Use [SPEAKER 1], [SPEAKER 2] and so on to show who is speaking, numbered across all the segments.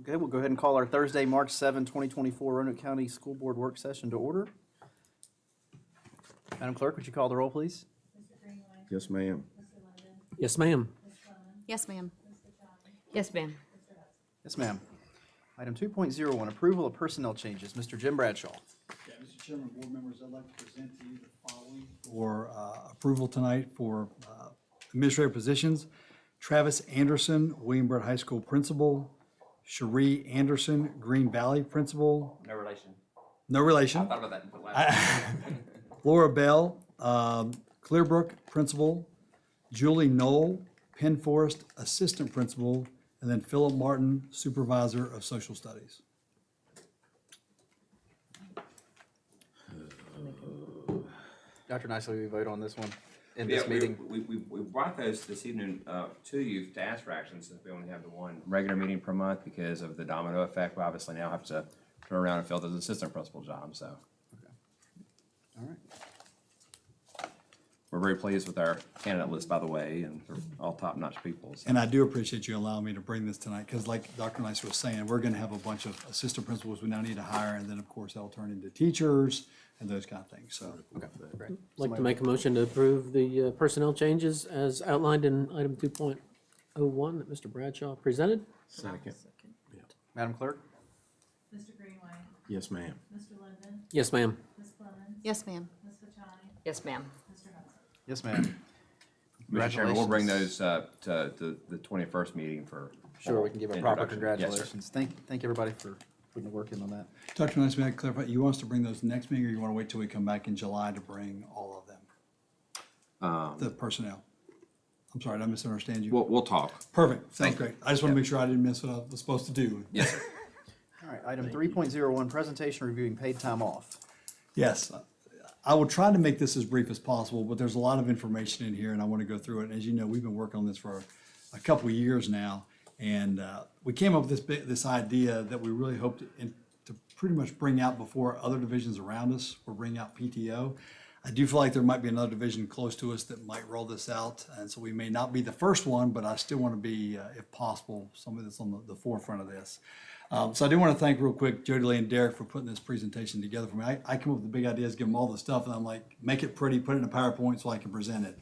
[SPEAKER 1] Okay, we'll go ahead and call our Thursday, March 7, 2024 Roanoke County School Board work session to order. Madam Clerk, would you call the roll, please?
[SPEAKER 2] Yes, ma'am.
[SPEAKER 3] Yes, ma'am.
[SPEAKER 4] Yes, ma'am.
[SPEAKER 5] Yes, ma'am.
[SPEAKER 1] Yes, ma'am. Item 2.01, approval of personnel changes. Mr. Jim Bradshaw.
[SPEAKER 6] Yeah, Mr. Chairman, board members, I'd like to present to you the following for approval tonight for administrative positions. Travis Anderson, Williamburg High School Principal. Cherie Anderson, Green Valley Principal.
[SPEAKER 7] No relation.
[SPEAKER 6] No relation.
[SPEAKER 7] I thought about that until last.
[SPEAKER 6] Laura Bell, Clearbrook Principal. Julie Knoll, Penn Forest Assistant Principal. And then Philip Martin, Supervisor of Social Studies.
[SPEAKER 1] Dr. Nicely, we vote on this one in
[SPEAKER 7] Yeah,
[SPEAKER 1] this meeting.
[SPEAKER 7] we brought those this evening to you to ask for action since we only have the one regular meeting per month because of the domino effect. We obviously now have to turn around and fill those assistant principal jobs, so.
[SPEAKER 1] All right.
[SPEAKER 7] We're very pleased with our candidate list, by the way, and they're all top-notch people. So.
[SPEAKER 6] And I do appreciate you allowing me to bring this tonight, because like Dr. Nice was saying, we're gonna have a bunch of assistant principals we now need to hire, and then, of course, that'll turn into teachers and those kind of things, so.
[SPEAKER 1] Okay, great.
[SPEAKER 3] I'd like to make a motion to approve the personnel changes as outlined in item 2.01 that Mr. Bradshaw presented.
[SPEAKER 2] Second.
[SPEAKER 1] Madam Clerk?
[SPEAKER 8] Mr. Greenway,
[SPEAKER 2] Yes, ma'am.
[SPEAKER 8] Mr. Linden,
[SPEAKER 3] Yes, ma'am.
[SPEAKER 8] Ms. Clemens,
[SPEAKER 4] Yes, ma'am.
[SPEAKER 8] Ms. Fatani,
[SPEAKER 5] Yes, ma'am.
[SPEAKER 8] Mr. Hudson.
[SPEAKER 1] Yes, ma'am.
[SPEAKER 7] Mr. Chairman, we'll bring
[SPEAKER 1] Congratulations.
[SPEAKER 7] those to the 21st meeting for.
[SPEAKER 1] Sure, we can give a proper
[SPEAKER 7] introduction. Yes, sir.
[SPEAKER 1] congratulations. Thank everybody for putting the work in on that.
[SPEAKER 6] Dr. Nice, may I clarify, you want us to bring those next meeting, or you want to wait till we come back in July to bring all of them? The personnel. I'm sorry, did I misunderstand you?
[SPEAKER 7] We'll talk.
[SPEAKER 6] Perfect, sounds great. I just want to make sure I didn't miss what I was supposed to do.
[SPEAKER 7] Yes, sir.
[SPEAKER 1] All right, item 3.01, presentation reviewing paid time off.
[SPEAKER 6] Yes, I will try to make this as brief as possible, but there's a lot of information in here, and I want to go through it. And as you know, we've been working on this for a couple of years now, and we came up with this idea that we really hoped to pretty much bring out before other divisions around us were bringing out PTO. I do feel like there might be another division close to us that might roll this out, and so we may not be the first one, but I still want to be, if possible, somebody that's on the forefront of this. So I do want to thank real quick Jody Lee and Derek for putting this presentation together for me. I come up with the big ideas, give them all the stuff, and I'm like, make it pretty, put it in a PowerPoint so I can present it.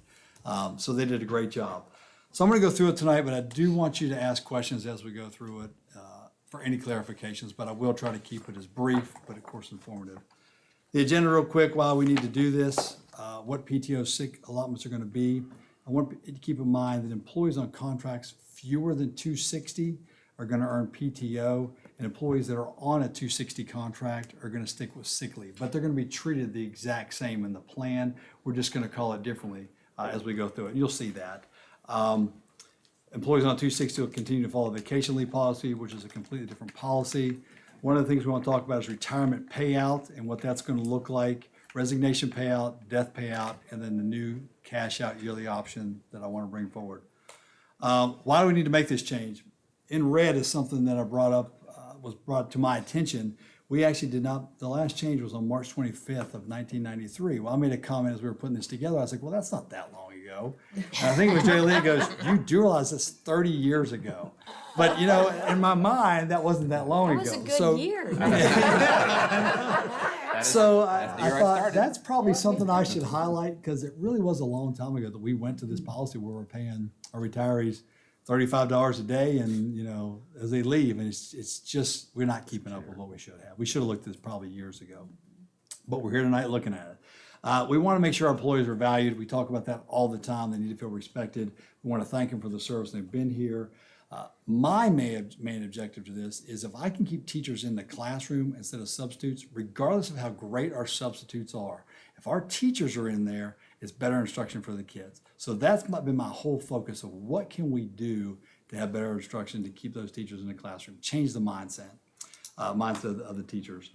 [SPEAKER 6] So they did a great job. So I'm going to go through it tonight, but I do want you to ask questions as we go through it for any clarifications, but I will try to keep it as brief, but of course informative. The agenda real quick while we need to do this, what PTO sick allotments are going to be. I want you to keep in mind that employees on contracts fewer than 260 are going to earn PTO, and employees that are on a 260 contract are going to stick with sick leave, but they're going to be treated the exact same in the plan. We're just going to call it differently as we go through it. You'll see that. Employees on 260 will continue to follow vacation leave policy, which is a completely different policy. One of the things we want to talk about is retirement payout and what that's going to look like, resignation payout, death payout, and then the new cash out yearly option that I want to bring forward. Why do we need to make this change? In red is something that I brought up, was brought to my attention. We actually did not, the last change was on March 25th of 1993. Well, I made a comment as we were putting this together. I was like, well, that's not that long ago. And I think it was Jay Lee goes, you do realize that's 30 years ago. But, you know, in my mind, that wasn't that long
[SPEAKER 4] That
[SPEAKER 6] ago.
[SPEAKER 4] was a good year.
[SPEAKER 6] So I thought that's probably something I should highlight, because it really was a long time ago that we went to this policy where we're paying our retirees $35 a day, and you know, as they leave, and it's just, we're not keeping up with what we should have. We should have looked at this probably years ago, but we're here tonight looking at it. We want to make sure our employees are valued. We talk about that all the time. They need to feel respected. We want to thank them for the service they've been here. My main objective to this is if I can keep teachers in the classroom instead of substitutes, regardless of how great our substitutes are, if our teachers are in there, it's better instruction for the kids. So that's been my whole focus of what can we do to have better instruction to keep those teachers in the classroom, change the mindset of the teachers.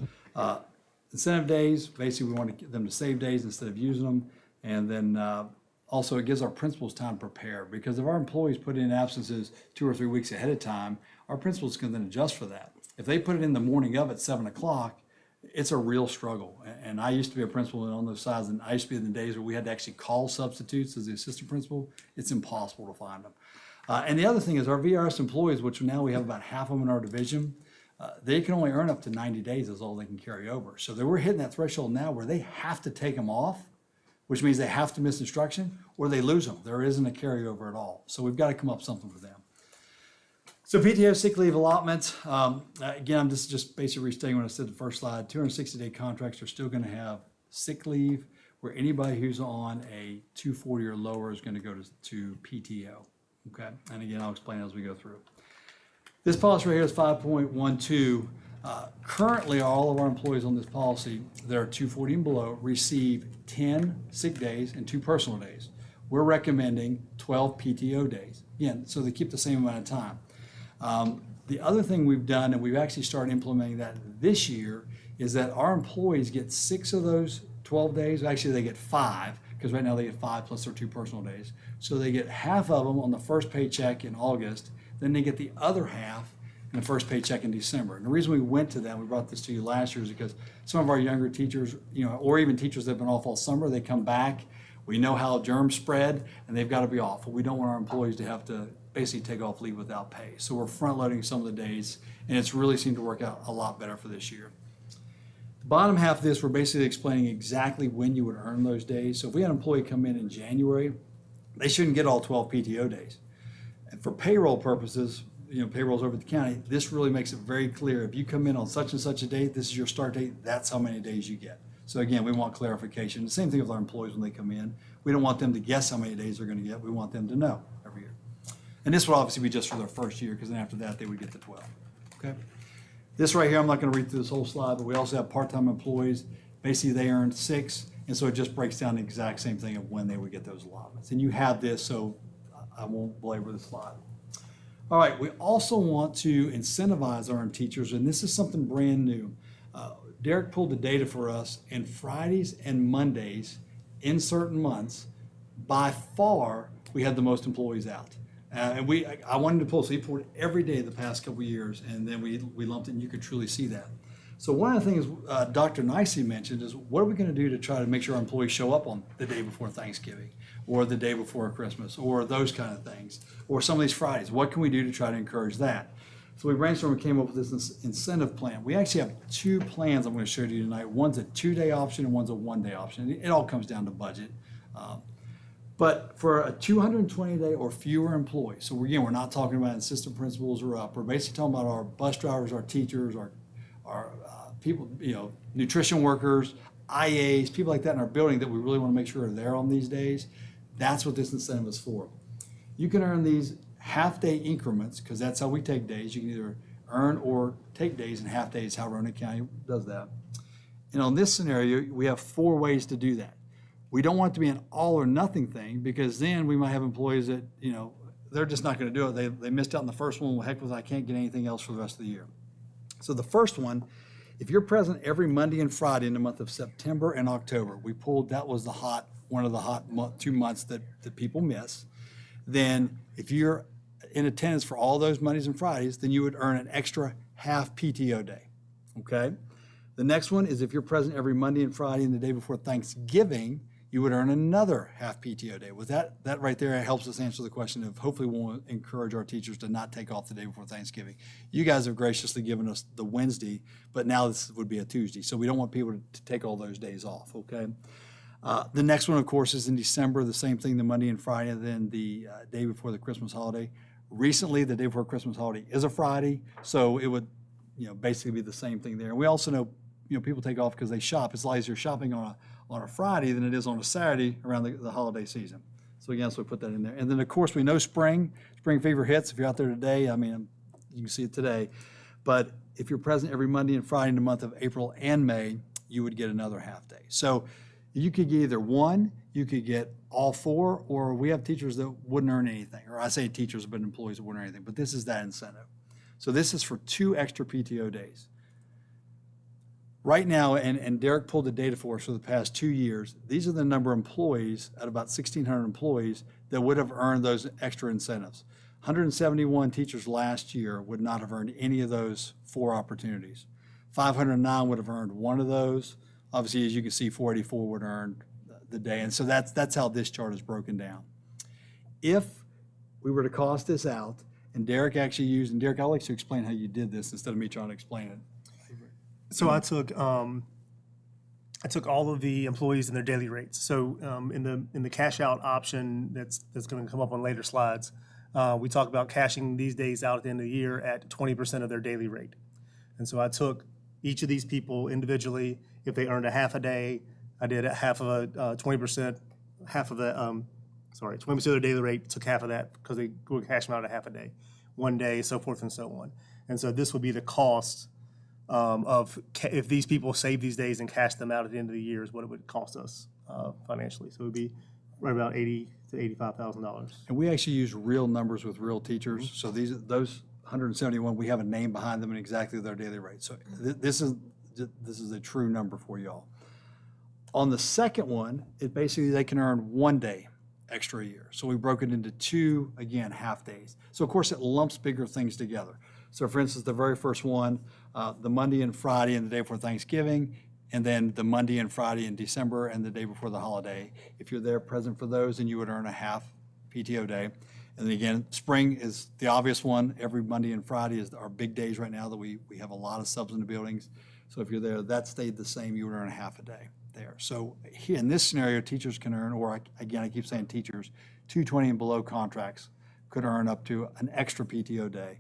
[SPEAKER 6] Incentive days, basically we want to get them to save days instead of using them. And then also it gives our principals time to prepare, because if our employees put in absences 2 or 3 weeks ahead of time, our principals can then adjust for that. If they put it in the morning of at 7 o'clock, it's a real struggle. And I used to be a principal on those sides, and I used to be in the days where we had to actually call substitutes as the assistant principal. It's impossible to find them. And the other thing is our VRS employees, which now we have about half of them in our division, they can only earn up to 90 days is all they can carry over. So we're hitting that threshold now where they have to take them off, which means they have to miss instruction or they lose them. There isn't a carryover at all. So we've got to come up with something for them. So PTO sick leave allotments, again, I'm just basically restating what I said the first slide. 260-day contracts are still going to have sick leave where anybody who's on a 240 or lower is going to go to PTO. Okay, and again, I'll explain as we go through. This policy right here is 5.12. Currently, all of our employees on this policy that are 240 and below receive 10 sick days and 2 personal days. We're recommending 12 PTO days. Again, so they keep the same amount of time. The other thing we've done, and we've actually started implementing that this year, is that our employees get 6 of those 12 days. Actually, they get 5, because right now they get 5 plus their 2 personal days. So they get half of them on the first paycheck in August, then they get the other half in the first paycheck in December. And the reason we went to that, we brought this to you last year, is because some of our younger teachers, or even teachers that have been off all summer, they come back. We know how germs spread, and they've got to be off. But we don't want our employees to have to basically take off leave without pay. So we're front loading some of the days, and it's really seemed to work out a lot better for this year. The bottom half of this, we're basically explaining exactly when you would earn those days. So if we had an employee come in January, they shouldn't get all 12 PTO days. And for payroll purposes, payrolls over the county, this really makes it very clear. If you come in on such and such a date, this is your start date, that's how many days you get. So again, we want clarification. The same thing with our employees when they come in. We don't want them to guess how many days they're going to get. We want them to know every year. And this would obviously be just for their first year, because then after that, they would get the 12. Okay. This right here, I'm not going to read through this whole slide, but we also have part-time employees. Basically, they earn 6, and so it just breaks down the exact same thing of when they would get those allotments. And you have this, so I won't belabor the slide. All right, we also want to incentivize our teachers, and this is something brand new. Derek pulled the data for us, and Fridays and Mondays in certain months, by far, we had the most employees out. And I wanted to pull, so he pulled every day the past couple of years, and then we lumped it, and you could truly see that. So one of the things Dr. Nicey mentioned is, what are we going to do to try to make sure our employees show up on the day before Thanksgiving, or the day before Christmas, or those kind of things, or some of these Fridays? What can we do to try to encourage that? So we brainstormed and came up with this incentive plan. We actually have 2 plans I'm going to show you tonight. One's a 2-day option and one's a 1-day option. It all comes down to budget. But for a 220-day or fewer employees, so we're not talking about assistant principals or up. We're basically talking about our bus drivers, our teachers, our people, nutrition workers, IAs, people like that in our building that we really want to make sure are there on these days. That's what this incentive is for. You can earn these half-day increments, because that's how we take days. You can either earn or take days in half days, how Roanoke County does that. And on this scenario, we have 4 ways to do that. We don't want it to be an all or nothing thing, because then we might have employees that, they're just not going to do it. They missed out on the first one. Well, heck with it, I can't get anything else for the rest of the year. So the first one, if you're present every Monday and Friday in the month of September and October, we pulled, that was one of the hot 2 months that people miss. Then if you're in attendance for all those Mondays and Fridays, then you would earn an extra half PTO day. Okay. The next one is if you're present every Monday and Friday and the day before Thanksgiving, you would earn another half PTO day. With that right there helps us answer the question of, hopefully we'll encourage our teachers to not take off the day before Thanksgiving. You guys have graciously given us the Wednesday, but now this would be a Tuesday. So we don't want people to take all those days off, okay? The next one, of course, is in December, the same thing, the Monday and Friday, then the day before the Christmas holiday. Recently, the day before Christmas holiday is a Friday, so it would, basically be the same thing there. And we also know, people take off because they shop. It's a lot easier shopping on a Friday than it is on a Saturday around the holiday season. So again, so we put that in there. And then, of course, we know spring fever hits. If you're out there today, you can see it today. But if you're present every Monday and Friday in the month of April and May, you would get another half day. So you could get either one, you could get all 4, or we have teachers that wouldn't earn anything. Or I say teachers, but employees that wouldn't earn anything. But this is that incentive. So this is for 2 extra PTO days. Right now, and Derek pulled the data for us for the past 2 years, these are the number of employees, at about 1,600 employees, that would have earned those extra incentives. 171 teachers last year would not have earned any of those 4 opportunities. 509 would have earned one of those. Obviously, as you can see, 484 would earn the day. And so that's how this chart is broken down. If we were to cost this out, and Derek actually used, and Derek, I'd like you to explain how you did this instead of me trying to explain it.
[SPEAKER 4] So I took all of the employees and their daily rates. So in the cash out option that's going to come up on later slides, we talk about cashing these days out at the end of the year at 20% of their daily rate. And so I took each of these people individually. If they earned a half a day, I did a half of a 20%, half of the 20% of their daily rate, took half of that because they would cash them out at half a day, 1 day, so forth and so on. And so this would be the cost if these people save these days and cash them out at the end of the year is what it would cost us financially. So it would be right about $80,000 to $85,000.
[SPEAKER 6] And we actually use real numbers with real teachers. So those 171, we have a name behind them and exactly their daily rate. So this is a true number for y'all. On the second one, it basically they can earn 1 day extra a year. So we broke it into two, again, half days. So of course it lumps bigger things together. So for instance, the very first one, the Monday and Friday and the day before Thanksgiving, and then the Monday and Friday in December and the day before the holiday. If you're there present for those, then you would earn a half PTO day. And then again, spring is the obvious one. Every Monday and Friday is our big days right now that we have a lot of subs in the buildings. So if you're there, that stayed the same, you would earn a half a day there. So here in this scenario, teachers can earn, or again, I keep saying teachers, 220 and below contracts could earn up to an extra PTO day.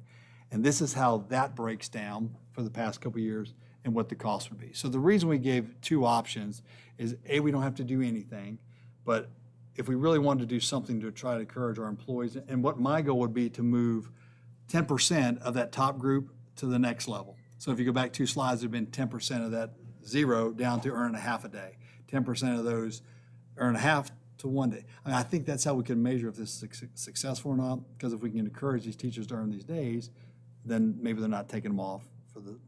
[SPEAKER 6] And this is how that breaks down for the past couple of years and what the cost would be. So the reason we gave two options is A, we don't have to do anything, but if we really wanted to do something to try to encourage our employees, and what my goal would be to move 10% of that top group to the next level. So if you go back 2 slides, there'd been 10% of that zero down to earn a half a day. 10% of those earn a half to 1 day. I mean, I think that's how we can measure if this is successful or not, because if we can encourage these teachers to earn these days, then maybe they're not taking them off for the,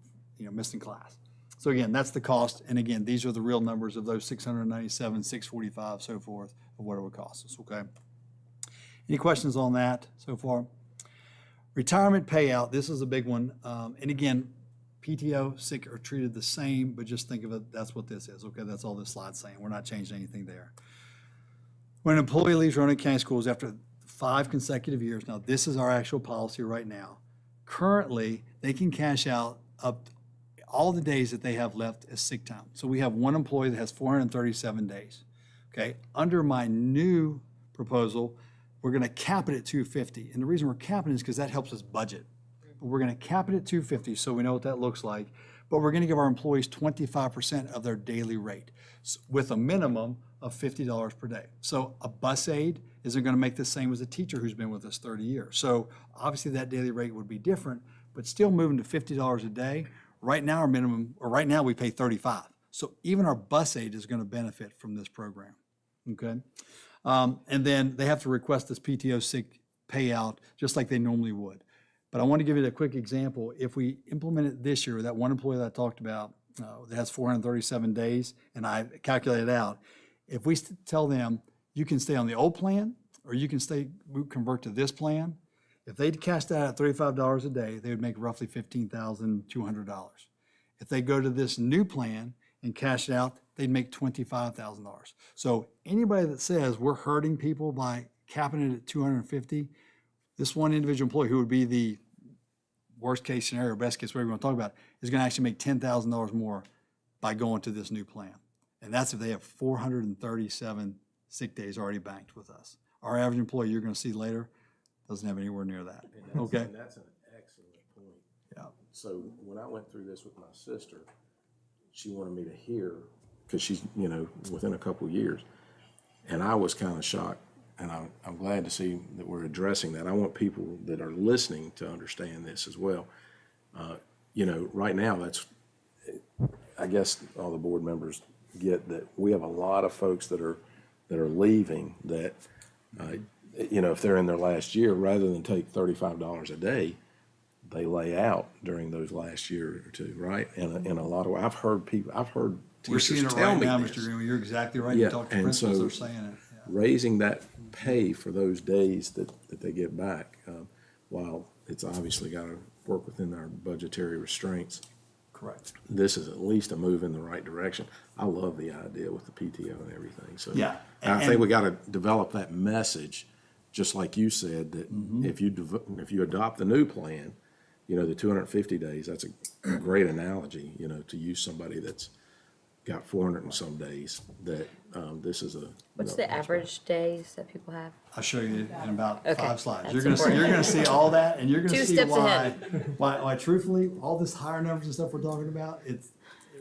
[SPEAKER 6] missing class. So again, that's the cost. And again, these are the real numbers of those 697, 645, so forth, of what it would cost us, okay? Any questions on that so far? Retirement payout, this is a big one. And again, PTO, sick are treated the same, but just think of it, that's what this is, okay? That's all this slide's saying. We're not changing anything there. When an employee leaves Roanoke County Schools after 5 consecutive years, now this is our actual policy right now. Currently, they can cash out up all the days that they have left as sick time. So we have one employee that has 437 days. Okay, under my new proposal, we're going to cap it at 250. And the reason we're capping it is because that helps us budget. But we're going to cap it at 250 so we know what that looks like. But we're going to give our employees 25% of their daily rate with a minimum of $50 per day. So a bus aide isn't going to make the same as a teacher who's been with us 30 years. So obviously that daily rate would be different, but still moving to $50 a day. Right now our minimum, or right now we pay $35. So even our bus aide is going to benefit from this program, okay? And then they have to request this PTO sick payout just like they normally would. But I want to give you a quick example. If we implement it this year, that one employee that I talked about that has 437 days, and I calculated out, if we tell them you can stay on the old plan or you can convert to this plan, if they'd cash that at $35 a day, they would make roughly $15,200. If they go to this new plan and cash it out, they'd make $25,000. So anybody that says we're hurting people by capping it at 250, this one individual employee who would be the worst case scenario, best case, whatever you want to talk about, is going to actually make $10,000 more by going to this new plan. And that's if they have 437 sick days already banked with us. Our average employee, you're going to see later, doesn't have anywhere near that. Okay?
[SPEAKER 2] And that's an excellent point.
[SPEAKER 6] Yeah.
[SPEAKER 2] So when I went through this with my sister, she wanted me to hear, because she's, within a couple of years, and I was kind of shocked. And I'm glad to see that we're addressing that. I want people that are listening to understand this as well. Right now, that's, I guess all the board members get that we have a lot of folks that are leaving that, if they're in their last year, rather than take $35 a day, they lay out during those last year or two, right? And in a lot of, I've heard
[SPEAKER 6] We're seeing
[SPEAKER 2] teachers
[SPEAKER 6] it
[SPEAKER 2] tell
[SPEAKER 6] right
[SPEAKER 2] me
[SPEAKER 6] now,
[SPEAKER 2] this.
[SPEAKER 6] Mr. Greenway. You're exactly right.
[SPEAKER 2] Yeah,
[SPEAKER 6] You talk to
[SPEAKER 2] and
[SPEAKER 6] principals,
[SPEAKER 2] so
[SPEAKER 6] they're saying it. Yeah.
[SPEAKER 2] Raising that pay for those days that they get back, while it's obviously got to work within our budgetary restraints,
[SPEAKER 6] Correct.
[SPEAKER 2] this is at least a move in the right direction. I love the idea with the PTO and everything. So
[SPEAKER 6] Yeah,
[SPEAKER 2] I think we got to develop that message just like you said, that if you adopt the new plan, you know, the 250 days, that's a great analogy, you know, to use somebody that's got 400 and some days, that this is a.
[SPEAKER 5] What's the average days that people have?
[SPEAKER 6] I'll show you in about
[SPEAKER 5] Okay,
[SPEAKER 6] 5 slides.
[SPEAKER 5] that's
[SPEAKER 6] You're gonna see all that, and you're gonna
[SPEAKER 5] Two
[SPEAKER 6] see
[SPEAKER 5] steps
[SPEAKER 6] why,
[SPEAKER 5] ahead.
[SPEAKER 6] why truthfully, all this higher numbers and stuff we're talking about, it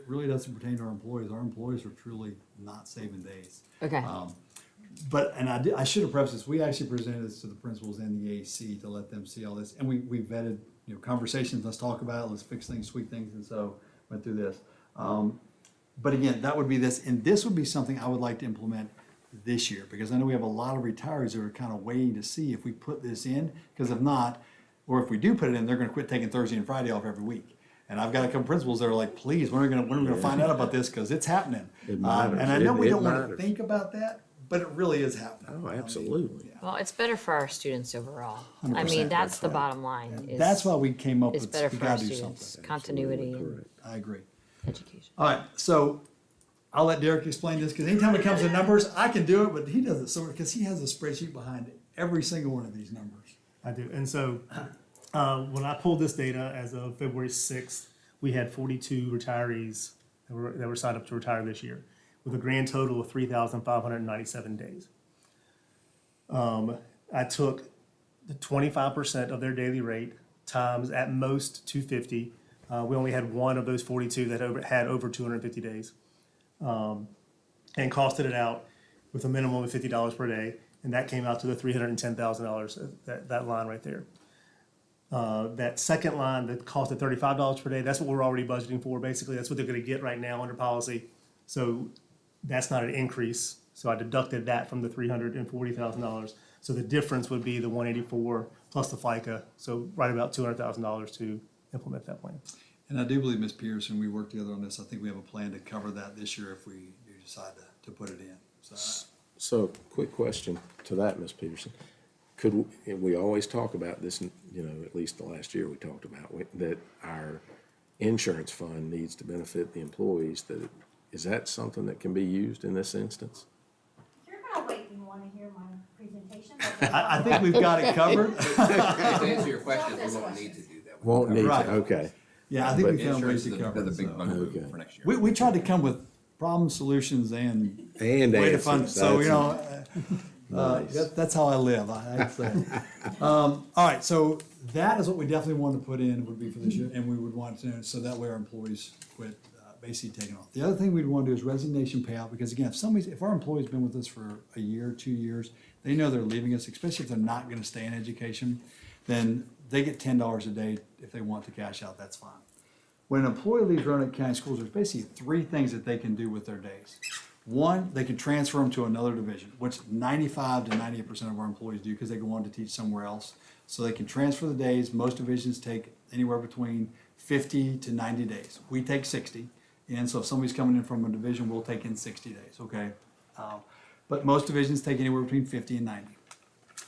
[SPEAKER 6] really doesn't pertain to our employees. Our employees are truly not saving days.
[SPEAKER 5] Okay.
[SPEAKER 6] But, and I should have prefaced this, we actually presented this to the principals and the AAC to let them see all this, and we vetted, you know, conversations, let's talk about it, let's fix things, tweak things, and so went through this. But again, that would be this, and this would be something I would like to implement this year, because I know we have a lot of retirees that are kind of waiting to see if we put this in, because if not, or if we do put it in, they're gonna quit taking Thursday and Friday off every week. And I've got a couple principals that are like, please, when are we gonna find out about this, because it's happening.
[SPEAKER 2] It matters.
[SPEAKER 6] And I know we
[SPEAKER 2] It
[SPEAKER 6] don't wanna
[SPEAKER 2] matters.
[SPEAKER 6] think about that, but it really is happening.
[SPEAKER 2] Oh, absolutely.
[SPEAKER 5] Well, it's better for our students overall. I
[SPEAKER 6] 100%,
[SPEAKER 5] mean, that's the bottom line. is
[SPEAKER 6] That's why we came up
[SPEAKER 5] It's
[SPEAKER 6] with,
[SPEAKER 5] better
[SPEAKER 6] we
[SPEAKER 5] for our
[SPEAKER 6] gotta do
[SPEAKER 5] students,
[SPEAKER 6] something.
[SPEAKER 5] continuity and
[SPEAKER 6] I agree.
[SPEAKER 5] education.
[SPEAKER 6] All right, so I'll let Derek explain this, because anytime it comes to numbers, I can do it, but he does it so, because he has a spreadsheet behind every single one of these numbers.
[SPEAKER 4] I do. And so when I pulled this data as of February 6th, we had 42 retirees that were signed up to retire this year, with a grand total of 3,597 days. I took the 25% of their daily rate times at most 250. We only had one of those 42 that had over 250 days. And costed it out with a minimum of $50 per day, and that came out to the $310,000, that line right there. That second line that costed $35 per day, that's what we're already budgeting for, basically. That's what they're gonna get right now under policy. So that's not an increase, so I deducted that from the $340,000. So the difference would be the 184 plus the FICA, so right about $200,000 to implement that plan.
[SPEAKER 6] And I do believe, Ms. Pearson, we worked together on this. I think we have a plan to cover that this year if we do decide to put it in. So
[SPEAKER 2] So, quick question to that, Ms. Peterson. Could, we always talk about this, you know, at least the last year we talked about, that our insurance fund needs to benefit the employees, is that something that can be used in this instance?
[SPEAKER 8] You're gonna wait and wanna hear my presentation.
[SPEAKER 6] I think we've got it covered.
[SPEAKER 7] To answer your question, we won't need to do that.
[SPEAKER 2] Won't need
[SPEAKER 6] Right.
[SPEAKER 2] to, okay.
[SPEAKER 6] Yeah, I think
[SPEAKER 2] But
[SPEAKER 6] we found ways
[SPEAKER 7] Insurance
[SPEAKER 6] to
[SPEAKER 7] is
[SPEAKER 6] cover
[SPEAKER 7] the
[SPEAKER 6] it.
[SPEAKER 7] big
[SPEAKER 6] So.
[SPEAKER 7] bugaboo
[SPEAKER 2] Okay.
[SPEAKER 7] for next year.
[SPEAKER 6] We tried to come with problem solutions and
[SPEAKER 2] And
[SPEAKER 6] way to fund it.
[SPEAKER 2] answers,
[SPEAKER 6] So, you
[SPEAKER 2] that's-
[SPEAKER 6] know,
[SPEAKER 2] Nice.
[SPEAKER 6] that's how I live, I'd say. All right, so that is what we definitely wanted to put in, would be for this year, and we would want to, so that way our employees quit basically taking off. The other thing we'd want to do is resignation payout, because again, if our employee's been with us for a year, 2 years, they know they're leaving us, especially if they're not gonna stay in education, then they get $10 a day if they want to cash out, that's fine. When an employee leaves Roanoke County Schools, there's basically 3 things that they can do with their days. One, they can transfer them to another division, which 95 to 98% of our employees do, because they go on to teach somewhere else. So they can transfer the days. Most divisions take anywhere between 50 to 90 days. We take 60. And so if somebody's coming in from a division, we'll take in 60 days, okay? But most divisions take anywhere between 50 and 90.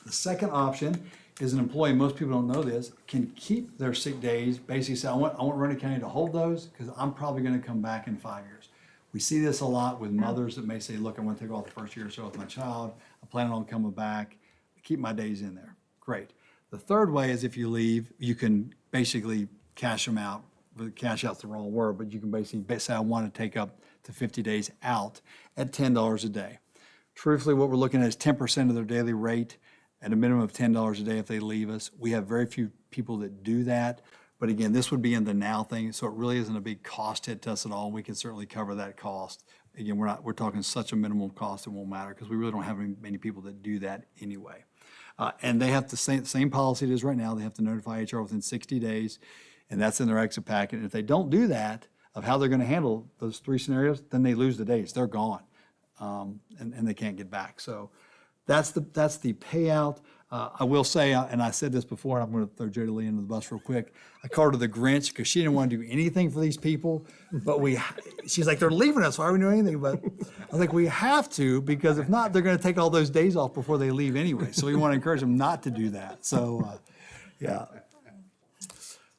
[SPEAKER 6] The second option is an employee, most people don't know this, can keep their sick days, basically say, I want Roanoke County to hold those, because I'm probably gonna come back in 5 years. We see this a lot with mothers that may say, look, I want to take off the first year or so with my child. I plan on coming back, keep my days in there. Great. The third way is if you leave, you can basically cash them out. Cash out's the wrong word, but you can basically say, I want to take up to 50 days out at $10 a day. Truthfully, what we're looking at is 10% of their daily rate at a minimum of $10 a day if they leave us. We have very few people that do that. But again, this would be in the now thing, so it really isn't a big cost hit to us at all. We can certainly cover that cost. Again, we're talking such a minimum cost, it won't matter, because we really don't have many people that do that anyway. And they have the same policy it is right now. They have to notify HR within 60 days, and that's in their exit packet. And if they don't do that, of how they're gonna handle those 3 scenarios, then they lose the days, they're gone. And they can't get back. So that's the payout. I will say, and I said this before, and I'm going to throw Jody Lee into the bus real quick. I called her the Grinch because she didn't want to do anything for these people. But she's like, they're leaving us. Why are we doing anything? But I think we have to, because if not, they're going to take all those days off before they leave anyway. So we want to encourage them not to do that. So, yeah.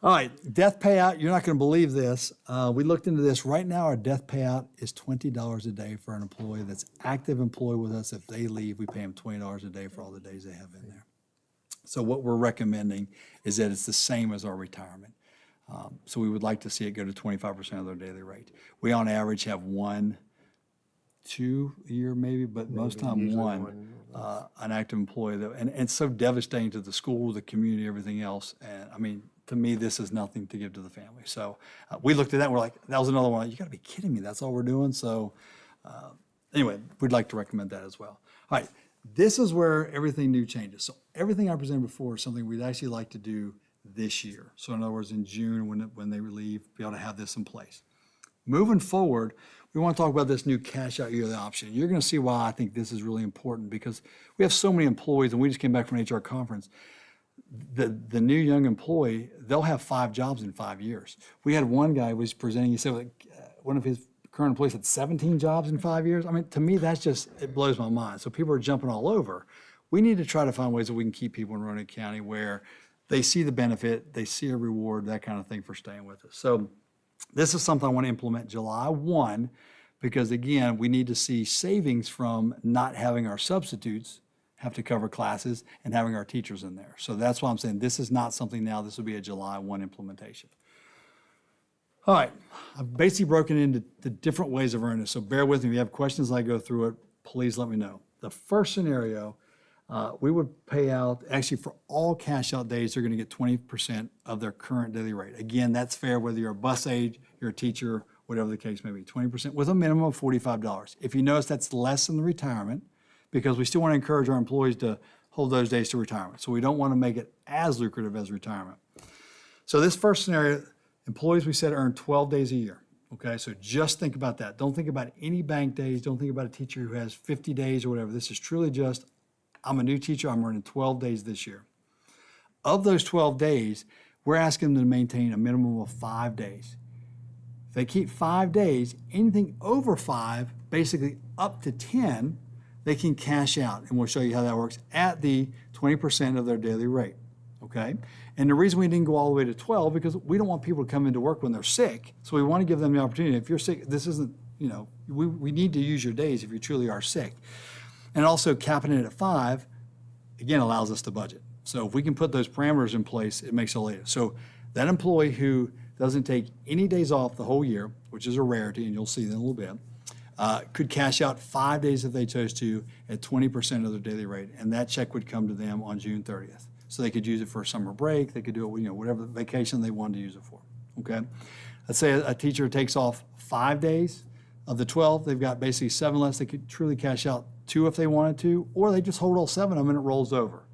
[SPEAKER 6] All right, death payout, you're not going to believe this. We looked into this. Right now, our death payout is $20 a day for an employee that's active employee with us. If they leave, we pay them $20 a day for all the days they have in there. So what we're recommending is that it's the same as our retirement. So we would like to see it go to 25% of their daily rate. We on average have 1, 2 a year maybe, but most time one, an active employee. And it's so devastating to the school, the community, everything else. And I mean, to me, this is nothing to give to the family. So we looked at that and we're like, that was another one. You gotta be kidding me. That's all we're doing. So anyway, we'd like to recommend that as well. All right, this is where everything new changes. So everything I presented before is something we'd actually like to do this year. So in other words, in June, when they leave, be able to have this in place. Moving forward, we want to talk about this new cash out yearly option. You're going to see why I think this is really important because we have so many employees, and we just came back from an HR conference. The new young employee, they'll have 5 jobs in 5 years. We had one guy who was presenting, he said one of his current employees had 17 jobs in 5 years. I mean, to me, that's just, it blows my mind. So people are jumping all over. We need to try to find ways that we can keep people in Roanoke County where they see the benefit, they see a reward, that kind of thing for staying with us. So this is something I want to implement July 1 because, again, we need to see savings from not having our substitutes have to cover classes and having our teachers in there. So that's why I'm saying this is not something now, this will be a July 1 implementation. All right, I've basically broken into the different ways of earning this, so bear with me. If you have questions as I go through it, please let me know. The first scenario, we would pay out, actually for all cash out days, they're gonna get 20% of their current daily rate. Again, that's fair whether you're a bus aide, you're a teacher, whatever the case may be, 20% with a minimum of $45. If you notice, that's less than the retirement because we still wanna encourage our employees to hold those days to retirement. So we don't wanna make it as lucrative as retirement. So this first scenario, employees we said earn 12 days a year. Okay, so just think about that. Don't think about any bank days. Don't think about a teacher who has 50 days or whatever. This is truly just, I'm a new teacher, I'm earning 12 days this year. Of those 12 days, we're asking them to maintain a minimum of 5 days. If they keep 5 days, anything over 5, basically up to 10, they can cash out. And we'll show you how that works at the 20% of their daily rate, okay? And the reason we didn't go all the way to 12, because we don't want people to come into work when they're sick. So we want to give them the opportunity. If you're sick, this isn't, you know, we need to use your days if you truly are sick. And also capping it at 5, again, allows us to budget. So if we can put those parameters in place, it makes it later. So that employee who doesn't take any days off the whole year, which is a rarity, and you'll see that in a little bit, could cash out 5 days if they chose to at 20% of their daily rate. And that check would come to them on June 30th. So they could use it for a summer break, they could do it, you know, whatever vacation they wanted to use it for, okay? Let's say a teacher takes off 5 days of the 12, they've got basically 7 less, they could truly cash out 2 if they wanted to, or they just hold all 7 of them and it rolls over.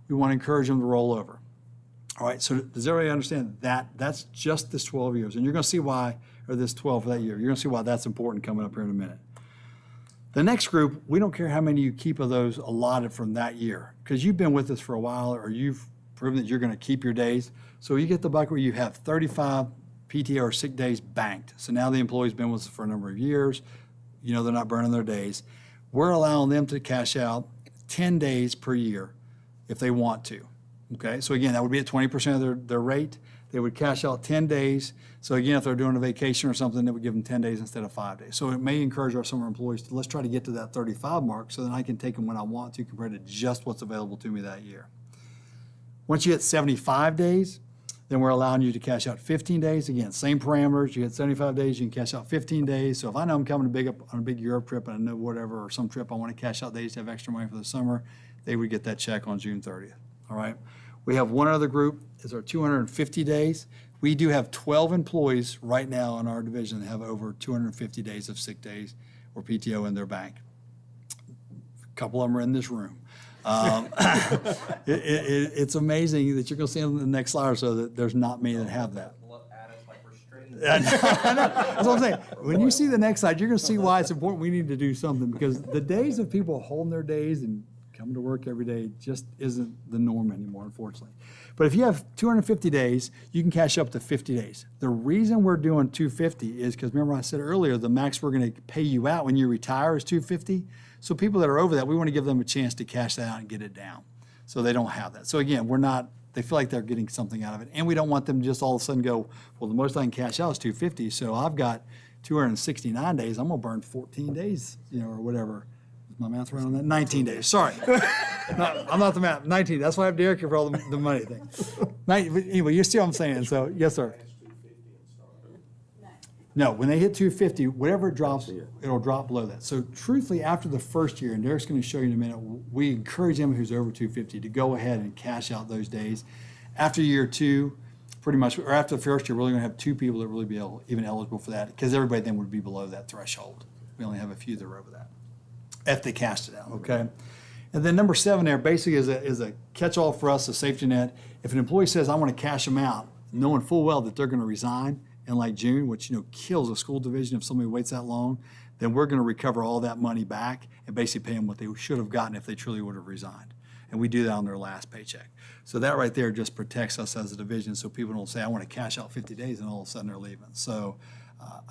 [SPEAKER 6] We want to encourage them to roll over. All right, so does everybody understand that? That's just this 12 years, and you're gonna see why, or this 12 for that year, you're gonna see why that's important coming up here in a minute. The next group, we don't care how many you keep of those allotted from that year, because you've been with us for a while or you've proven that you're gonna keep your days. So you get the bucket where you have 35 PTO or sick days banked. So now the employee's been with us for a number of years, you know, they're not burning their days. We're allowing them to cash out 10 days per year if they want to, okay? So again, that would be at 20% of their rate. They would cash out 10 days. So again, if they're doing a vacation or something, that would give them 10 days instead of 5 days. So it may encourage our summer employees to, let's try to get to that 35 mark so then I can take them when I want to compared to just what's available to me that year. Once you hit 75 days, then we're allowing you to cash out 15 days. Again, same parameters. You hit 75 days, you can cash out 15 days. So if I know I'm coming on a big Europe trip and I know whatever, or some trip I want to cash out days to have extra money for the summer, they would get that check on June 30th, all right? We have one other group, is our 250 days. We do have 12 employees right now in our division that have over 250 days of sick days or PTO in their bank. A couple of them are in this room. It's amazing that you're going to see on the next slide or so that there's not many that have that. That's what I'm saying. When you see the next slide, you're going to see why it's important we need to do something, because the days of people holding their days and coming to work every day just isn't the norm anymore, unfortunately. But if you have 250 days, you can cash up to 50 days. The reason we're doing 250 is because, remember I said earlier, the max we're going to pay you out when you retire is 250. So people that are over that, we want to give them a chance to cash that out and get it down so they don't have that. So again, we're not they feel like they're getting something out of it. And we don't want them to just all of a sudden go, well, the most I can cash out is 250, so I've got 269 days, I'm gonna burn 14 days, or whatever. Is my math right on that? 19 days, sorry. No, I'm not the math, 19, that's why I have Derek here for all the money thing. But anyway, you see what I'm saying, so, yes, sir. No, when they hit 250, whatever it drops, it'll drop below that. So truthfully, after the first year, and Derek's going to show you in a minute, we encourage them who's over 250 to go ahead and cash out those days. After year 2, pretty much, or after the first year, we're only going to have 2 people that really be even eligible for that, because everybody then would be below that threshold. We only have a few that are over that, if they cashed it out, okay? And then number 7 there basically is a catch-all for us, a safety net. If an employee says, I want to cash them out, knowing full well that they're going to resign in like June, which kills a school division if somebody waits that long, then we're going to recover all that money back and basically pay them what they should have gotten if they truly would have resigned. And we do that on their last paycheck. So that right there just protects us as a division, so people don't say, I want to cash out 50 days, and all of a sudden they're leaving. So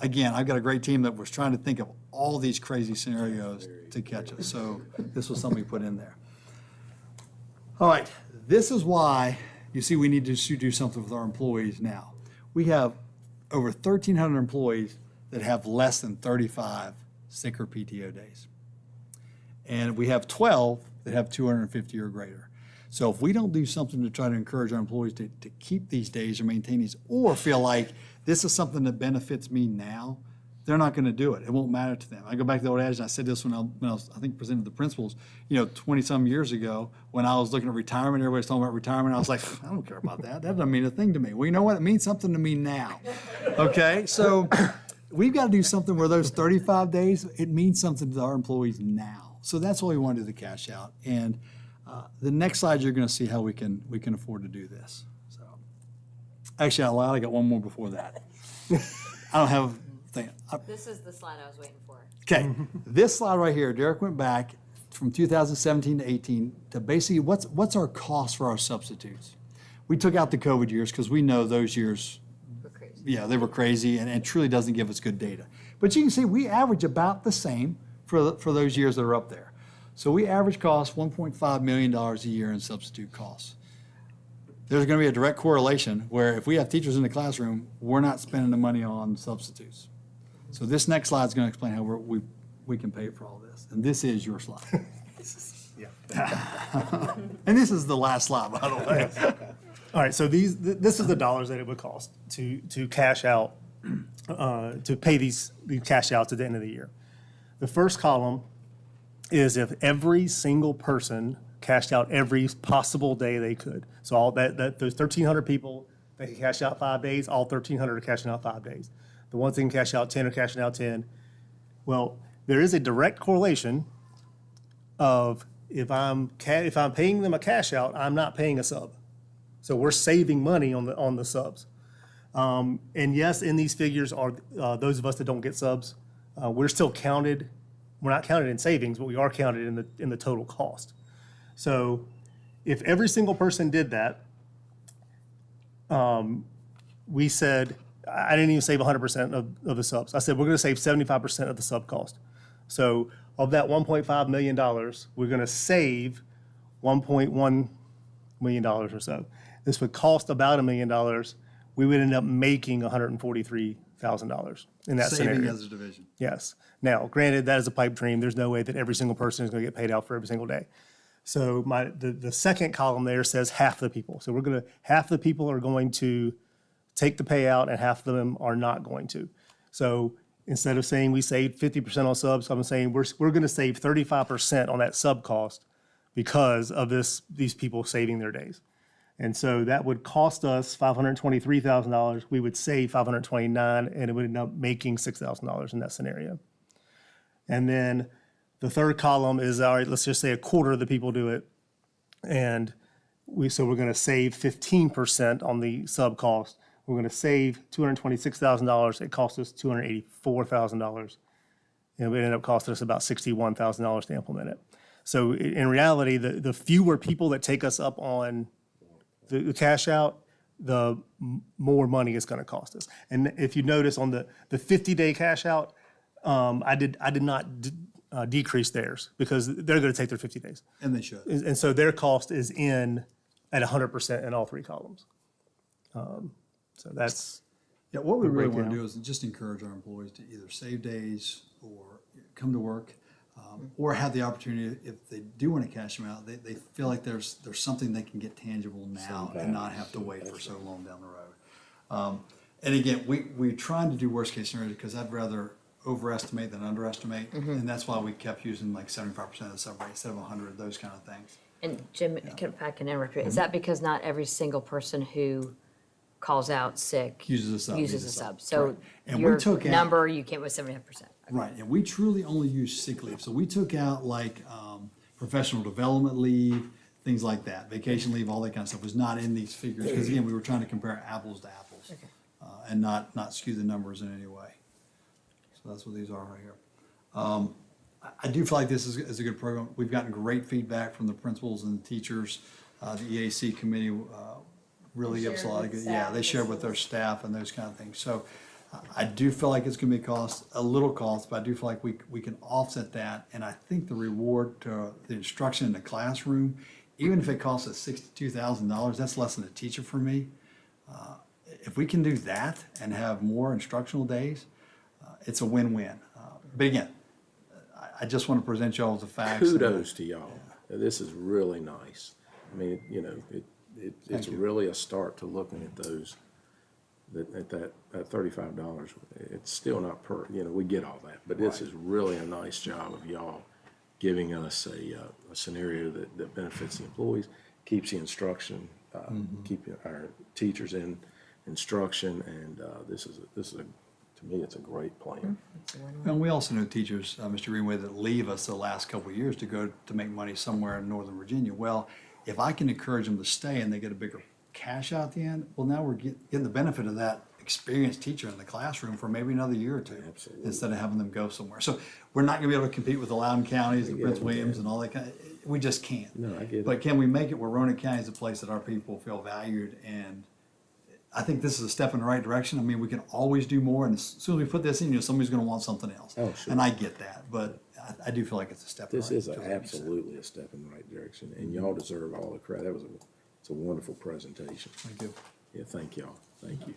[SPEAKER 6] again, I've got a great team that was trying to think of all these crazy scenarios to catch us. So this was something we put in there. All right, this is why you see we need to do something with our employees now. We have over 1,300 employees that have less than 35 sick or PTO days. And we have 12 that have 250 or greater. So if we don't do something to try to encourage our employees to keep these days or maintain these, or feel like this is something that benefits me now, they're not going to do it. It won't matter to them. I go back to the old adage, and I said this when I was, I think, presented the principals, 20-some years ago, when I was looking at retirement, everybody was talking about retirement. I was like, I don't care about that. That doesn't mean a thing to me. Well, you know what? It means something to me now. Okay? So we've got to do something where those 35 days, it means something to our employees now. So that's what we want to do, the cash out. And the next slide, you're going to see how we can afford to do this. So actually, I lied. I got one more before that. I don't have a thing.
[SPEAKER 5] This is the slide I was waiting for.
[SPEAKER 6] Okay, this slide right here, Derek went back from 2017 to 18 to basically what's our cost for our substitutes. We took out the COVID years because we know those years,
[SPEAKER 5] We're crazy.
[SPEAKER 6] yeah, they were crazy and it truly doesn't give us good data. But you can see we average about the same for those years that are up there. So we average cost $1.5 million a year in substitute costs. There's going to be a direct correlation where if we have teachers in the classroom, we're not spending the money on substitutes. So this next slide is going to explain how we can pay for all this. And this is your slide. And this is the last slide, by the way.
[SPEAKER 4] All right, so this is the dollars that it would cost to cash out, to pay these cash outs at the end of the year. The first column is if every single person cashed out every possible day they could. So all those 1,300 people that can cash out 5 days, all 1,300 are cashing out 5 days. The ones that can cash out 10 are cashing out 10. Well, there is a direct correlation of if I'm paying them a cash out, I'm not paying a sub. So we're saving money on the subs. And yes, in these figures are those of us that don't get subs. We're still counted. We're not counted in savings, but we are counted in the total cost. So if every single person did that, we said, I didn't even save 100% of the subs. I said, we're going to save 75% of the sub cost. So of that $1.5 million, we're going to save $1.1 million or so. This would cost about $1 million. We would end up making $143,000 in that
[SPEAKER 6] Saving
[SPEAKER 4] scenario.
[SPEAKER 6] as a division.
[SPEAKER 4] Yes. Now, granted, that is a pipe dream. There's no way that every single person is going to get paid out for every single day. So the second column there says half the people. So half the people are going to take the payout and half of them are not going to. So instead of saying we saved 50% on subs, I'm saying we're going to save 35% on that sub cost because of these people saving their days. And so that would cost us $523,000. We would save $529,000, and it would end up making $6,000 in that scenario. And then the third column is, all right, let's just say a quarter of the people do it. And we're going to save 15% on the sub cost. We're going to save $226,000. It cost us $284,000. And it would end up costing us about $61,000 to implement it. So in reality, the fewer people that take us up on the cash out, the more money it's going to cost us. And if you notice on the 50-day cash out, I did not decrease theirs because they're going to take their 50 days.
[SPEAKER 6] And they should.
[SPEAKER 4] And so their cost is in at 100% in all three columns. So that's,
[SPEAKER 6] Yeah, what we really want
[SPEAKER 4] breakdown.
[SPEAKER 6] to do is just encourage our employees to either save days or come to work, or have the opportunity, if they do want to cash them out, they feel like there's something they can get tangible now and not have to wait for so long down the road. And again, we're trying to do worst case scenarios because I'd rather overestimate than underestimate. And that's why we kept using like 75% of the sub rate instead of 100, those kind of things.
[SPEAKER 5] And Jim, if I can interrupt you, is that because not every single person who calls out sick
[SPEAKER 6] Uses a sub,
[SPEAKER 5] uses
[SPEAKER 6] needs
[SPEAKER 5] a
[SPEAKER 6] a sub.
[SPEAKER 5] sub? So
[SPEAKER 6] Correct. And we
[SPEAKER 5] your
[SPEAKER 6] took out-
[SPEAKER 5] number, you came with 75%.
[SPEAKER 6] Right, and we truly only use sick leave. So we took out like professional development leave, things like that, vacation leave, all that kind of stuff was not in these figures. Because again, we were trying to compare apples to apples and not skew the numbers in any way. So that's what these are right here. I do feel like this is a good program. We've gotten great feedback from the principals and the teachers. The EAC committee really gives us a lot of good, yeah, they share with their staff and those kind of things. So I do feel like it's gonna be a little cost, but I do feel like we can offset that. And I think the reward to the instruction in the classroom, even if it costs us $62,000, that's less than a teacher for me. If we can do that and have more instructional days, it's a win-win. But again, I just want to present y'all with the facts.
[SPEAKER 2] Kudos to y'all. This is really nice. I mean, you know, it's
[SPEAKER 6] Thank you.
[SPEAKER 2] really a start to looking at those, at $35. It's still not we get all that, but this is really a nice job of y'all giving us a scenario that benefits the employees, keeps the instruction, keeping our teachers in instruction, and this is to me, it's a great plan.
[SPEAKER 6] And we also know teachers, Mr. Greenway, that leave us the last couple of years to go to make money somewhere in Northern Virginia. Well, if I can encourage them to stay and they get a bigger cash out at the end, well, now we're getting the benefit of that experienced teacher in the classroom for maybe another year or two.
[SPEAKER 2] Absolutely.
[SPEAKER 6] Instead of having them go somewhere. So we're not gonna be able to compete with the Loudoun counties and
[SPEAKER 2] get
[SPEAKER 6] Prince
[SPEAKER 2] it,
[SPEAKER 6] Williams and all that we just can't.
[SPEAKER 2] No, I get it.
[SPEAKER 6] But can we make it where Roanoke County is a place that our people feel valued? And I think this is a step in the right direction. I mean, we can always do more, and as soon as we put this in, somebody's gonna want something else.
[SPEAKER 2] Oh, sure.
[SPEAKER 6] And I get that, but I do feel like it's a step in the
[SPEAKER 2] This
[SPEAKER 6] right
[SPEAKER 2] is
[SPEAKER 6] direction.
[SPEAKER 2] absolutely a step in the right direction, and y'all deserve all the credit. It's a wonderful presentation.
[SPEAKER 6] Thank you.
[SPEAKER 2] Yeah, thank y'all. Thank you.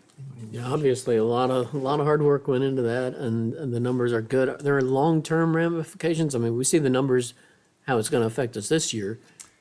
[SPEAKER 3] Yeah, obviously, a lot of hard work went into that, and the numbers are good. There are long-term ramifications. I mean, we see the numbers, how it's gonna affect us this year.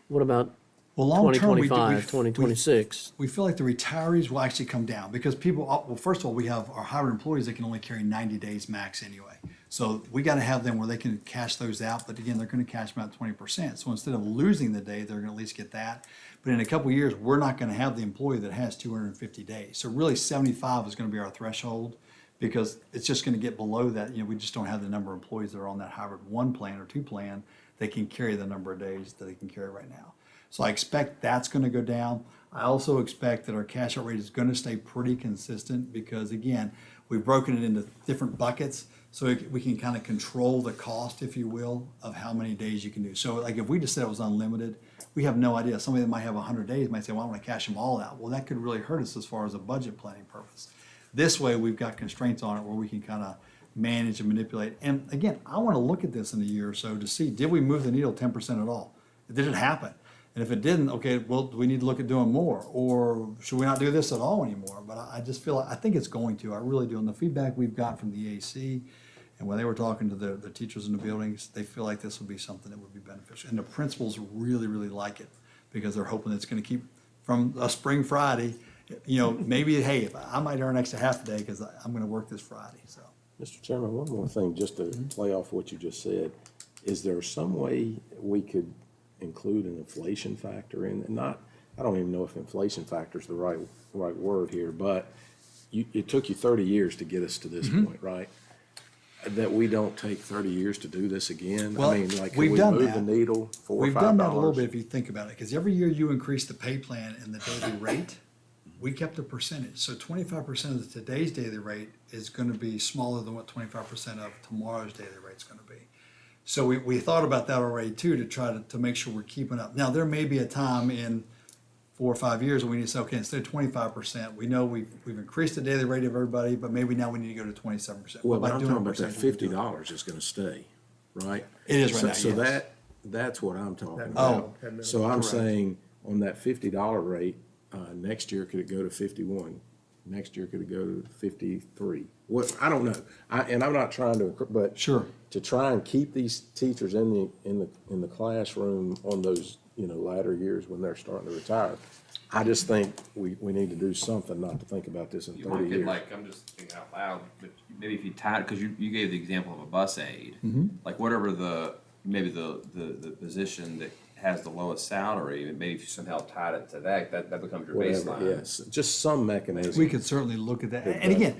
[SPEAKER 3] What about
[SPEAKER 6] Well, long term, we
[SPEAKER 3] 2025, 2026?
[SPEAKER 6] We feel like the retirees will actually come down because people, well, first of all, we have our higher employees that can only carry 90 days max anyway. So we got to have them where they can cash those out, but again, they're going to cash them out 20%. So instead of losing the day, they're going to at least get that. But in a couple of years, we're not going to have the employee that has 250 days. So really 75 is going to be our threshold because it's just going to get below that. We just don't have the number of employees that are on that hybrid 1 plan or 2 plan that can carry the number of days that they can carry right now. So I expect that's going to go down. I also expect that our cash out rate is going to stay pretty consistent because, again, we've broken it into different buckets so we can kind of control the cost, if you will, of how many days you can do. So like if we just said it was unlimited, we have no idea. Somebody that might have 100 days might say, well, I want to cash them all out. Well, that could really hurt us as far as a budget planning purpose. This way, we've got constraints on it where we can kind of manage and manipulate. And again, I want to look at this in a year or so to see, did we move the needle 10% at all? Did it happen? And if it didn't, okay, well, do we need to look at doing more? Or should we not do this at all anymore? But I just feel, I think it's going to, I really do. And the feedback we've got from the AC, and when they were talking to the teachers in the buildings, they feel like this would be something that would be beneficial. And the principals really, really like it because they're hoping it's going to keep from a spring Friday, maybe, hey, if I might earn an extra half a day because I'm going to work this Friday, so.
[SPEAKER 2] Mr. Chairman, one more thing, just to play off what you just said. Is there some way we could include an inflation factor in? I don't even know if inflation factor is the right word here, but it took you 30 years to get us to this point, right? That we don't take 30 years to do this again?
[SPEAKER 6] Well,
[SPEAKER 2] I mean, like, can
[SPEAKER 6] we've
[SPEAKER 2] we
[SPEAKER 6] done
[SPEAKER 2] move
[SPEAKER 6] that.
[SPEAKER 2] the needle $4 or $5?
[SPEAKER 6] We've done that a little bit if you think about it, because every year you increase the pay plan and the daily rate, we kept a percentage. So 25% of today's daily rate is going to be smaller than what 25% of tomorrow's daily rate is going to be. So we thought about that already too, to try to make sure we're keeping up. Now, there may be a time in 4 or 5 years when we need to say, okay, instead of 25%, we know we've increased the daily rate of everybody, but maybe now we need to go to 27%.
[SPEAKER 2] Well,
[SPEAKER 6] By
[SPEAKER 2] but I'm
[SPEAKER 6] doing
[SPEAKER 2] talking
[SPEAKER 6] a
[SPEAKER 2] about that
[SPEAKER 6] percentage, we do it.
[SPEAKER 2] $50 is gonna stay, right?
[SPEAKER 6] It is right now,
[SPEAKER 2] So
[SPEAKER 6] yes.
[SPEAKER 2] that's what I'm talking
[SPEAKER 4] That-
[SPEAKER 2] about.
[SPEAKER 4] that
[SPEAKER 2] So I'm
[SPEAKER 6] correct.
[SPEAKER 2] saying, on that $50 rate, next year, could it go to 51? Next year, could it go to 53? What, I don't know. And I'm not trying to, but.
[SPEAKER 6] Sure.
[SPEAKER 2] To try and keep these teachers in the classroom on those, latter years when they're starting to retire. I just think we need to do something not to think about this in
[SPEAKER 7] You
[SPEAKER 2] 30
[SPEAKER 7] might get
[SPEAKER 2] years.
[SPEAKER 7] like, I'm just thinking out loud, but maybe if you tied, because you gave the example of a bus aide,
[SPEAKER 2] Mm-hmm.
[SPEAKER 7] like whatever maybe the position that has the lowest salary, maybe if you somehow tied it to that becomes your
[SPEAKER 2] Whatever,
[SPEAKER 7] baseline.
[SPEAKER 2] yes, just some mechanism.
[SPEAKER 6] We could certainly look at that. And again,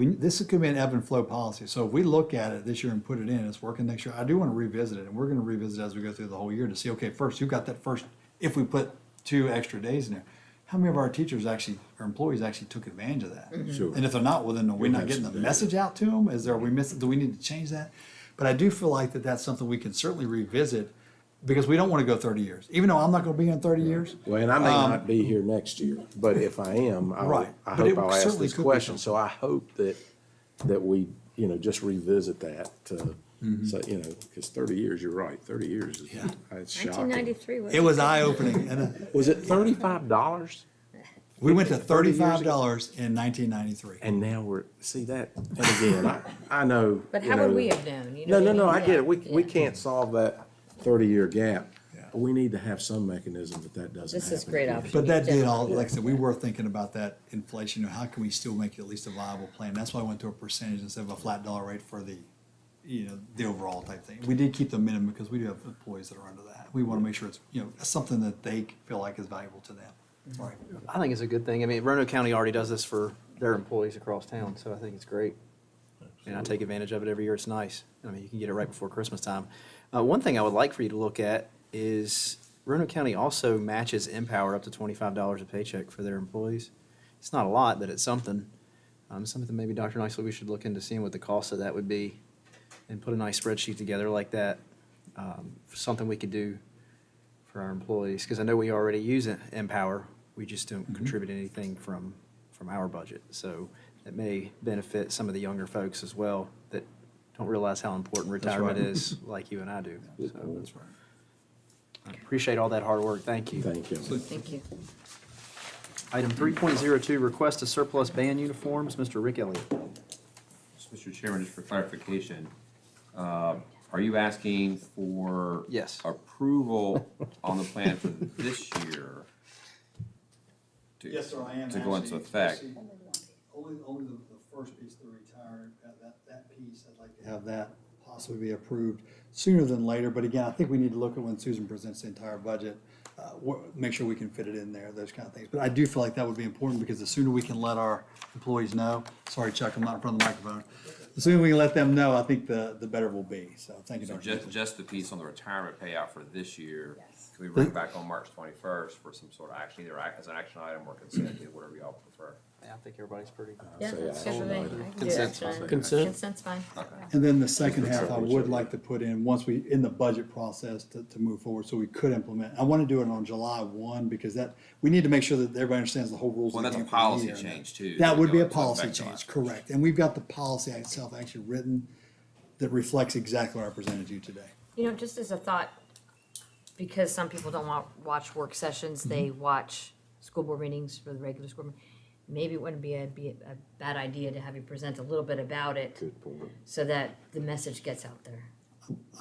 [SPEAKER 6] this could be an ebb and flow policy. So if we look at it this year and put it in, it's working next year. I do want to revisit it, and we're going to revisit it as we go through the whole year to see, okay, first, you got that first, if we put 2 extra days in there, how many of our teachers actually, or employees actually took advantage of that?
[SPEAKER 2] Sure.
[SPEAKER 6] And if they're not, well, then are we not getting the message out to them? Are we missing, do we need to change that? But I do feel like that's something we can certainly revisit, because we don't want to go 30 years. Even though I'm not going to be in 30 years,
[SPEAKER 2] Well, and I may not be here next year, but if I am,
[SPEAKER 6] Right.
[SPEAKER 2] I
[SPEAKER 6] But it
[SPEAKER 2] hope I'll ask
[SPEAKER 6] certainly
[SPEAKER 2] this
[SPEAKER 6] could be
[SPEAKER 2] question.
[SPEAKER 6] something.
[SPEAKER 2] So I hope that we, just revisit that to, so, because 30 years, you're right, 30 years is, it's shocking.
[SPEAKER 5] 1993 was.
[SPEAKER 6] it was eye-opening. And
[SPEAKER 2] Was it $35?
[SPEAKER 6] we went to
[SPEAKER 2] 30 years
[SPEAKER 6] $35
[SPEAKER 2] ago?
[SPEAKER 6] in 1993.
[SPEAKER 2] And now see that, and again, I know.
[SPEAKER 5] But
[SPEAKER 2] you
[SPEAKER 5] how would
[SPEAKER 2] know-
[SPEAKER 5] we have known? You
[SPEAKER 2] No,
[SPEAKER 5] know what
[SPEAKER 2] no,
[SPEAKER 5] I
[SPEAKER 2] I
[SPEAKER 5] mean?
[SPEAKER 2] get it.
[SPEAKER 5] Yeah,
[SPEAKER 2] We
[SPEAKER 5] yeah.
[SPEAKER 2] can't solve that 30-year gap.
[SPEAKER 6] Yeah.
[SPEAKER 2] But we need to have some mechanism that doesn't happen.
[SPEAKER 5] This is a great option.
[SPEAKER 6] But that did
[SPEAKER 5] Definitely.
[SPEAKER 6] all, like I said, we were thinking about that inflation, and how can we still make it at least a viable plan? That's why I went to a percentage instead of a flat dollar rate for the, the overall type thing. We did keep the minimum because we do have employees that are under that. We want to make sure it's, something that they feel like is valuable to them. Right.
[SPEAKER 1] I think it's a good thing. I mean, Roanoke County already does this for their employees across town, so I think it's great. And I take advantage of it every year. It's nice. I mean, you can get it right before Christmas time. One thing I would like for you to look at is Roanoke County also matches Empower up to $25 a paycheck for their employees. It's not a lot, but it's something. Something maybe Dr. Nicely, we should look into seeing what the cost of that would be and put a nice spreadsheet together like that. Something we could do for our employees, because I know we already use Empower. We just don't contribute anything from our budget. So it may benefit some of the younger folks as well that don't realize how important retirement
[SPEAKER 6] right.
[SPEAKER 1] is, like you and I do.
[SPEAKER 2] Good
[SPEAKER 1] So
[SPEAKER 2] point.
[SPEAKER 6] That's right.
[SPEAKER 1] I appreciate all that hard work. Thank you.
[SPEAKER 2] Thank you.
[SPEAKER 5] Thank you.
[SPEAKER 1] Item 3.02, request to surplus band uniforms. Mr. Rick Elliott.
[SPEAKER 7] Mr. Chairman, just for clarification, are you asking for?
[SPEAKER 1] Yes.
[SPEAKER 7] Approval on the plan for this year? to-
[SPEAKER 6] Yes, sir, I am.
[SPEAKER 7] To go into
[SPEAKER 6] actually.
[SPEAKER 7] effect?
[SPEAKER 6] Only the first piece, the retired, that piece, I'd like to have that possibly be approved sooner than later. But again, I think we need to look at when Susan presents the entire budget, make sure we can fit it in there, those kind of things. But I do feel like that would be important, because the sooner we can let our employees know, sorry, Chuck, I'm not in front of the microphone. The sooner we can let them know, I think the better we'll be. So thank you,
[SPEAKER 7] So
[SPEAKER 6] Dr. Nicely.
[SPEAKER 7] just the piece on the retirement payout for this year, can we bring it back on March 21st for some sort of action, either as an action item or consent, whatever y'all prefer?
[SPEAKER 1] I think everybody's pretty.
[SPEAKER 5] Yeah,
[SPEAKER 2] Say
[SPEAKER 5] that's
[SPEAKER 2] aye.
[SPEAKER 5] good for me. I can do
[SPEAKER 1] Consent's
[SPEAKER 5] action
[SPEAKER 1] fine.
[SPEAKER 5] item.
[SPEAKER 3] Consent.
[SPEAKER 5] Consent's fine.
[SPEAKER 6] And then the second half, I would like to put in, once we, in the budget process to move forward, so we could implement. I want to do it on July 1, because we need to make sure that everybody understands the whole rules.
[SPEAKER 7] Well,
[SPEAKER 6] of the
[SPEAKER 7] that's a
[SPEAKER 6] game for the
[SPEAKER 7] policy
[SPEAKER 6] year.
[SPEAKER 7] change too.
[SPEAKER 6] That would be a
[SPEAKER 7] Go into
[SPEAKER 6] policy
[SPEAKER 7] effect July
[SPEAKER 6] change,
[SPEAKER 7] 1st.
[SPEAKER 6] correct. And we've got the policy itself actually written that reflects exactly what I presented to you today.
[SPEAKER 5] Just as a thought, because some people don't watch work sessions, they watch school board meetings for the regular school. Maybe it wouldn't be a bad idea to have you present a little bit about it,
[SPEAKER 2] Good point.
[SPEAKER 5] so that the message gets out there.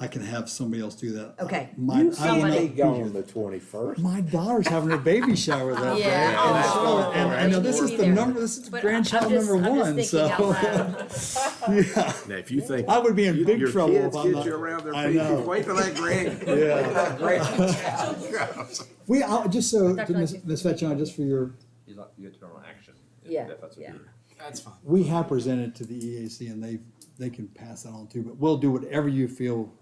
[SPEAKER 6] I can have somebody else do that.
[SPEAKER 5] Okay.
[SPEAKER 6] My,
[SPEAKER 5] You
[SPEAKER 6] I will
[SPEAKER 5] somebody-
[SPEAKER 6] not
[SPEAKER 2] Be
[SPEAKER 6] be
[SPEAKER 2] gone
[SPEAKER 6] here.
[SPEAKER 2] the 21st.
[SPEAKER 6] My daughter's having her baby shower that day.
[SPEAKER 5] Yeah.
[SPEAKER 6] And so-
[SPEAKER 5] Oh,
[SPEAKER 6] and I know this
[SPEAKER 5] you
[SPEAKER 6] is
[SPEAKER 5] be
[SPEAKER 6] the
[SPEAKER 5] there.
[SPEAKER 6] number, this is
[SPEAKER 5] But
[SPEAKER 6] grandchild
[SPEAKER 5] I'm just-
[SPEAKER 6] number
[SPEAKER 5] I'm
[SPEAKER 6] one,
[SPEAKER 5] just
[SPEAKER 6] so.
[SPEAKER 5] thinking out loud.
[SPEAKER 6] Yeah.
[SPEAKER 2] Now, if you think.
[SPEAKER 6] I would be in big
[SPEAKER 2] your
[SPEAKER 6] trouble
[SPEAKER 2] kids
[SPEAKER 6] if I'm
[SPEAKER 2] get
[SPEAKER 6] not-
[SPEAKER 2] you around their
[SPEAKER 6] I
[SPEAKER 2] feet,
[SPEAKER 6] know.
[SPEAKER 2] wait till that grand.
[SPEAKER 6] We, just so,
[SPEAKER 5] Dr.
[SPEAKER 6] Ms.
[SPEAKER 5] Lynch.
[SPEAKER 6] Fetchon, just for your,
[SPEAKER 7] You get to go on action.
[SPEAKER 5] Yeah,
[SPEAKER 7] If that's what
[SPEAKER 5] yeah.
[SPEAKER 7] you-
[SPEAKER 6] we have presented to the EAC, and they can pass that on too, but we'll do whatever you feel,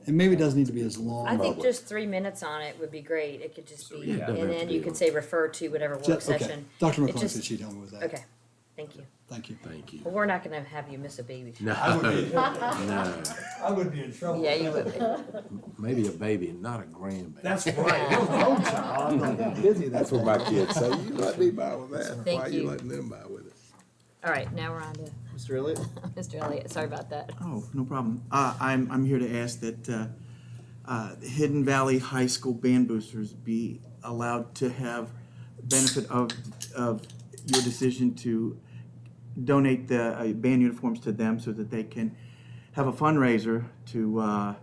[SPEAKER 6] and maybe it doesn't need to be as long.
[SPEAKER 5] I think just 3 minutes on it would be great. It could just be,
[SPEAKER 2] yeah, it doesn't
[SPEAKER 5] and
[SPEAKER 2] have
[SPEAKER 5] then
[SPEAKER 2] to
[SPEAKER 5] you
[SPEAKER 2] be
[SPEAKER 5] could
[SPEAKER 2] long.
[SPEAKER 5] say refer to whatever work
[SPEAKER 6] Okay.
[SPEAKER 5] session.
[SPEAKER 6] Dr.
[SPEAKER 5] It
[SPEAKER 6] McClung
[SPEAKER 5] just-
[SPEAKER 6] said she'd help me with that.
[SPEAKER 5] Okay, thank you.
[SPEAKER 6] Thank you.
[SPEAKER 2] Thank you.
[SPEAKER 5] Well, we're not gonna have you miss a baby.
[SPEAKER 2] No, no,
[SPEAKER 6] I would be in trouble.
[SPEAKER 5] Yeah, you would.
[SPEAKER 2] maybe a baby, not a grandbaby.
[SPEAKER 6] That's right. It was my own child. I'm not that busy.
[SPEAKER 2] That's what my kids say, you let me by with that,
[SPEAKER 5] Thank
[SPEAKER 2] why are you
[SPEAKER 5] you.
[SPEAKER 2] letting them by with it?
[SPEAKER 5] All right, now we're on to
[SPEAKER 1] Mr. Elliott?
[SPEAKER 5] Mr. Elliott. Sorry about that.
[SPEAKER 9] Oh, no problem. I'm here to ask that Hidden Valley High School band boosters be allowed to have benefit of your decision to donate the band uniforms to them so that they can have a fundraiser to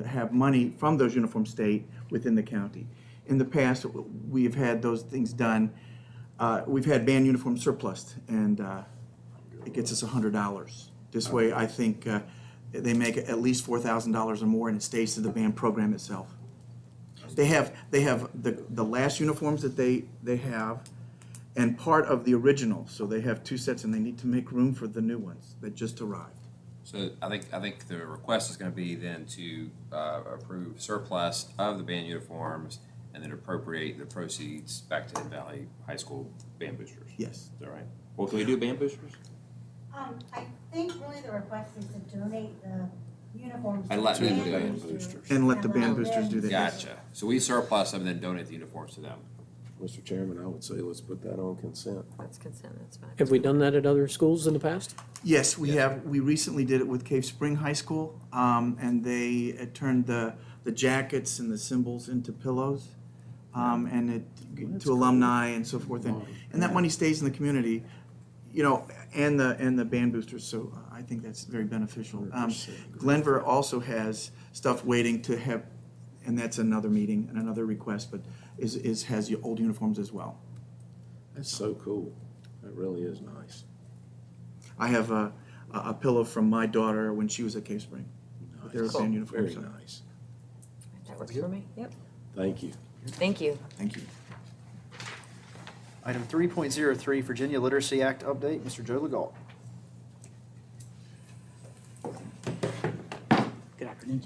[SPEAKER 9] have money from those uniforms stay within the county. In the past, we have had those things done. We've had band uniform surplus, and it gets us $100. This way, I think they make at least $4,000 or more, and it stays to the band program itself. They have the last uniforms that they have, and part of the original. So they have 2 sets, and they need to make room for the new ones that just arrived.
[SPEAKER 7] So I think the request is gonna be then to approve surplus of the band uniforms and then appropriate the proceeds back to Hidden Valley High School band boosters.
[SPEAKER 9] Yes.
[SPEAKER 7] Is that right? Well, can we do band boosters?
[SPEAKER 8] I think really the request is to donate the uniforms.
[SPEAKER 7] And
[SPEAKER 8] to
[SPEAKER 7] let
[SPEAKER 8] the
[SPEAKER 7] them
[SPEAKER 8] band
[SPEAKER 7] do it.
[SPEAKER 8] boosters.
[SPEAKER 9] And let the band
[SPEAKER 8] them
[SPEAKER 9] boosters do that.
[SPEAKER 7] Gotcha. So we surplus them and then donate the uniforms to them.
[SPEAKER 2] Mr. Chairman, I would say let's put that on consent.
[SPEAKER 5] That's consent, that's fine.
[SPEAKER 3] Have we done that at other schools in the past?
[SPEAKER 9] Yes, we have. We recently did it with Cave Spring High School, and they turned the jackets and the symbols into pillows, and it to alumni and so forth. And that money stays in the community, you know, and the band boosters. So I think that's very beneficial. Glenver also has stuff waiting to have, and that's another meeting and another request, but has your old uniforms as well.
[SPEAKER 2] That's so cool. That really is nice.
[SPEAKER 9] I have a pillow from my daughter when she was at Cave Spring. With their
[SPEAKER 2] Nice.
[SPEAKER 9] band uniforms.
[SPEAKER 2] Very
[SPEAKER 9] So,
[SPEAKER 2] nice.
[SPEAKER 5] That works for me, yep.
[SPEAKER 2] Thank you.
[SPEAKER 5] Thank you.
[SPEAKER 9] thank you.
[SPEAKER 1] Item 3.03, Virginia Literacy Act update, Mr. Joe Legault.
[SPEAKER 10] Good afternoon.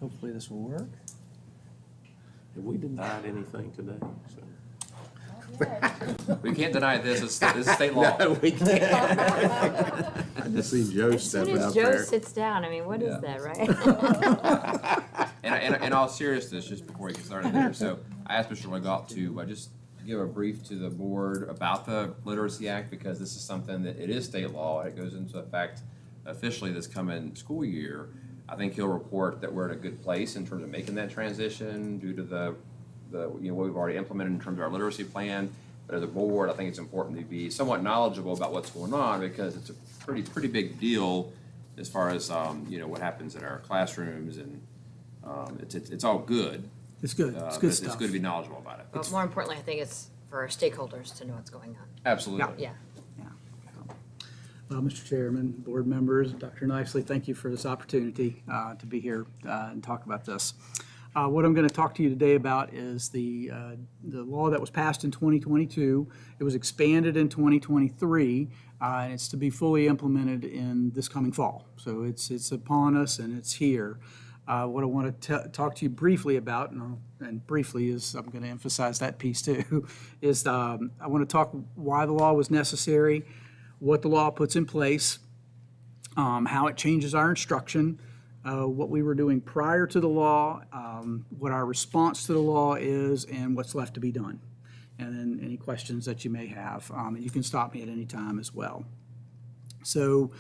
[SPEAKER 1] Hopefully this will work.
[SPEAKER 2] Have we denied anything today?
[SPEAKER 7] We can't deny this is state law.
[SPEAKER 2] No, we can't. I just see Joe
[SPEAKER 5] As soon
[SPEAKER 2] stepping
[SPEAKER 5] as
[SPEAKER 2] up
[SPEAKER 5] Joe
[SPEAKER 2] there.
[SPEAKER 5] sits down, I mean, what is that, right?
[SPEAKER 7] And in all seriousness, just before we get started there, so I asked Mr. Legault to just give a brief to the board about the Literacy Act, because this is something that it is state law. It goes into effect officially this coming school year. I think he'll report that we're in a good place in terms of making that transition due to the what we've already implemented in terms of our literacy plan. But as a board, I think it's important to be somewhat knowledgeable about what's going on, because it's a pretty big deal as far as what happens in our classrooms, and it's all good.
[SPEAKER 10] It's good. It's good
[SPEAKER 7] But
[SPEAKER 10] stuff.
[SPEAKER 7] it's good to be knowledgeable about it.
[SPEAKER 5] But more importantly, I think it's for our stakeholders to know what's going on.
[SPEAKER 7] Absolutely.
[SPEAKER 5] Yeah.
[SPEAKER 10] Mr. Chairman, board members, Dr. Nicely, thank you for this opportunity to be here and talk about this. What I'm going to talk to you today about is the law that was passed in 2022. It was expanded in 2023, and it's to be fully implemented in this coming fall. So it's upon us, and it's here. What I want to talk to you briefly about, and briefly is, I'm going to emphasize that piece too, is I want to talk why the law was necessary, what the law puts in place, how it changes our instruction, what we were doing prior to the law, what our response to the law is, and what's left to be done. And then any questions that you may have. And you can stop me at any time as well. So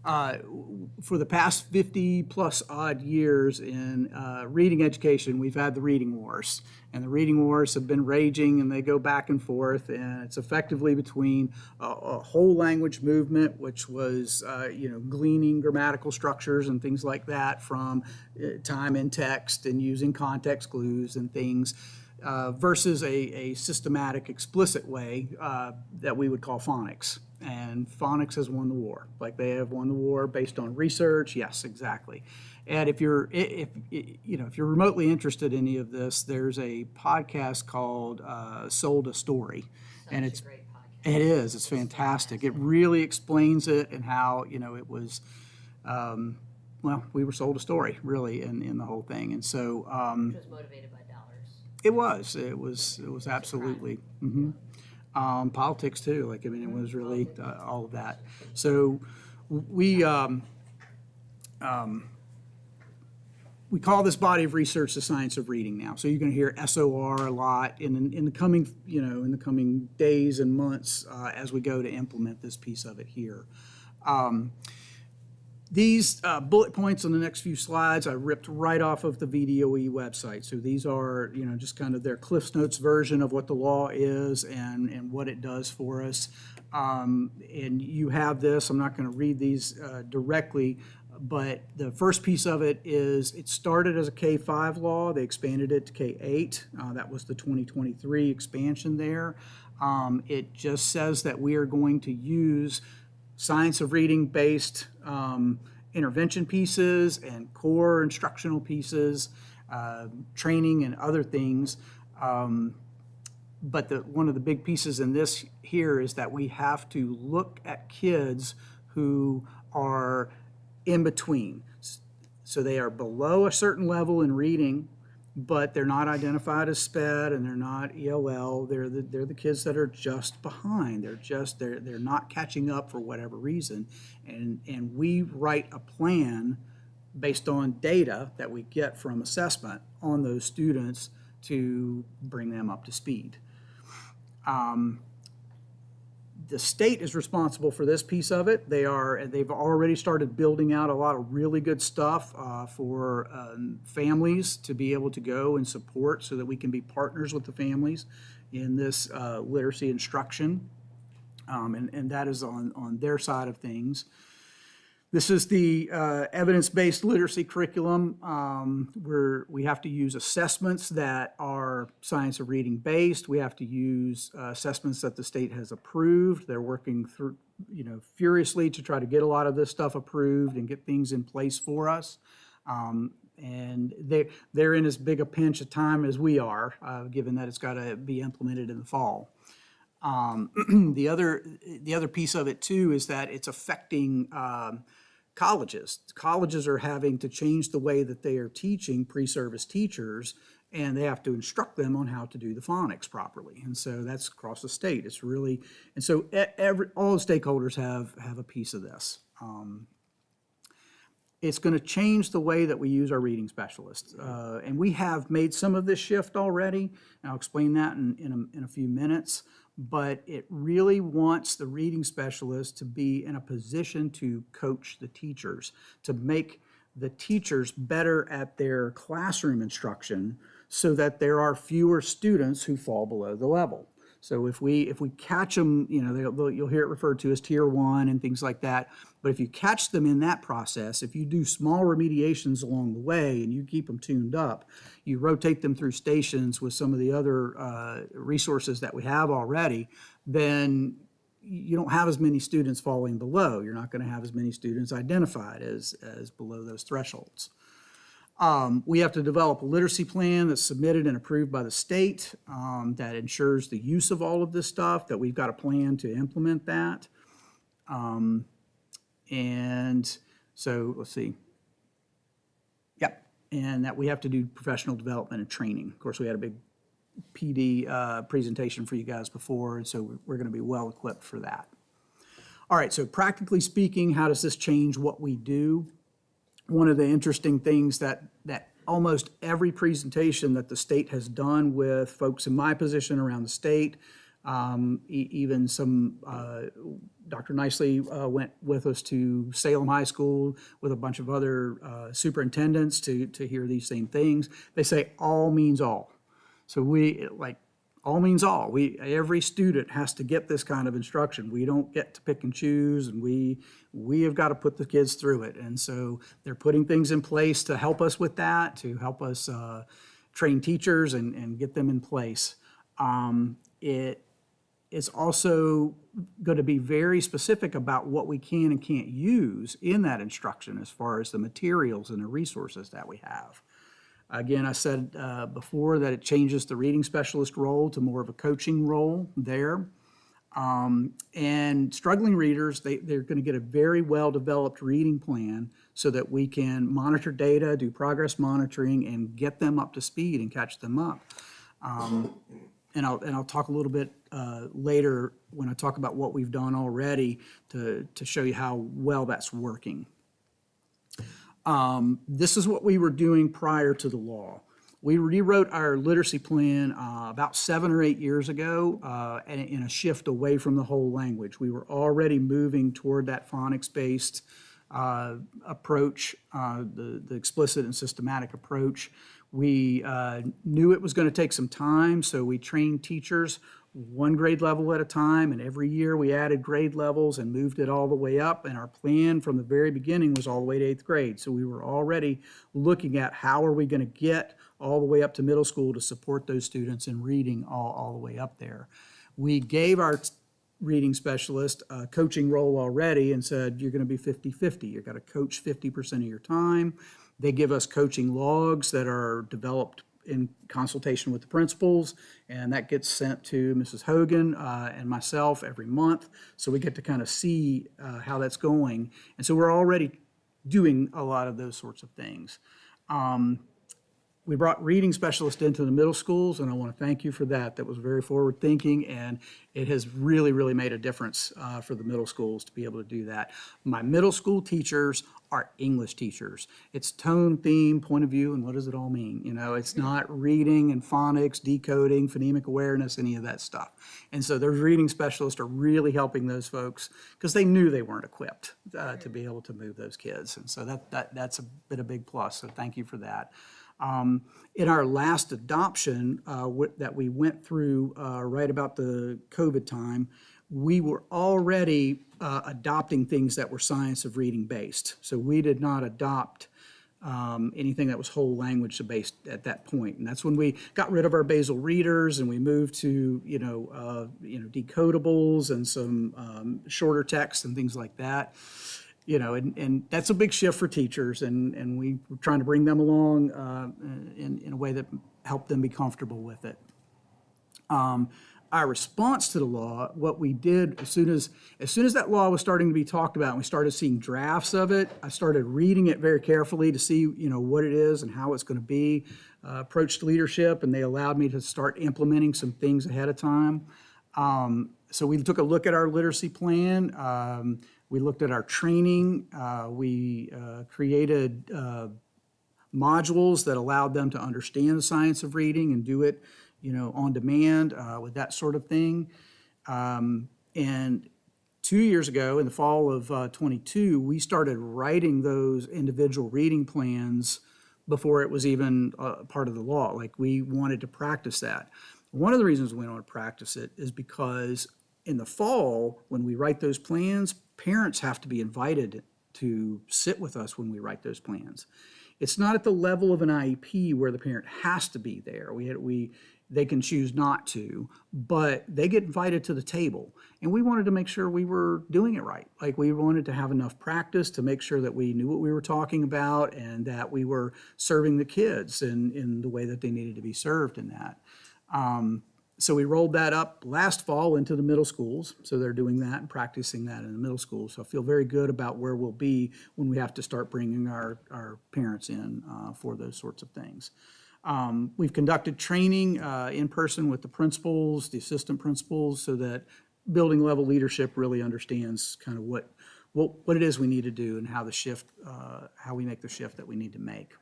[SPEAKER 10] for the past 50 plus odd years in reading education, we've had the reading wars. And the reading wars have been raging, and they go back and forth. And it's effectively between a whole language movement, which was, gleaning grammatical structures and things like that from time and text and using context clues and things, versus a systematic, explicit way that we would call phonics. And phonics has won the war. Like, they have won the war based on research. Yes, exactly. And if you're remotely interested in any of this, there's a podcast called Sold a Story, and it's
[SPEAKER 5] Such a great podcast.
[SPEAKER 10] it is. It's fantastic. It really explains it and how it was. We were sold a story really in the whole thing, and so
[SPEAKER 5] Which was motivated by dollars.
[SPEAKER 10] it was absolutely. Politics too. It was really all of that. So we call this body of research the science of reading now. So you're going to hear SOR a lot in the coming days and months as we go to implement this piece of it here. These bullet points on the next few slides I ripped right off of the VDOE website. So these are, just kind of their Cliff's Notes version of what the law is and what it does for us. And you have this, I'm not going to read these directly, but the first piece of it is it started as a K-5 law. They expanded it to K-8. That was the 2023 expansion there. It just says that we are going to use science of reading based intervention pieces and core instructional pieces, training and other things. But one of the big pieces in this here is that we have to look at kids who are in between. So they are below a certain level in reading, but they're not identified as SPED and they're not ELL. They're the kids that are just behind. They're not catching up for whatever reason. And we write a plan based on data that we get from assessment on those students to bring them up to speed. The state is responsible for this piece of it. They've already started building out a lot of really good stuff for families to be able to go and support so that we can be partners with the families in this literacy instruction. And that is on their side of things. This is the evidence-based literacy curriculum where we have to use assessments that are science of reading based. We have to use assessments that the state has approved. They're working through, furiously to try to get a lot of this stuff approved and get things in place for us. And they're in as big a pinch of time as we are, given that it's got to be implemented in the fall. The other piece of it too is that it's affecting colleges. Colleges are having to change the way that they are teaching pre-service teachers, and they have to instruct them on how to do the phonics properly. And so that's across the state. It's really, and so all the stakeholders have a piece of this. It's going to change the way that we use our reading specialists. And we have made some of this shift already, and I'll explain that in a few minutes. But it really wants the reading specialist to be in a position to coach the teachers, to make the teachers better at their classroom instruction so that there are fewer students who fall below the level. So if we catch them, you'll hear it referred to as tier 1 and things like that. But if you catch them in that process, if you do small remediations along the way and you keep them tuned up, you rotate them through stations with some of the other resources that we have already, then you don't have as many students falling below. You're not going to have as many students identified as below those thresholds. We have to develop a literacy plan that's submitted and approved by the state that ensures the use of all of this stuff, that we've got a plan to implement that. And so let's see. Yep. And that we have to do professional development and training. Of course, we had a big PD presentation for you guys before, and so we're going to be well equipped for that. All right, so practically speaking, how does this change what we do? One of the interesting things that almost every presentation that the state has done with folks in my position around the state, even some, Dr. Nicely went with us to Salem High School with a bunch of other superintendents to hear these same things. They say all means all. So all means all. Every student has to get this kind of instruction. We don't get to pick and choose, and we have got to put the kids through it. And so they're putting things in place to help us with that, to help us train teachers and get them in place. It is also going to be very specific about what we can and can't use in that instruction as far as the materials and the resources that we have. Again, I said before that it changes the reading specialist role to more of a coaching role there. And struggling readers, they're going to get a very well-developed reading plan so that we can monitor data, do progress monitoring, and get them up to speed and catch them up. And I'll talk a little bit later when I talk about what we've done already to show you how well that's working. This is what we were doing prior to the law. We rewrote our literacy plan about 7 or 8 years ago in a shift away from the whole language. We were already moving toward that phonics-based approach, the explicit and systematic approach. We knew it was going to take some time, so we trained teachers one grade level at a time, and every year we added grade levels and moved it all the way up. And our plan from the very beginning was all the way to 8th grade. So we were already looking at how are we going to get all the way up to middle school to support those students in reading all the way up there. We gave our reading specialist a coaching role already and said, you're going to be 50-50. You've got to coach 50% of your time. They give us coaching logs that are developed in consultation with the principals, and that gets sent to Mrs. Hogan and myself every month. So we get to kind of see how that's going. And so we're already doing a lot of those sorts of things. We brought reading specialists into the middle schools, and I want to thank you for that. That was very forward thinking, and it has really, really made a difference for the middle schools to be able to do that. My middle school teachers are English teachers. It's tone, theme, point of view, and what does it all mean? You know, it's not reading and phonics, decoding, phonemic awareness, any of that stuff. And so those reading specialists are really helping those folks because they knew they weren't equipped to be able to move those kids. And so that's been a big plus, so thank you for that. In our last adoption that we went through right about the COVID time, we were already adopting things that were science of reading based. So we did not adopt anything that was whole language based at that point. And that's when we got rid of our basal readers and we moved to, decodables and some shorter text and things like that. And that's a big shift for teachers, and we were trying to bring them along in a way that helped them be comfortable with it. Our response to the law, what we did as soon as that law was starting to be talked about, and we started seeing drafts of it, I started reading it very carefully to see, what it is and how it's going to be. Approached leadership, and they allowed me to start implementing some things ahead of time. So we took a look at our literacy plan. We looked at our training. We created modules that allowed them to understand the science of reading and do it, on demand with that sort of thing. And 2 years ago, in the fall of 22, we started writing those individual reading plans before it was even part of the law. Like, we wanted to practice that. One of the reasons we want to practice it is because in the fall, when we write those plans, parents have to be invited to sit with us when we write those plans. It's not at the level of an IEP where the parent has to be there. They can choose not to, but they get invited to the table. And we wanted to make sure we were doing it right. Like, we wanted to have enough practice to make sure that we knew what we were talking about and that we were serving the kids in the way that they needed to be served in that. So we rolled that up last fall into the middle schools. So they're doing that and practicing that in the middle schools. So I feel very good about where we'll be when we have to start bringing our parents in for those sorts of things. We've conducted training in person with the principals, the assistant principals, so that building level leadership really understands kind of what it is we need to do and how we make the shift that we need to make.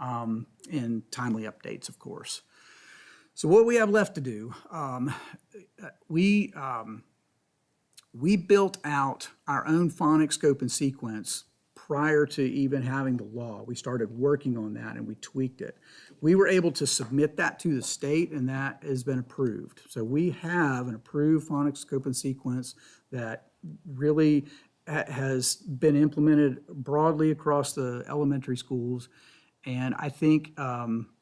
[SPEAKER 10] And timely updates, of course. So what we have left to do, we built out our own phonics scope and sequence prior to even having the law. We started working on that and we tweaked it. We were able to submit that to the state, and that has been approved. So we have an approved phonics scope and sequence that really has been implemented broadly across the elementary schools. And I think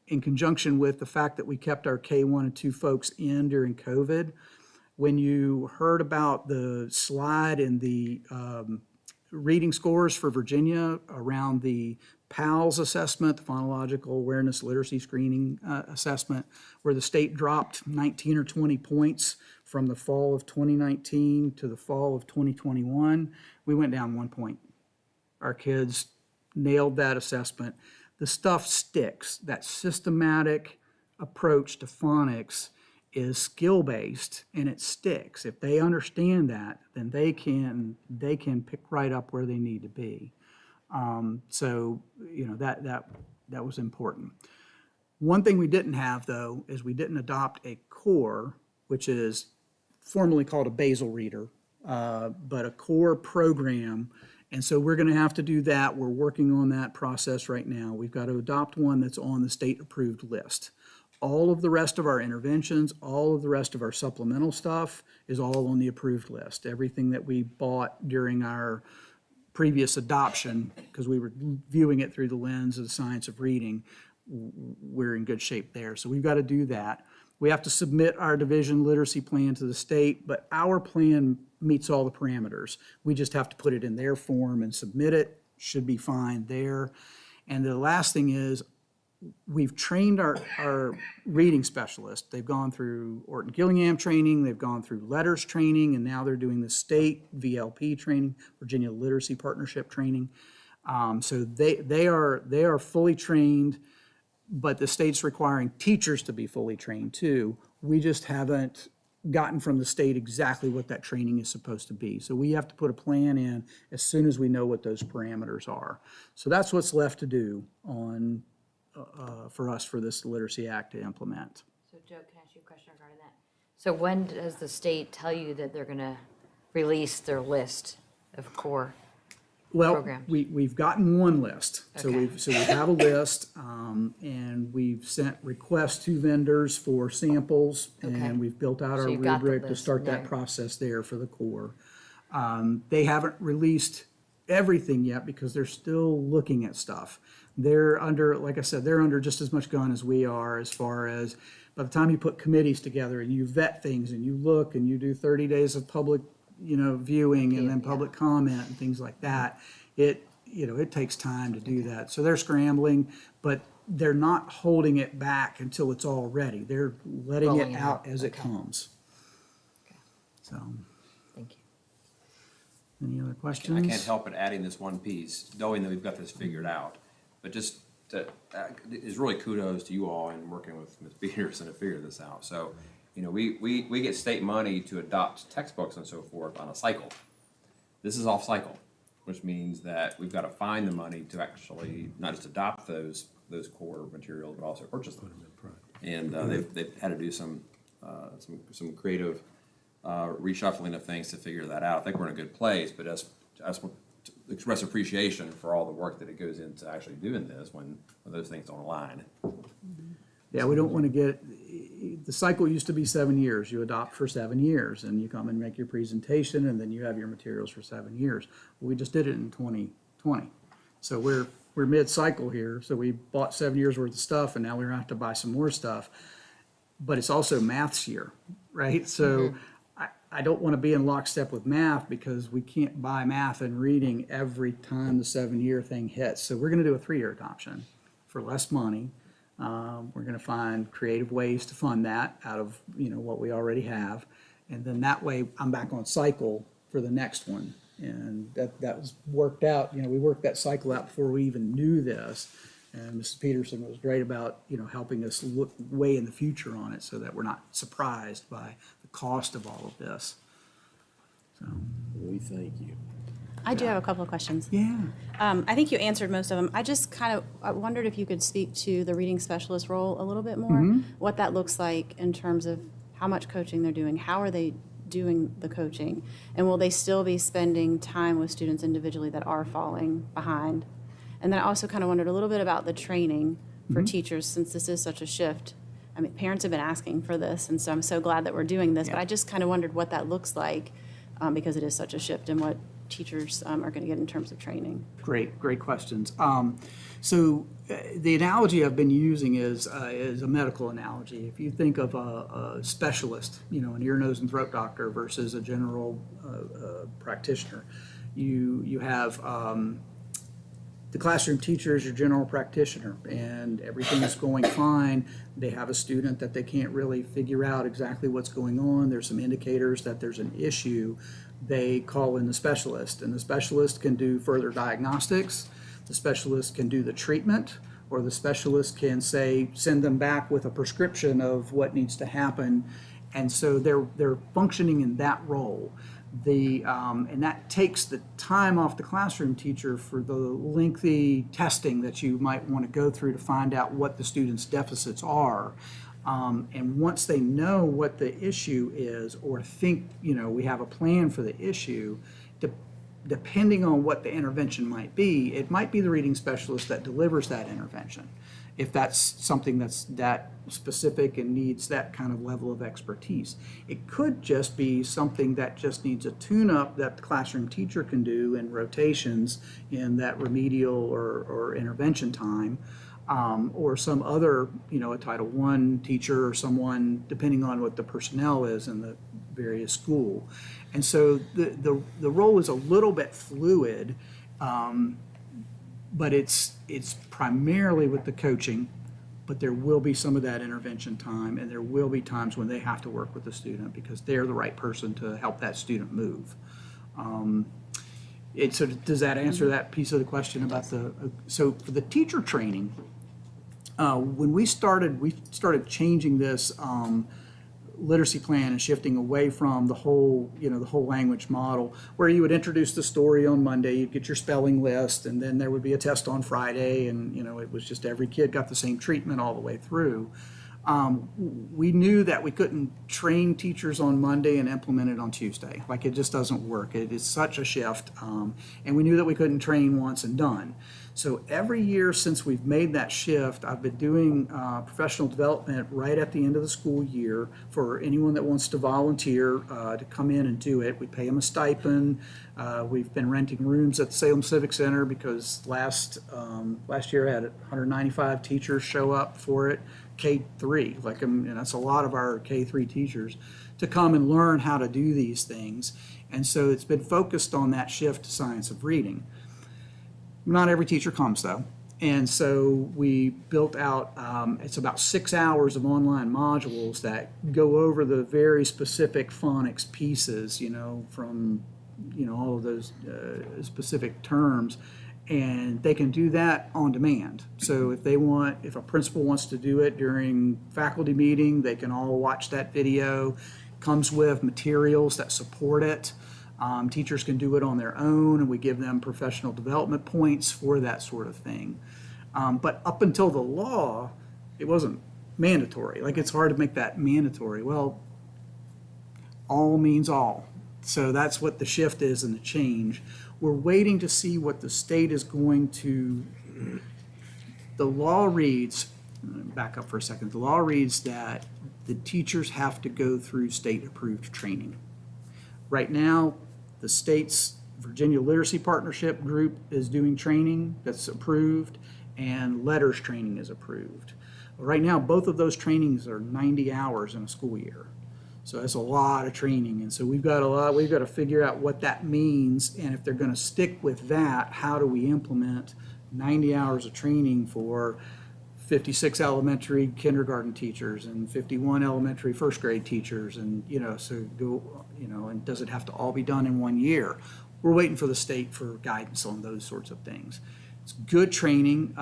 [SPEAKER 10] in conjunction with the fact that we kept our K1 and 2 folks in during COVID, when you heard about the slide in the reading scores for Virginia around the PALS assessment, the Phonological Awareness Literacy Screening assessment, where the state dropped 19 or 20 points from the fall of 2019 to the fall of 2021, we went down 1 point. Our kids nailed that assessment. The stuff sticks. That systematic approach to phonics is skill-based, and it sticks. If they understand that, then they can pick right up where they need to be. So that was important. One thing we didn't have, though, is we didn't adopt a core, which is formally called a basal reader, but a core program And so we're going to have to do that. We're working on that process right now. We've got to adopt one that's on the state-approved list. All of the rest of our interventions, all of the rest of our supplemental stuff is all on the approved list. Everything that we bought during our previous adoption, because we were viewing it through the lens of the science of reading, we're in good shape there. So we've got to do that. We have to submit our division literacy plan to the state, but our plan meets all the parameters. We just have to put it in their form and submit it. Should be fine there. And the last thing is, we've trained our reading specialists. They've gone through Orton Gillingham training, they've gone through letters training, and now they're doing the state VLP training, Virginia Literacy Partnership training. So they are fully trained, but the state's requiring teachers to be fully trained too. We just haven't gotten from the state exactly what that training is supposed to be. So we have to put a plan in as soon as we know what those parameters are. So that's what's left to do on for us for this Literacy Act to implement.
[SPEAKER 5] So Joe, can I ask you a question regarding that? So when does the state tell you that they're gonna release their list of core?
[SPEAKER 10] Well,
[SPEAKER 5] Programs.
[SPEAKER 10] we've gotten one list. So
[SPEAKER 5] Okay.
[SPEAKER 10] we have a list, and we've sent requests to vendors for samples,
[SPEAKER 5] Okay.
[SPEAKER 10] and we've built out
[SPEAKER 5] So
[SPEAKER 10] our
[SPEAKER 5] you've got the
[SPEAKER 10] rubric to
[SPEAKER 5] list
[SPEAKER 10] start
[SPEAKER 5] in
[SPEAKER 10] that
[SPEAKER 5] there.
[SPEAKER 10] process there for the core. They haven't released everything yet because they're still looking at stuff. They're under, like I said, they're under just as much gun as we are as far as, by the time you put committees together and you vet things and you look and you do 30 days of public, viewing and then public comment and things like that, it takes time to do that. So they're scrambling, but they're not holding it back until it's all ready. They're letting
[SPEAKER 5] Rolling
[SPEAKER 10] it
[SPEAKER 5] it
[SPEAKER 10] out
[SPEAKER 5] out.
[SPEAKER 10] as it
[SPEAKER 5] Okay.
[SPEAKER 10] comes. So,
[SPEAKER 5] Thank you.
[SPEAKER 10] any other questions?
[SPEAKER 7] I can't help but adding this one piece, knowing that we've got this figured out. But just is really kudos to you all in working with Ms. Peterson to figure this out. So, we get state money to adopt textbooks and so forth on a cycle. This is off cycle, which means that we've got to find the money to actually not just adopt those core materials, but also purchase them. And they've had to do some creative reshuffling of things to figure that out. I think we're in a good place, but I just want to express appreciation for all the work that it goes into actually doing this when those things don't align.
[SPEAKER 10] Yeah, we don't want to get, the cycle used to be 7 years. You adopt for 7 years and you come and make your presentation and then you have your materials for 7 years. We just did it in 2020. So we're mid-cycle here. So we bought 7 years worth of stuff and now we're gonna have to buy some more stuff. But it's also math's year, right? So I don't want to be in lockstep with math because we can't buy math and reading every time the 7-year thing hits. So we're going to do a 3-year adoption for less money. We're going to find creative ways to fund that out of what we already have, and then that way I'm back on cycle for the next one. And that was worked out. We worked that cycle out before we even knew this. And Mrs. Peterson was great about helping us look way in the future on it so that we're not surprised by the cost of all of this. So
[SPEAKER 2] We thank you.
[SPEAKER 11] I do have a couple of questions.
[SPEAKER 10] yeah.
[SPEAKER 11] I think you answered most of them. I wondered if you could speak to the reading specialist role a little bit more, what that looks like in terms of how much coaching they're doing, how are they doing the coaching, and will they still be spending time with students individually that are falling behind? And then I also kind of wondered a little bit about the training for teachers, since this is such a shift. I mean, parents have been asking for this, and so I'm so glad that we're doing this, but I just kind of wondered what that looks like, because it is such a shift, and what teachers are going to get in terms of training.
[SPEAKER 10] Great questions. The analogy I've been using is a medical analogy. If you think of a specialist, an ear, nose, and throat doctor versus a general practitioner, you have the classroom teacher is your general practitioner, and everything is going fine. They have a student that they can't really figure out exactly what's going on. There's some indicators that there's an issue. They call in the specialist, and the specialist can do further diagnostics. The specialist can do the treatment, or the specialist can send them back with a prescription of what needs to happen. And so they're functioning in that role. And that takes the time off the classroom teacher for the lengthy testing that you might want to go through to find out what the student's deficits are. And once they know what the issue is, or think, we have a plan for the issue, depending on what the intervention might be, it might be the reading specialist that delivers that intervention. If that's something that's that specific and needs that kind of level of expertise. It could just be something that just needs a tune-up that the classroom teacher can do in rotations in that remedial or intervention time. Or some other, a Title I teacher or someone, depending on what the personnel is in the various school. And so the role is a little bit fluid, but it's primarily with the coaching, but there will be some of that intervention time, and there will be times when they have to work with the student because they're the right person to help that student move. So does that answer that piece of the question about so for the teacher training, when we started changing this literacy plan and shifting away from the whole language model, where you would introduce the story on Monday, you'd get your spelling list, and then there would be a test on Friday, and it was just every kid got the same treatment all the way through. We knew that we couldn't train teachers on Monday and implement it on Tuesday. Like, it just doesn't work. It is such a shift, and we knew that we couldn't train once and done. So every year since we've made that shift, I've been doing professional development right at the end of the school year for anyone that wants to volunteer to come in and do it. We pay them a stipend. We've been renting rooms at the Salem Civic Center because last year I had 195 teachers show up for it, K-3, and that's a lot of our K-3 teachers, to come and learn how to do these things. And so it's been focused on that shift to science of reading. Not every teacher comes, though. And so we built out, it's about 6 hours of online modules that go over the very specific phonics pieces, from, all of those specific terms. And they can do that on demand. So if a principal wants to do it during faculty meeting, they can all watch that video. Comes with materials that support it. Teachers can do it on their own, and we give them professional development points for that sort of thing. But up until the law, it wasn't mandatory. It's hard to make that mandatory. Well, all means all. So that's what the shift is and the change. We're waiting to see what the state is going to. The law reads, back up for a second, the law reads that the teachers have to go through state-approved training. Right now, the state's Virginia Literacy Partnership group is doing training that's approved, and letters training is approved. Right now, both of those trainings are 90 hours in a school year. So that's a lot of training, and so we've got to figure out what that means, and if they're going to stick with that, how do we implement 90 hours of training for 56 elementary kindergarten teachers and 51 elementary first grade teachers, and and does it have to all be done in 1 year? We're waiting for the state for guidance on those sorts of things. It's good training.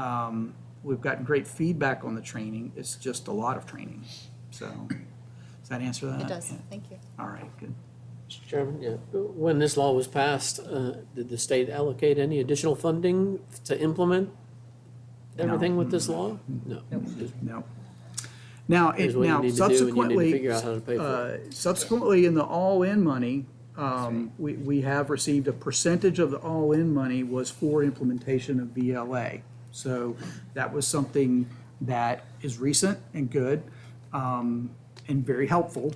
[SPEAKER 10] We've gotten great feedback on the training. It's just a lot of training. So does that answer that?
[SPEAKER 11] It does,
[SPEAKER 10] Yeah.
[SPEAKER 11] thank you.
[SPEAKER 10] All right, good.
[SPEAKER 3] Mr. Chairman, yeah. When this law was passed, did the state allocate any additional funding to implement everything with this law? No.
[SPEAKER 10] No. Now,
[SPEAKER 3] Here's what you need to do, and you need to figure out how to pay for it.
[SPEAKER 10] subsequently in the all-in money, we have received a percentage of the all-in money was for implementation of VLA. So that was something that is recent and good, and very helpful.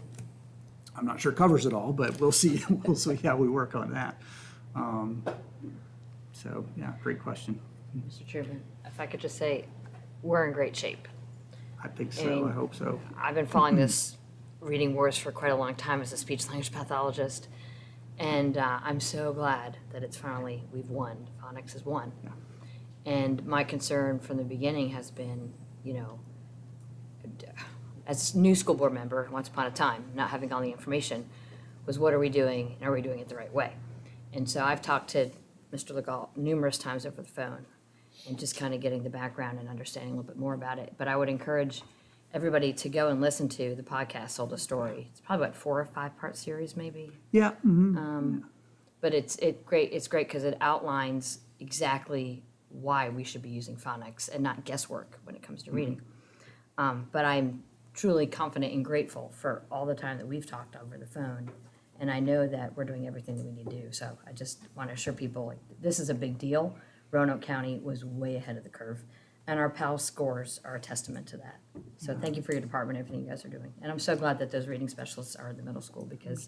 [SPEAKER 10] I'm not sure it covers it all, but we'll see. We'll see how we work on that. So yeah, great question.
[SPEAKER 5] Mr. Chairman, if I could just say, we're in great shape.
[SPEAKER 10] I think so. I hope so.
[SPEAKER 5] I've been following this reading wars for quite a long time as a speech language pathologist, and I'm so glad that we've won. Phonics has won.
[SPEAKER 10] Yeah.
[SPEAKER 5] And my concern from the beginning has been, as a new school board member, once upon a time, not having all the information, was what are we doing, and are we doing it the right way? And so I've talked to Mr. Legault numerous times over the phone, and just kind of getting the background and understanding a little bit more about it. But I would encourage everybody to go and listen to the podcast, Sold a Story. It's probably about 4 or 5 part series, maybe.
[SPEAKER 10] Yeah. Mm-hmm.
[SPEAKER 5] But it's great because it outlines exactly why we should be using phonics and not guesswork when it comes to reading. But I'm truly confident and grateful for all the time that we've talked over the phone And I know that we're doing everything that we need to do. So I just want to assure people, like, this is a big deal. Roanoke County was way ahead of the curve. And our PAL scores are a testament to that. So thank you for your department, everything you guys are doing. And I'm so glad that those reading specialists are at the middle school because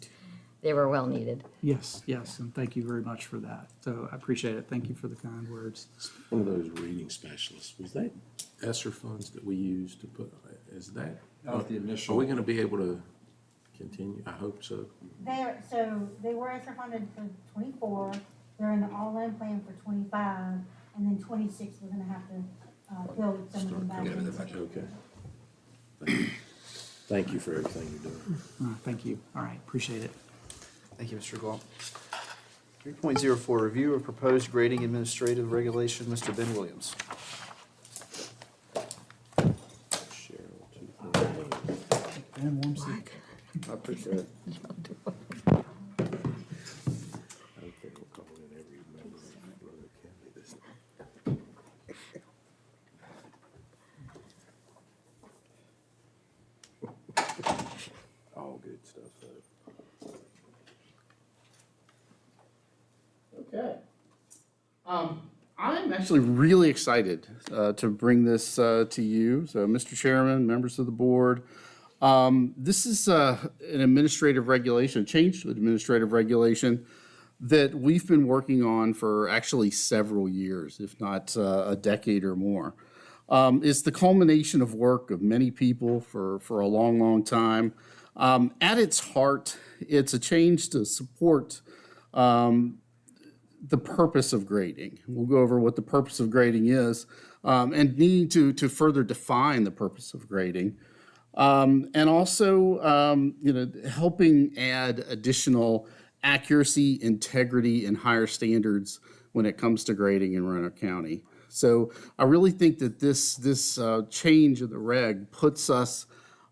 [SPEAKER 5] they were well needed.
[SPEAKER 10] Yes, yes, and thank you very much for that. So I appreciate it. Thank you for the kind words.
[SPEAKER 2] One of those reading specialists, was that ESSER funds that we used to put, is that?
[SPEAKER 7] That was the initial.
[SPEAKER 2] Are we gonna be able to continue? I hope so.
[SPEAKER 8] They were ESSER funded for 24, they're in the all-in plan for 25, and then 26, we're gonna have to build some of them back in.
[SPEAKER 2] Okay. Thank you for everything you're doing.
[SPEAKER 10] Thank you. All right, appreciate it.
[SPEAKER 1] Thank you, Mr. Galt. 3.04, review of proposed grading administrative regulation, Mr. Ben Williams.
[SPEAKER 2] Cheryl, too.
[SPEAKER 10] And warm seat.
[SPEAKER 2] I appreciate it. I think we'll call in every member of Roanoke County this all good stuff, though.
[SPEAKER 12] Okay. I'm actually really excited to bring this to you. So, Mr. Chairman, members of the board, this is an administrative regulation, change to administrative regulation that we've been working on for actually several years, if not a decade or more. It's the culmination of work of many people for a long, long time. At its heart, it's a change to support the purpose of grading. We'll go over what the purpose of grading is and needing to further define the purpose of grading. And also, helping add additional accuracy, integrity, and higher standards when it comes to grading in Roanoke County. So I really think that this change of the reg puts us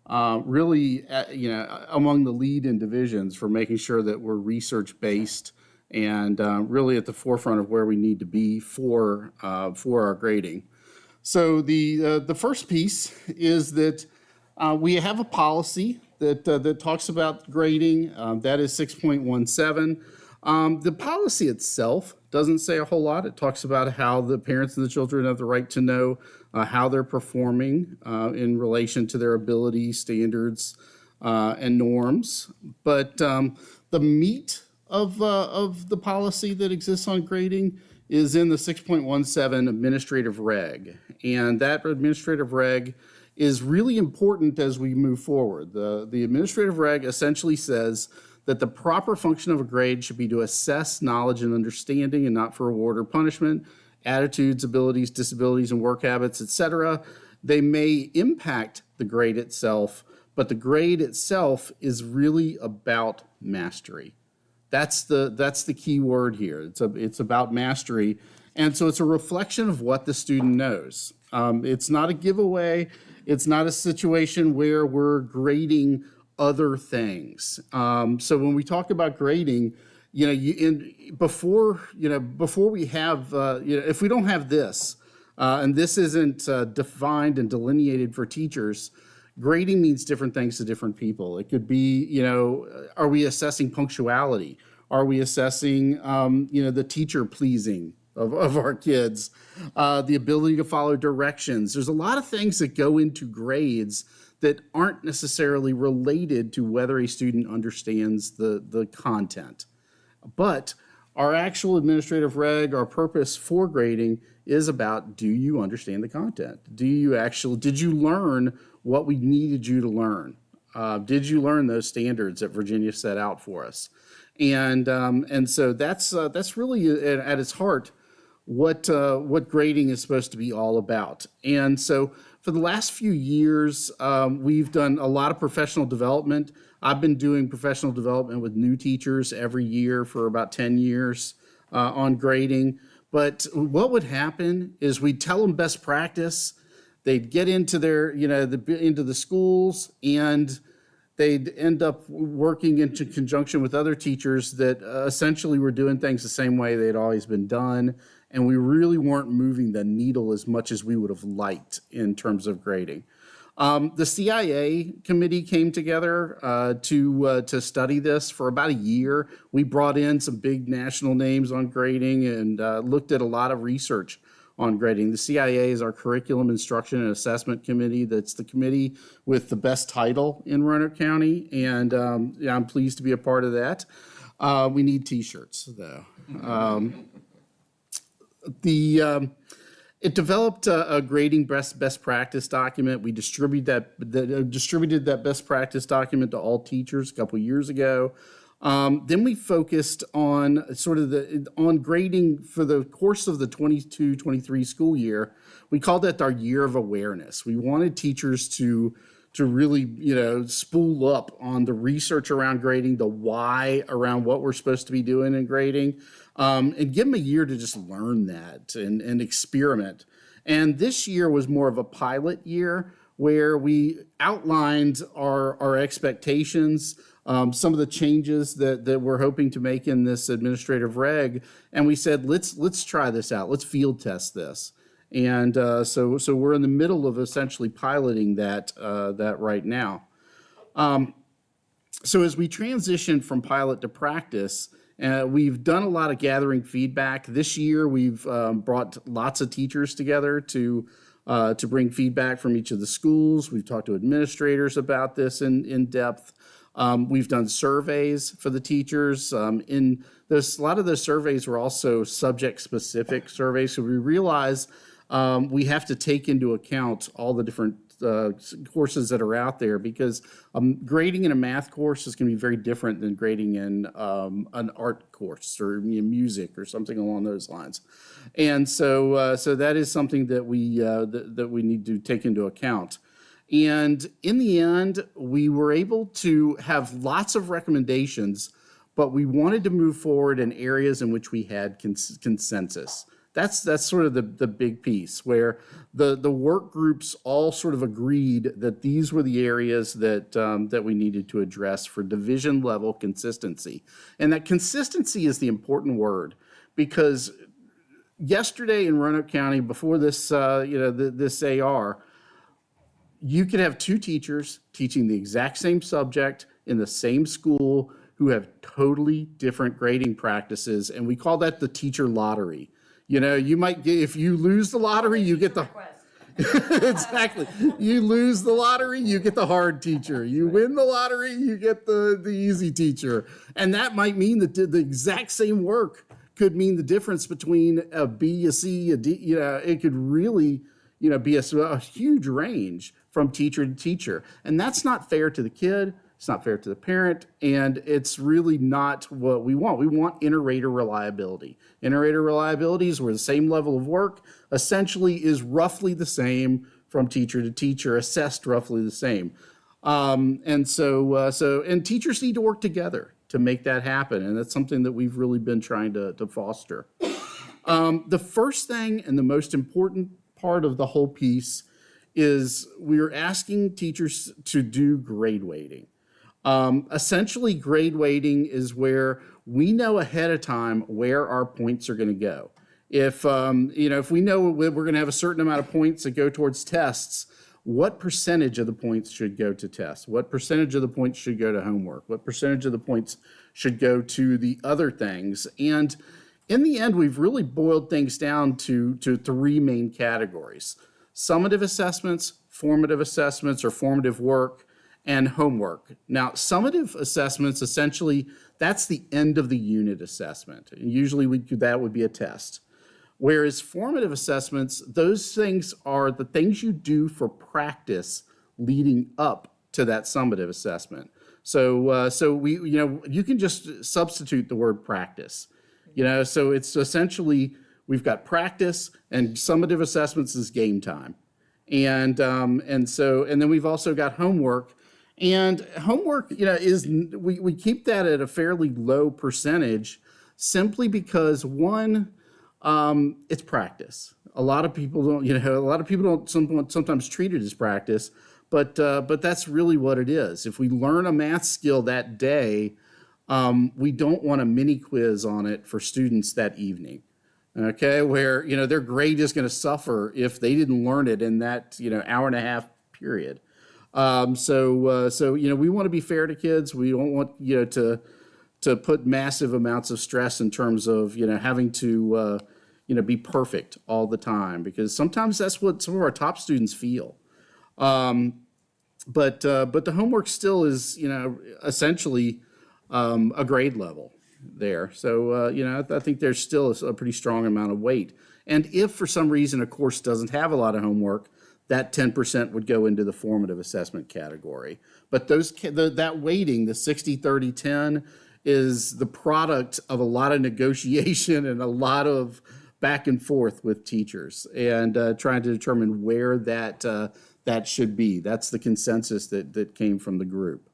[SPEAKER 12] really, among the lead in divisions for making sure that we're research-based and really at the forefront of where we need to be for our grading. So the first piece is that we have a policy that talks about grading. That is 6.17. The policy itself doesn't say a whole lot. It talks about how the parents and the children have the right to know how they're performing in relation to their ability, standards, and norms. But the meat of the policy that exists on grading is in the 6.17 administrative reg. And that administrative reg is really important as we move forward. The administrative reg essentially says that the proper function of a grade should be to assess knowledge and understanding and not for reward or punishment, attitudes, abilities, disabilities, and work habits, etc. They may impact the grade itself, but the grade itself is really about mastery. That's the key word here. It's about mastery. And so it's a reflection of what the student knows. It's not a giveaway. It's not a situation where we're grading other things. So when we talk about grading, before we have, if we don't have this, and this isn't defined and delineated for teachers, grading means different things to different people. It could be, are we assessing punctuality? Are we assessing, the teacher pleasing of our kids? The ability to follow directions. There's a lot of things that go into grades that aren't necessarily related to whether a student understands the content. But our actual administrative reg, our purpose for grading is about, do you understand the content? Did you learn what we needed you to learn? Did you learn those standards that Virginia set out for us? And so that's really at its heart what grading is supposed to be all about. And so for the last few years, we've done a lot of professional development. I've been doing professional development with new teachers every year for about 10 years on grading. But what would happen is we'd tell them best practice. They'd get into into the schools, and they'd end up working in conjunction with other teachers that essentially were doing things the same way they'd always been done. And we really weren't moving the needle as much as we would have liked in terms of grading. The CIA committee came together to study this for about a year. We brought in some big national names on grading and looked at a lot of research on grading. The CIA is our Curriculum Instruction and Assessment Committee. That's the committee with the best title in Roanoke County, and yeah, I'm pleased to be a part of that. We need T-shirts, though. It developed a grading best practice document. We distributed that best practice document to all teachers a couple years ago. Then we focused on on grading for the course of the 22-23 school year. We called that our year of awareness. We wanted teachers to really, spool up on the research around grading, the why around what we're supposed to be doing in grading, and give them a year to just learn that and experiment. And this year was more of a pilot year where we outlined our expectations, some of the changes that we're hoping to make in this administrative reg, and we said, let's try this out. Let's field test this. And so we're in the middle of essentially piloting that right now. So as we transition from pilot to practice, we've done a lot of gathering feedback. This year, we've brought lots of teachers together to bring feedback from each of the schools. We've talked to administrators about this in depth. We've done surveys for the teachers. A lot of those surveys were also subject-specific surveys, so we realized we have to take into account all the different courses that are out there, because grading in a math course is going to be very different than grading in an art course or music or something along those lines. And so that is something that we need to take into account. And in the end, we were able to have lots of recommendations, but we wanted to move forward in areas in which we had consensus. That's sort of the big piece, where the work groups all sort of agreed that these were the areas that we needed to address for division level consistency. And that consistency is the important word, because yesterday in Roanoke County, before this this AR, you could have two teachers teaching the exact same subject in the same school who have totally different grading practices, and we call that the teacher lottery. You might get, if you lose the lottery, you get the exactly. You lose the lottery, you get the hard teacher. You win the lottery, you get the easy teacher. And that might mean that the exact same work could mean the difference between a B, a C, a D. It could really be a huge range from teacher to teacher. And that's not fair to the kid. It's not fair to the parent, and it's really not what we want. We want inter-rater reliability. Inter-rater reliability is where the same level of work essentially is roughly the same from teacher to teacher, assessed roughly the same. And teachers need to work together to make that happen, and that's something that we've really been trying to foster. The first thing and the most important part of the whole piece is we're asking teachers to do grade weighting. Essentially, grade weighting is where we know ahead of time where our points are going to go. If we know we're going to have a certain amount of points that go towards tests, what percentage of the points should go to tests? What percentage of the points should go to homework? What percentage of the points should go to the other things? And in the end, we've really boiled things down to three main categories: summative assessments, formative assessments or formative work, and homework. Now, summative assessments, essentially, that's the end of the unit assessment. And usually that would be a test. Whereas formative assessments, those things are the things you do for practice leading up to that summative assessment. So you can just substitute the word practice. So it's essentially, we've got practice, and summative assessments is game time. And then we've also got homework. And homework, we keep that at a fairly low percentage, simply because one, it's practice. A lot of people don't sometimes treat it as practice, but that's really what it is. If we learn a math skill that day, we don't want a mini quiz on it for students that evening. Okay, where their grade is going to suffer if they didn't learn it in that hour and a half period. So we want to be fair to kids. We don't want, to put massive amounts of stress in terms of, having to, be perfect all the time, because sometimes that's what some of our top students feel. But the homework still is, essentially a grade level there. So, I think there's still a pretty strong amount of weight. And if for some reason a course doesn't have a lot of homework, that 10% would go into the formative assessment category. But that weighting, the 60, 30, 10, is the product of a lot of negotiation and a lot of back and forth with teachers and trying to determine where that should be. That's the consensus that came from the group.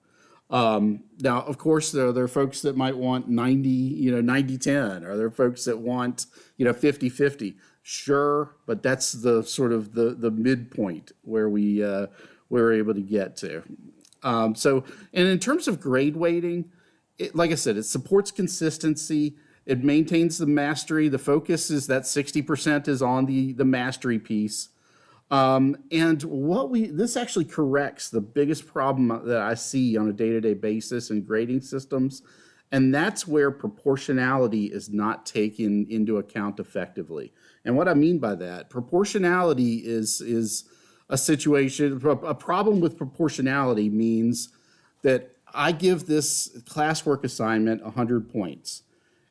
[SPEAKER 12] Now, of course, there are folks that might want 90, 90-10, or there are folks that want, 50-50. Sure, but that's the sort of the midpoint where we're able to get to. And in terms of grade weighting, like I said, it supports consistency. It maintains the mastery. The focus is that 60% is on the mastery piece. And this actually corrects the biggest problem that I see on a day-to-day basis in grading systems, and that's where proportionality is not taken into account effectively. And what I mean by that, proportionality is a situation, a problem with proportionality means that I give this classwork assignment 100 points,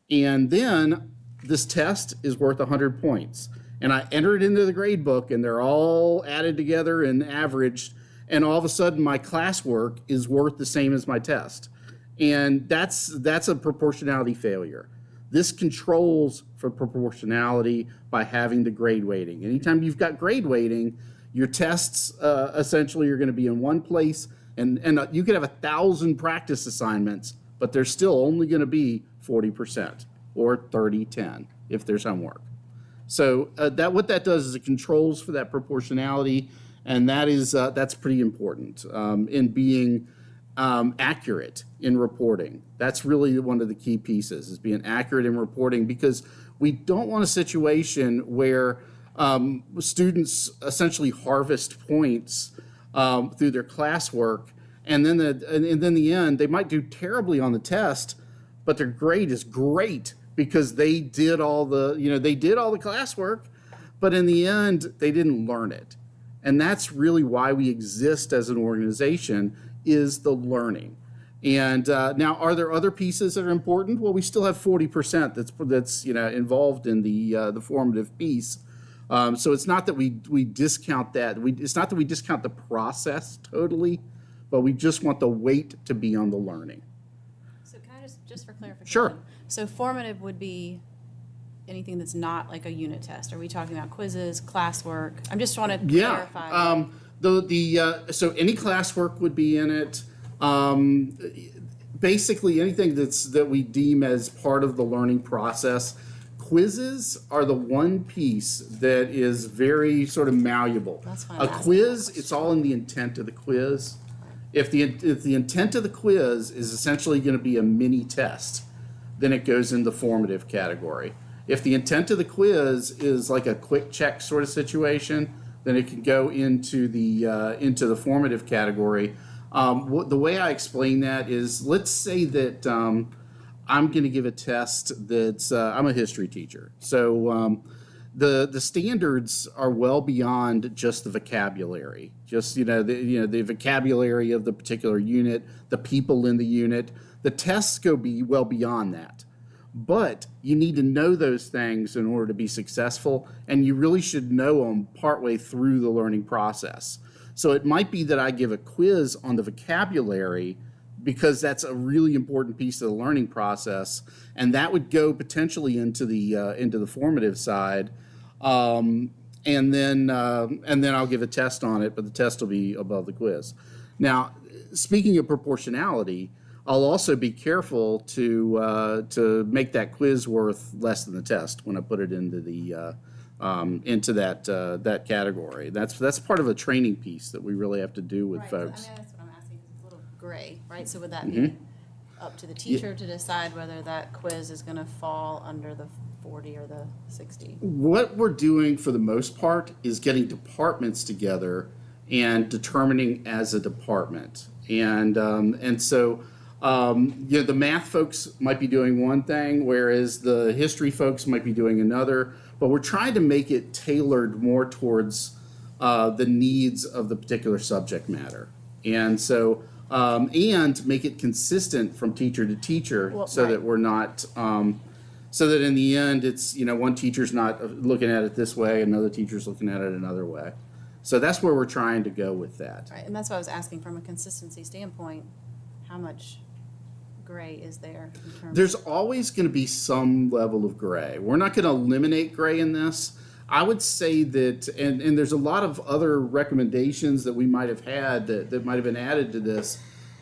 [SPEAKER 12] and then this test is worth 100 points. And I enter it into the grade book, and they're all added together and averaged, and all of a sudden my classwork is worth the same as my test. And that's a proportionality failure. This controls for proportionality by having the grade weighting. Anytime you've got grade weighting, your tests essentially are going to be in one place, and you could have 1,000 practice assignments, but there's still only going to be 40% or 30-10 if there's homework. So what that does is it controls for that proportionality, and that's pretty important in being accurate in reporting. That's really one of the key pieces, is being accurate in reporting, because we don't want a situation where students essentially harvest points through their classwork, and then in the end they might do terribly on the test, but their grade is great because they did all the classwork, but in the end they didn't learn it. And that's really why we exist as an organization, is the learning. And now, are there other pieces that are important? Well, we still have 40% that's involved in the formative piece. So it's not that we discount that. It's not that we discount the process totally, but we just want the weight to be on the learning.
[SPEAKER 11] So can I just for clarification?
[SPEAKER 12] Sure.
[SPEAKER 11] So formative would be anything that's not like a unit test. Are we talking about quizzes, classwork? I'm just trying to clarify.
[SPEAKER 12] So any classwork would be in it. Basically anything that we deem as part of the learning process. Quizzes are the one piece that is very sort of malleable.
[SPEAKER 11] That's why I'm
[SPEAKER 12] A
[SPEAKER 11] asking
[SPEAKER 12] quiz,
[SPEAKER 11] that
[SPEAKER 12] it's all in the intent of the quiz. If the intent of the quiz is essentially going to be a mini test, then it goes in the formative category. If the intent of the quiz is like a quick check sort of situation, then it can go into the formative category. The way I explain that is, let's say that I'm going to give a test that's I'm a history teacher, so the standards are well beyond just the vocabulary, just the vocabulary of the particular unit, the people in the unit. The tests go well beyond that. But you need to know those things in order to be successful, and you really should know them partway through the learning process. So it might be that I give a quiz on the vocabulary because that's a really important piece of the learning process, and that would go potentially into the formative side, and then I'll give a test on it, but the test will be above the quiz. Now, speaking of proportionality, I'll also be careful to make that quiz worth less than the test when I put it into that category. That's part of a training piece that we really have to do with
[SPEAKER 11] Right,
[SPEAKER 12] folks.
[SPEAKER 11] I mean, that's what I'm asking, because it's a little gray, right? So would that be up to the teacher to decide whether that quiz is going to fall under the 40 or the 60?
[SPEAKER 12] What we're doing for the most part is getting departments together and determining as a department. And so, the math folks might be doing one thing, whereas the history folks might be doing another. But we're trying to make it tailored more towards the needs of the particular subject matter. And so, and make it consistent from teacher to teacher,
[SPEAKER 11] Well,
[SPEAKER 12] so
[SPEAKER 11] right.
[SPEAKER 12] that we're not, so that in the end, it's, one teacher's not looking at it this way, another teacher's looking at it another way. So that's where we're trying to go with that.
[SPEAKER 11] Right, and that's what I was asking from a consistency standpoint, how much gray is there in terms?
[SPEAKER 12] There's always going to be some level of gray. We're not going to eliminate gray in this. I would say that, and there's a lot of other recommendations that we might have had that might have been added to this,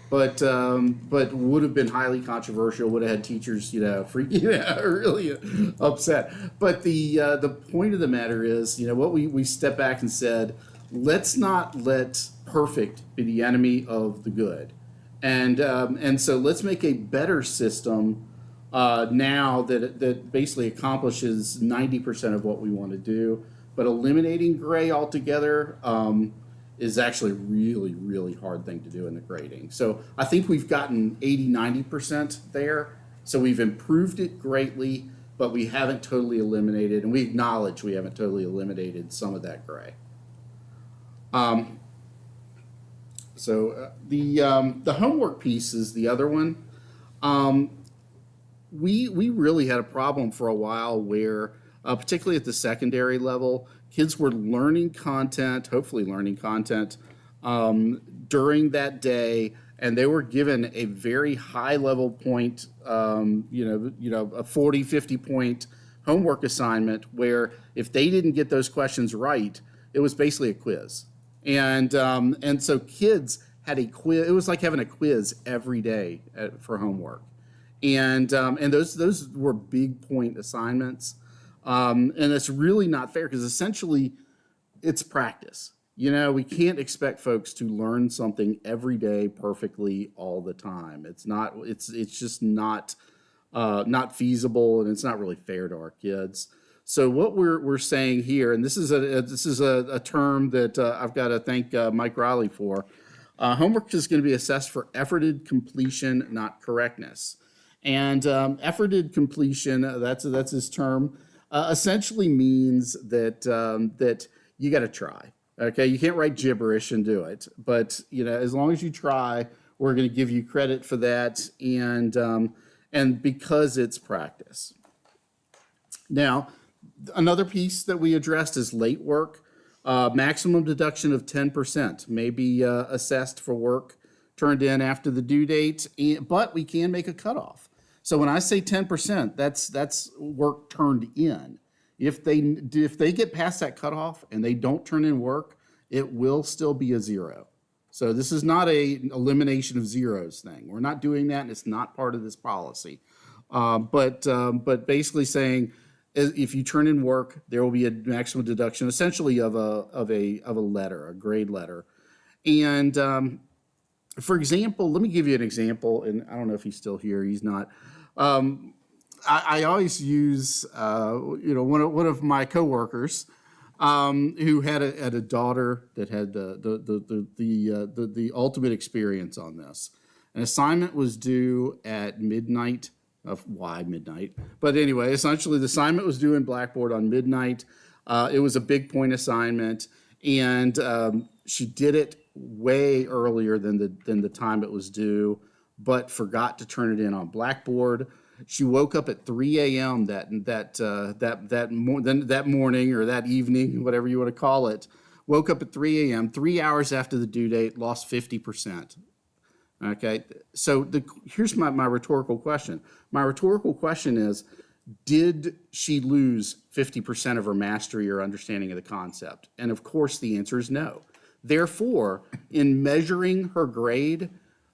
[SPEAKER 12] but would have been highly controversial, would have had teachers, freaking out, really upset. But the point of the matter is, what we stepped back and said, let's not let perfect be the enemy of the good. And so let's make a better system now that basically accomplishes 90% of what we want to do. But eliminating gray altogether is actually a really, really hard thing to do in the grading. So I think we've gotten 80-90% there. So we've improved it greatly, but we haven't totally eliminated, and we acknowledge we haven't totally eliminated some of that gray. So the homework piece is the other one. We really had a problem for a while where, particularly at the secondary level, kids were learning content, hopefully learning content, during that day, and they were given a very high level point, a 40, 50 point homework assignment where if they didn't get those questions right, it was basically a quiz. And so kids had a quiz. It was like having a quiz every day for homework. And those were big point assignments. And it's really not fair because essentially it's practice. We can't expect folks to learn something every day perfectly all the time. It's just not feasible, and it's not really fair to our kids. So what we're saying here, and this is a term that I've got to thank Mike Riley for. Homework is going to be assessed for efforted completion, not correctness. And efforted completion, that's his term, essentially means that you got to try. Okay, you can't write gibberish and do it, but as long as you try, we're going to give you credit for that, and because it's practice. Now, another piece that we addressed is late work. Maximum deduction of 10% may be assessed for work turned in after the due date, but we can make a cutoff. So when I say 10%, that's work turned in. If they get past that cutoff and they don't turn in work, it will still be a zero. So this is not an elimination of zeros thing. We're not doing that, and it's not part of this policy. But basically saying, if you turn in work, there will be a maximum deduction, essentially of a letter, a grade letter. And for example, let me give you an example, and I don't know if he's still here. He's not. I always use one of my coworkers who had a daughter that had the ultimate experience on this. An assignment was due at midnight. Why midnight? But anyway, essentially the assignment was due in Blackboard on midnight. It was a big point assignment, and she did it way earlier than the time it was due, but forgot to turn it in on Blackboard. She woke up at 3 a.m. that morning or that evening, whatever you want to call it. Woke up at 3 a.m., 3 hours after the due date, lost 50%. Okay, so here's my rhetorical question. My rhetorical question is, did she lose 50% of her mastery or understanding of the concept? And of course, the answer is no. Therefore, in measuring her grade,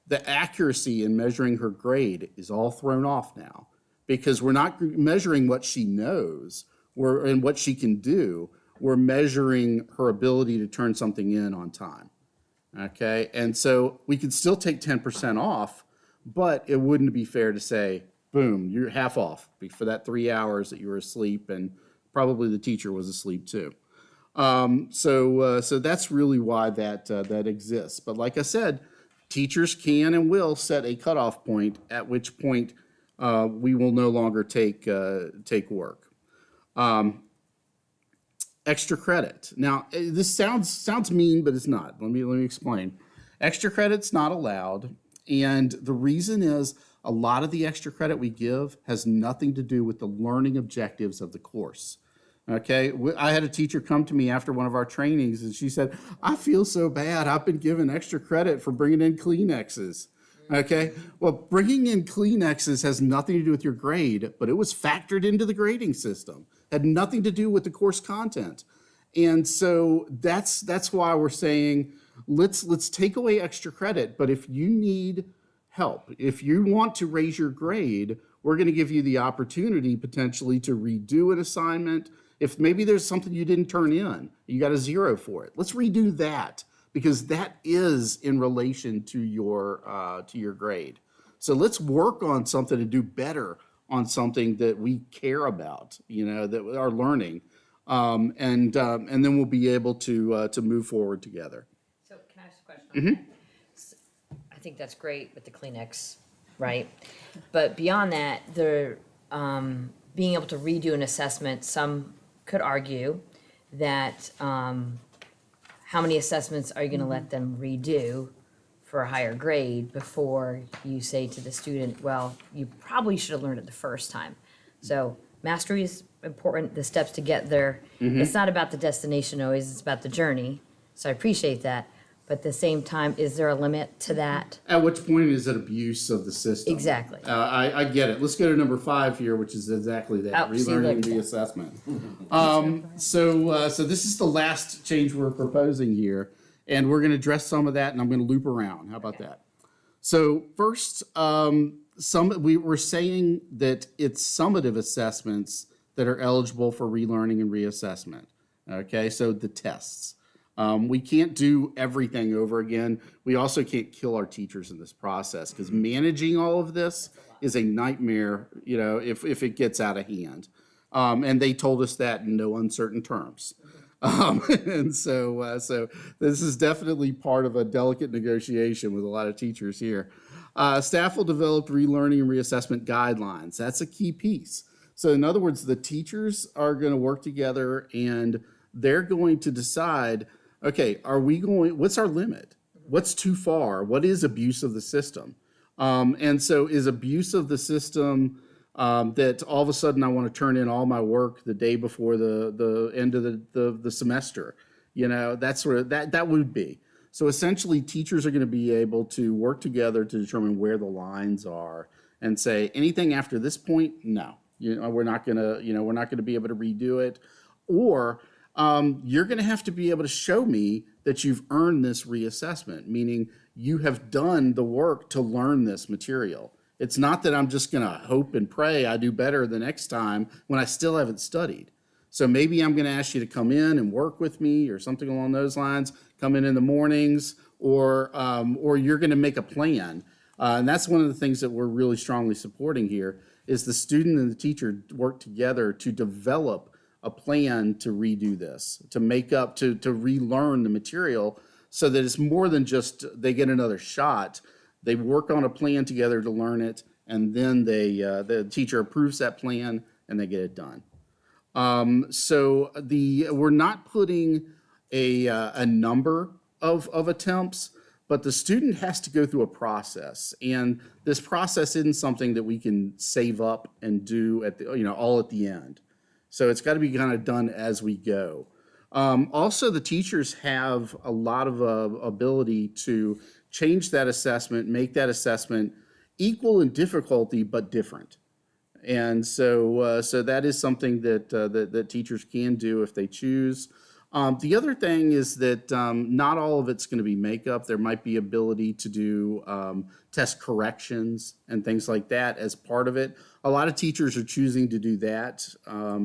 [SPEAKER 12] the accuracy in measuring her grade is all thrown off now, because we're not measuring what she knows and what she can do. We're measuring her ability to turn something in on time. Okay, and so we could still take 10% off, but it wouldn't be fair to say, boom, you're half off for that 3 hours that you were asleep, and probably the teacher was asleep too. So that's really why that exists. But like I said, teachers can and will set a cutoff point, at which point we will no longer take work. Extra credit. Now, this sounds mean, but it's not. Let me explain. Extra credit's not allowed, and the reason is a lot of the extra credit we give has nothing to do with the learning objectives of the course. Okay, I had a teacher come to me after one of our trainings, and she said, "I feel so bad. I've been given extra credit for bringing in Kleenexes." Okay, well, bringing in Kleenexes has nothing to do with your grade, but it was factored into the grading system. Had nothing to do with the course content. And so that's why we're saying, let's take away extra credit, but if you need help, if you want to raise your grade, we're going to give you the opportunity potentially to redo an assignment. If maybe there's something you didn't turn in, you got a 0 for it. Let's redo that, because that is in relation to your grade. So let's work on something to do better on something that we care about, that are learning, and then we'll be able to move forward together.
[SPEAKER 5] So can I ask a question? Mm-hmm. I think that's great with the Kleenex, right? But beyond that, being able to redo an assessment, some could argue that how many assessments are you going to let them redo for a higher grade before you say to the student, well, you probably should have learned it the first time. So mastery is important, the steps to get there. It's not about the destination always, it's about the journey. So I appreciate that. But at the same time, is there a limit to that?
[SPEAKER 12] At which point is it abuse of the system?
[SPEAKER 5] Exactly.
[SPEAKER 12] I get it. Let's go to number 5 here, which is exactly that,
[SPEAKER 5] Oh, see,
[SPEAKER 12] relearning and
[SPEAKER 5] look.
[SPEAKER 12] reassessment. So this is the last change we're proposing here, and we're going to address some of that, and I'm going to loop around. How about that? So first, we're saying that it's summative assessments that are eligible for relearning and reassessment. Okay, so the tests. We can't do everything over again. We also can't kill our teachers in this process, because managing all of this is a nightmare, if it gets out of hand. And they told us that in no uncertain terms. And so this is definitely part of a delicate negotiation with a lot of teachers here. Staff will develop relearning and reassessment guidelines. That's a key piece. So in other words, the teachers are going to work together, and they're going to decide, okay, what's our limit? What's too far? What is abuse of the system? And so is abuse of the system that all of a sudden I want to turn in all my work the day before the end of the semester? That's sort of, that would be. So essentially, teachers are going to be able to work together to determine where the lines are and say, anything after this point, no. We're not going to be able to redo it. Or you're going to have to be able to show me that you've earned this reassessment, meaning you have done the work to learn this material. It's not that I'm just going to hope and pray I do better the next time when I still haven't studied. So maybe I'm going to ask you to come in and work with me or something along those lines, come in the mornings, or you're going to make a plan. And that's one of the things that we're really strongly supporting here is the student and the teacher work together to develop a plan to redo this, to make up, to relearn the material so that it's more than just they get another shot. They work on a plan together to learn it, and then the teacher approves that plan and they get it done. So we're not putting a number of attempts, but the student has to go through a process, and this process isn't something that we can save up and do all at the end. So it's got to be kind of done as we go. Also, the teachers have a lot of ability to change that assessment, make that assessment equal in difficulty but different. And so that is something that teachers can do if they choose. The other thing is that not all of it's going to be makeup. There might be ability to do test corrections and things like that as part of it. A lot of teachers are choosing to do that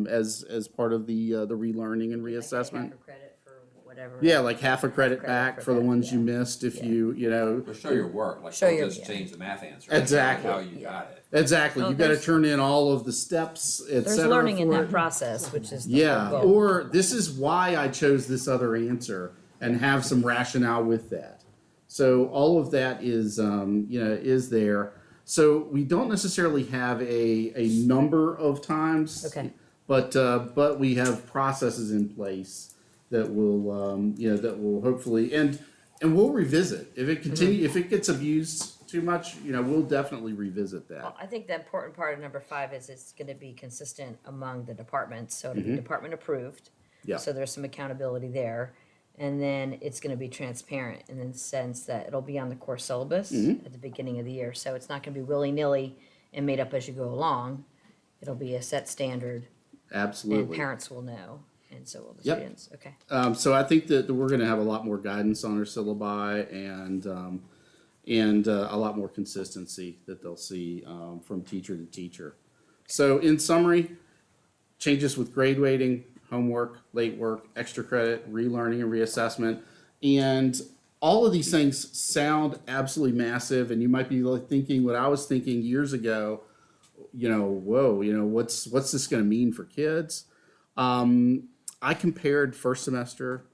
[SPEAKER 12] as part of the relearning and reassessment.
[SPEAKER 5] Credit for whatever.
[SPEAKER 12] Yeah, like half a credit
[SPEAKER 5] credit
[SPEAKER 12] back
[SPEAKER 5] for
[SPEAKER 12] for the
[SPEAKER 5] that,
[SPEAKER 12] ones you
[SPEAKER 5] yeah.
[SPEAKER 12] missed if you know.
[SPEAKER 7] But show your work, like
[SPEAKER 5] Show
[SPEAKER 7] don't
[SPEAKER 5] your-
[SPEAKER 7] just
[SPEAKER 5] yeah.
[SPEAKER 7] change the math answer.
[SPEAKER 12] Exactly.
[SPEAKER 7] How you got it.
[SPEAKER 12] Exactly.
[SPEAKER 5] Oh,
[SPEAKER 12] You got to
[SPEAKER 5] there's-
[SPEAKER 12] turn in all of the steps, et
[SPEAKER 5] There's
[SPEAKER 12] cetera.
[SPEAKER 5] learning in
[SPEAKER 12] for
[SPEAKER 5] that
[SPEAKER 12] it.
[SPEAKER 5] process, which is the
[SPEAKER 12] Yeah,
[SPEAKER 5] whole goal.
[SPEAKER 12] or this is why I chose this other answer and have some rationale with that. So all of that is, is there. So we don't necessarily have a number of times.
[SPEAKER 5] Okay.
[SPEAKER 12] But we have processes in place that will hopefully, and we'll revisit. If it if it gets abused too much, we'll definitely revisit that.
[SPEAKER 5] Well, I think the important part of number 5 is it's gonna be consistent among the departments, so it'll be department approved.
[SPEAKER 12] Yeah.
[SPEAKER 5] So there's some accountability there. And then it's gonna be transparent in the sense that it'll be on the course syllabus at the beginning of the year. So it's not gonna be willy-nilly and made up as you go along. It'll be a set standard and
[SPEAKER 12] Absolutely.
[SPEAKER 5] parents will know, and so will the
[SPEAKER 12] Yep.
[SPEAKER 5] students, okay.
[SPEAKER 12] So I think that we're going to have a lot more guidance on our syllabi and a lot more consistency that they'll see from teacher to teacher. So in summary, changes with grade weighting, homework, late work, extra credit, relearning and reassessment, and all of these things sound absolutely massive. And you might be like thinking what I was thinking years ago. Whoa, what's this going to mean for kids? I compared first semester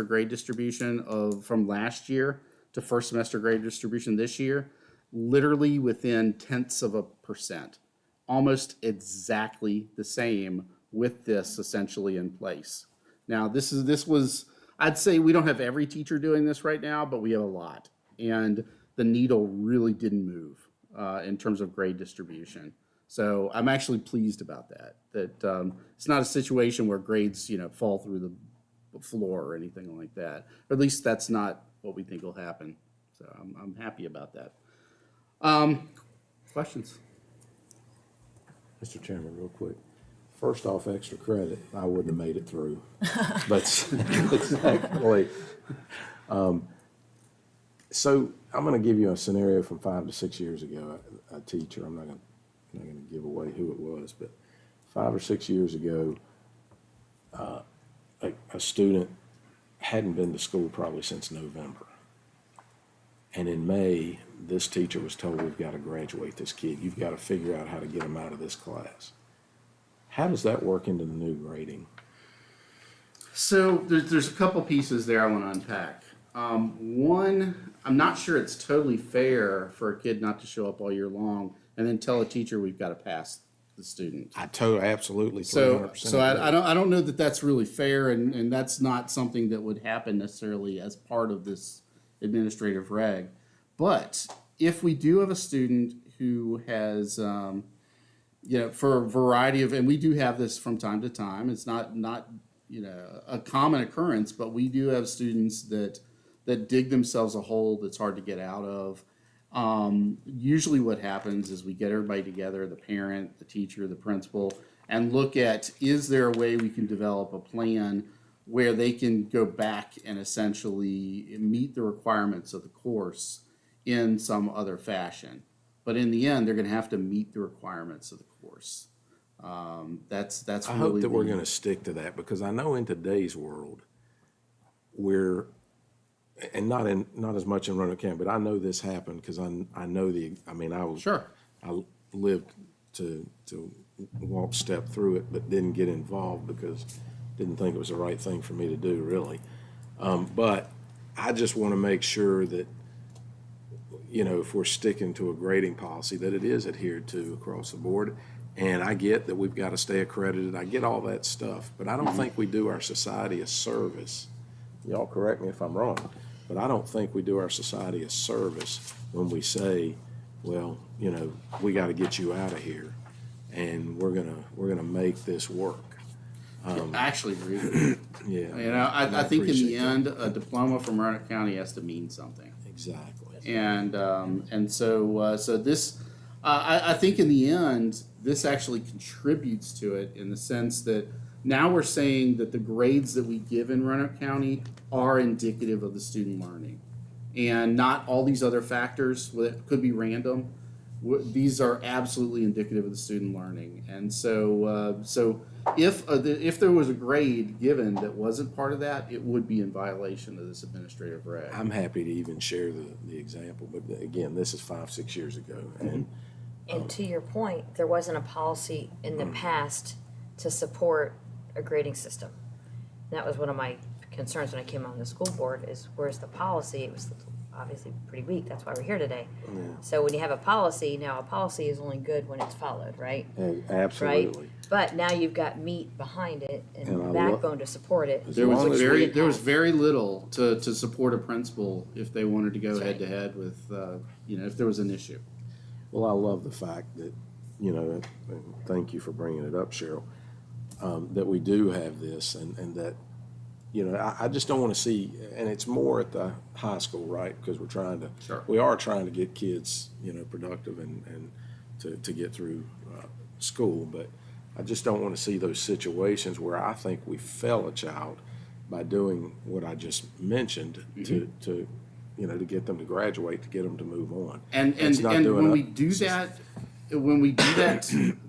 [SPEAKER 12] grade distribution from last year to first semester grade distribution this year, literally within tenths of a percent, almost exactly the same with this essentially in place. Now, this was, I'd say we don't have every teacher doing this right now, but we have a lot. And the needle really didn't move in terms of grade distribution. So I'm actually pleased about that. It's not a situation where grades, fall through the floor or anything like that. Or at least that's not what we think will happen. So I'm happy about that. Questions?
[SPEAKER 2] Mr. Chairman, real quick. First off, extra credit, I wouldn't have made it through. But secondly, so I'm going to give you a scenario from 5 to 6 years ago. A teacher, I'm not going to give away who it was, but 5 or 6 years ago, a student hadn't been to school probably since November. And in May, this teacher was told, we've got to graduate this kid. You've got to figure out how to get him out of this class. How does that work into the new grading?
[SPEAKER 12] So there's a couple pieces there I want to unpack. One, I'm not sure it's totally fair for a kid not to show up all year long and then tell a teacher we've got to pass the student.
[SPEAKER 2] I totally, absolutely, 300%.
[SPEAKER 12] So I don't know that that's really fair, and that's not something that would happen necessarily as part of this administrative reg. But if we do have a student who has, for a variety of, and we do have this from time to time, it's not a common occurrence, but we do have students that dig themselves a hole that's hard to get out of. Usually what happens is we get everybody together, the parent, the teacher, the principal, and look at, is there a way we can develop a plan where they can go back and essentially meet the requirements of the course in some other fashion. But in the end, they're going to have to meet the requirements of the course. That's
[SPEAKER 2] I
[SPEAKER 12] really
[SPEAKER 2] hope that we're going to stick to that, because I know in today's world, and not as much in Roanoke County, but I know this happened because I know
[SPEAKER 12] Sure.
[SPEAKER 2] I lived to step through it, but didn't get involved because didn't think it was the right thing for me to do, really. But I just want to make sure that, if we're sticking to a grading policy, that it is adhered to across the board. And I get that we've got to stay accredited. I get all that stuff, but I don't think we do our society a service. Y'all correct me if I'm wrong, but I don't think we do our society a service when we say, well, we got to get you out of here, and we're gonna make this work.
[SPEAKER 12] I actually agree with you.
[SPEAKER 2] Yeah.
[SPEAKER 12] I think in the
[SPEAKER 2] appreciate that.
[SPEAKER 12] end, a diploma from Roanoke County has to mean something.
[SPEAKER 2] Exactly.
[SPEAKER 12] And so this, I think in the end, this actually contributes to it in the sense that now we're saying that the grades that we give in Roanoke County are indicative of the student learning, and not all these other factors that could be random. these are absolutely indicative of the student learning. And so, if there was a grade given that wasn't part of that, it would be in violation of this administrative reg.
[SPEAKER 2] I'm happy to even share the example, but again, this is 5-6 years ago, and
[SPEAKER 5] And to your point, there wasn't a policy in the past to support a grading system. That was one of my concerns when I came on the school board, is where's the policy? It was obviously pretty weak, that's why we're here today. So when you have a policy, now a policy is only good when it's followed, right?
[SPEAKER 2] absolutely.
[SPEAKER 5] Right? But now you've got meat behind it
[SPEAKER 2] And
[SPEAKER 5] and
[SPEAKER 2] I
[SPEAKER 5] backbone to support it.
[SPEAKER 12] There was
[SPEAKER 2] long as we
[SPEAKER 12] very,
[SPEAKER 5] didn't
[SPEAKER 12] there was
[SPEAKER 5] have.
[SPEAKER 12] very little to support a principal if they wanted to go head to head with, if there was an issue.
[SPEAKER 2] Well, I love the fact that, and thank you for bringing it up, Cheryl, that we do have this, and that, I just don't want to see, and it's more at the high school, right? Because we are trying to get kids, productive and to get through school, but I just don't want to see those situations where I think we fail a child by doing what I just mentioned to get them to graduate, to get them to move on.
[SPEAKER 12] And
[SPEAKER 2] It's not
[SPEAKER 12] when
[SPEAKER 2] doing
[SPEAKER 12] we
[SPEAKER 2] it.
[SPEAKER 12] do that,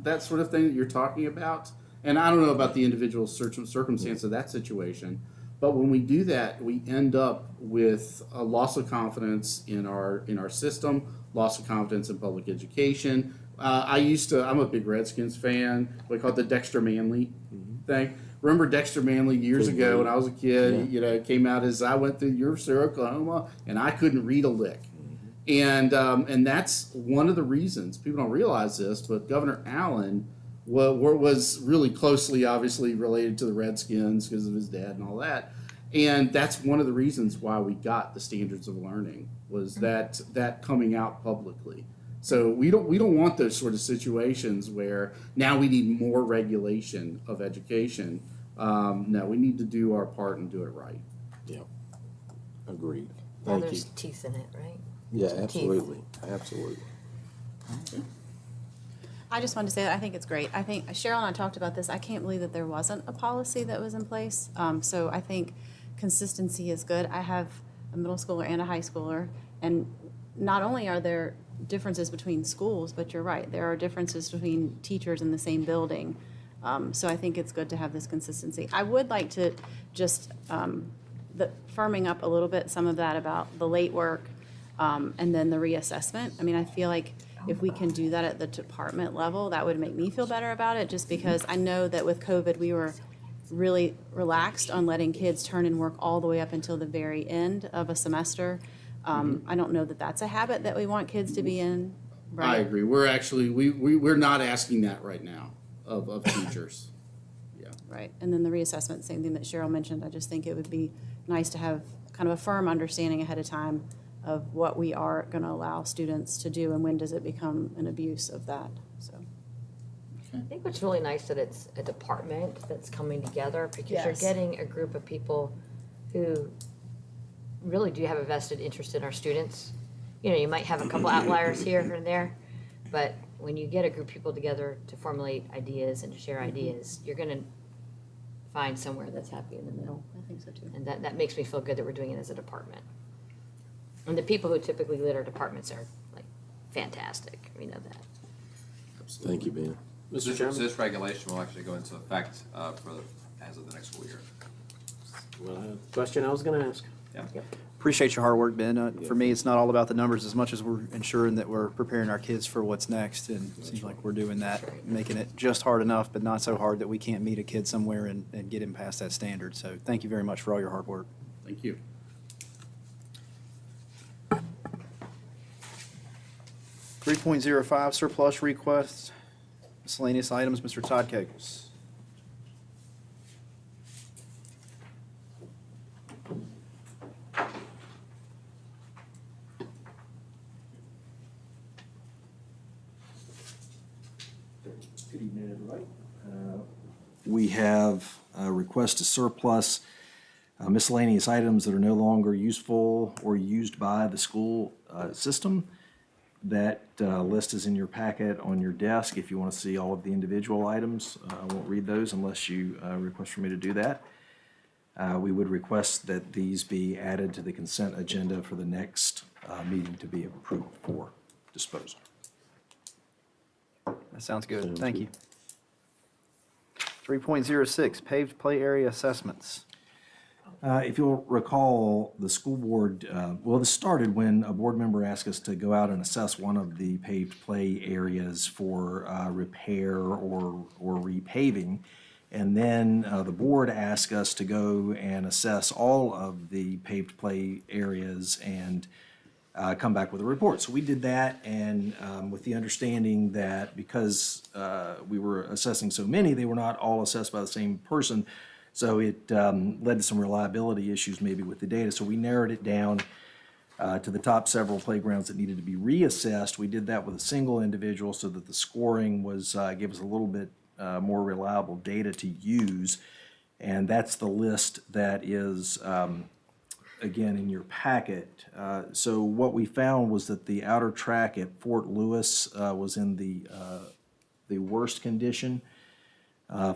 [SPEAKER 12] that sort of thing that you're talking about, and I don't know about the individual circumstance of that situation, but when we do that, we end up with a loss of confidence in our system, loss of confidence in public education. I'm a big Redskins fan. We call it the Dexter Manley thing. Remember Dexter Manley years ago when I was a kid? It came out as I went through University of Oklahoma and I couldn't read a lick. And that's one of the reasons, people don't realize this, but Governor Allen was really closely, obviously, related to the Redskins because of his dad and all that. And that's one of the reasons why we got the standards of learning, was that coming out publicly. So we don't want those sort of situations where now we need more regulation of education. No, we need to do our part and do it right.
[SPEAKER 2] Yeah, agreed.
[SPEAKER 5] Now
[SPEAKER 2] Thank you.
[SPEAKER 5] there's teeth in it, right?
[SPEAKER 2] Yeah,
[SPEAKER 5] Teeth.
[SPEAKER 2] absolutely, absolutely.
[SPEAKER 11] I just wanted to say that I think it's great. I think Cheryl and I talked about this. I can't believe that there wasn't a policy that was in place. So I think consistency is good. I have a middle schooler and a high schooler, and not only are there differences between schools, but you're right, there are differences between teachers in the same building. So I think it's good to have this consistency. I would like to just firming up a little bit some of that about the late work and then the reassessment. I mean, I feel like if we can do that at the department level, that would make me feel better about it, just because I know that with COVID, we were really relaxed on letting kids turn in work all the way up until the very end of a semester. I don't know that that's a habit that we want kids to be in.
[SPEAKER 12] I
[SPEAKER 11] Right?
[SPEAKER 12] agree. We're actually, we're not asking that right now of teachers. Yeah.
[SPEAKER 11] Right. And then the reassessment, same thing that Cheryl mentioned. I just think it would be nice to have kind of a firm understanding ahead of time of what we are going to allow students to do and when does it become an abuse of that. So.
[SPEAKER 5] I think it's really nice that it's a department that's coming together, because you're
[SPEAKER 11] Yes.
[SPEAKER 5] getting a group of people who really do have a vested interest in our students. You might have a couple outliers here and there, but when you get a group of people together to formulate ideas and to share ideas, you're gonna find somewhere that's happy in the middle.
[SPEAKER 11] I think so too.
[SPEAKER 5] And that makes me feel good that we're doing it as a department. And the people who typically lead our departments are like fantastic, we know that.
[SPEAKER 2] Thank you, Ben.
[SPEAKER 7] So this regulation will actually go into effect as of the next school year.
[SPEAKER 3] Question I was gonna ask.
[SPEAKER 7] Yeah.
[SPEAKER 1] Appreciate your hard work, Ben. For me, it's not all about the numbers as much as we're ensuring that we're preparing our kids for what's next. And it seems like we're doing that, making it just hard enough, but not so hard that we can't meet a kid somewhere and get him past that standard. So thank you very much for all your hard work.
[SPEAKER 12] Thank you.
[SPEAKER 1] 3.05 surplus requests, miscellaneous items, Mr. Todd Kegels.
[SPEAKER 13] Good evening, everybody. We have a request to surplus miscellaneous items that are no longer useful or used by the school system. That list is in your packet on your desk if you want to see all of the individual items. I won't read those unless you request for me to do that. We would request that these be added to the consent agenda for the next meeting to be approved for disposal.
[SPEAKER 1] That sounds good. Thank you. 3.06, paved play area assessments.
[SPEAKER 13] If you'll recall, the school board, well, this started when a board member asked us to go out and assess one of the paved play areas for repair or repaving. And then the board asked us to go and assess all of the paved play areas and come back with a report. So we did that, and with the understanding that because we were assessing so many, they were not all assessed by the same person. So it led to some reliability issues maybe with the data. So we narrowed it down to the top several playgrounds that needed to be reassessed. We did that with a single individual so that the scoring was gave us a little bit more reliable data to use. And that's the list that is, again, in your packet. So what we found was that the outer track at Fort Lewis was in the worst condition.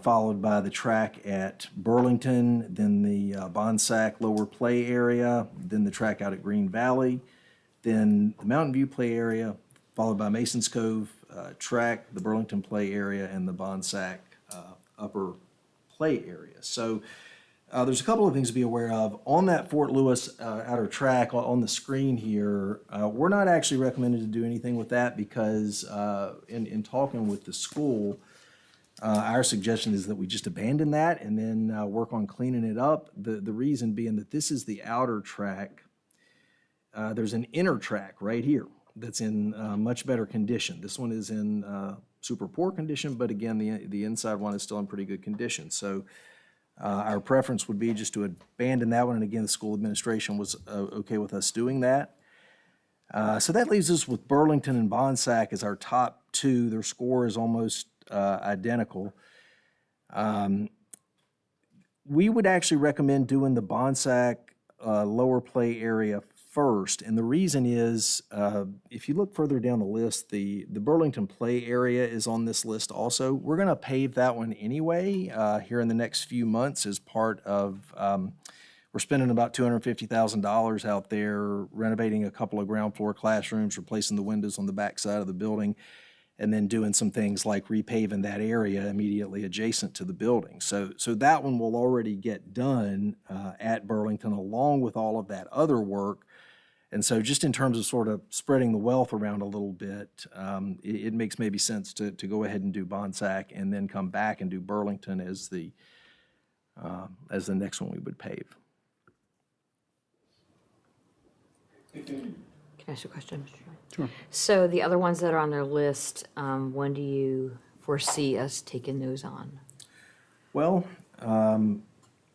[SPEAKER 13] Followed by the track at Burlington, then the Bonsack lower play area, then the track out at Green Valley, then the Mountain View play area, followed by Masons Cove track, the Burlington play area, and the Bonsack upper play area. So there's a couple of things to be aware of. On that Fort Lewis outer track on the screen here, we're not actually recommended to do anything with that because in talking with the school, our suggestion is that we just abandon that and then work on cleaning it up. The reason being that this is the outer track. There's an inner track right here that's in much better condition. This one is in super poor condition, but again, the inside one is still in pretty good condition. So our preference would be just to abandon that one. And again, the school administration was okay with us doing that. So that leaves us with Burlington and Bonsack as our top two. Their score is almost identical. We would actually recommend doing the Bonsack lower play area first, and the reason is if you look further down the list, the Burlington play area is on this list also. We're going to pave that one anyway here in the next few months as part of we're spending about $250,000 out there renovating a couple of ground floor classrooms, replacing the windows on the back side of the building, and then doing some things like repaving that area immediately adjacent to the building. So that one will already get done at Burlington along with all of that other work. And so just in terms of sort of spreading the wealth around a little bit, it makes maybe sense to go ahead and do Bonsack and then come back and do Burlington as the next one we would pave.
[SPEAKER 5] Can I ask you a question, Mr. Chairman?
[SPEAKER 10] Sure.
[SPEAKER 5] So the other ones that are on their list, when do you foresee us taking those on?
[SPEAKER 13] Well,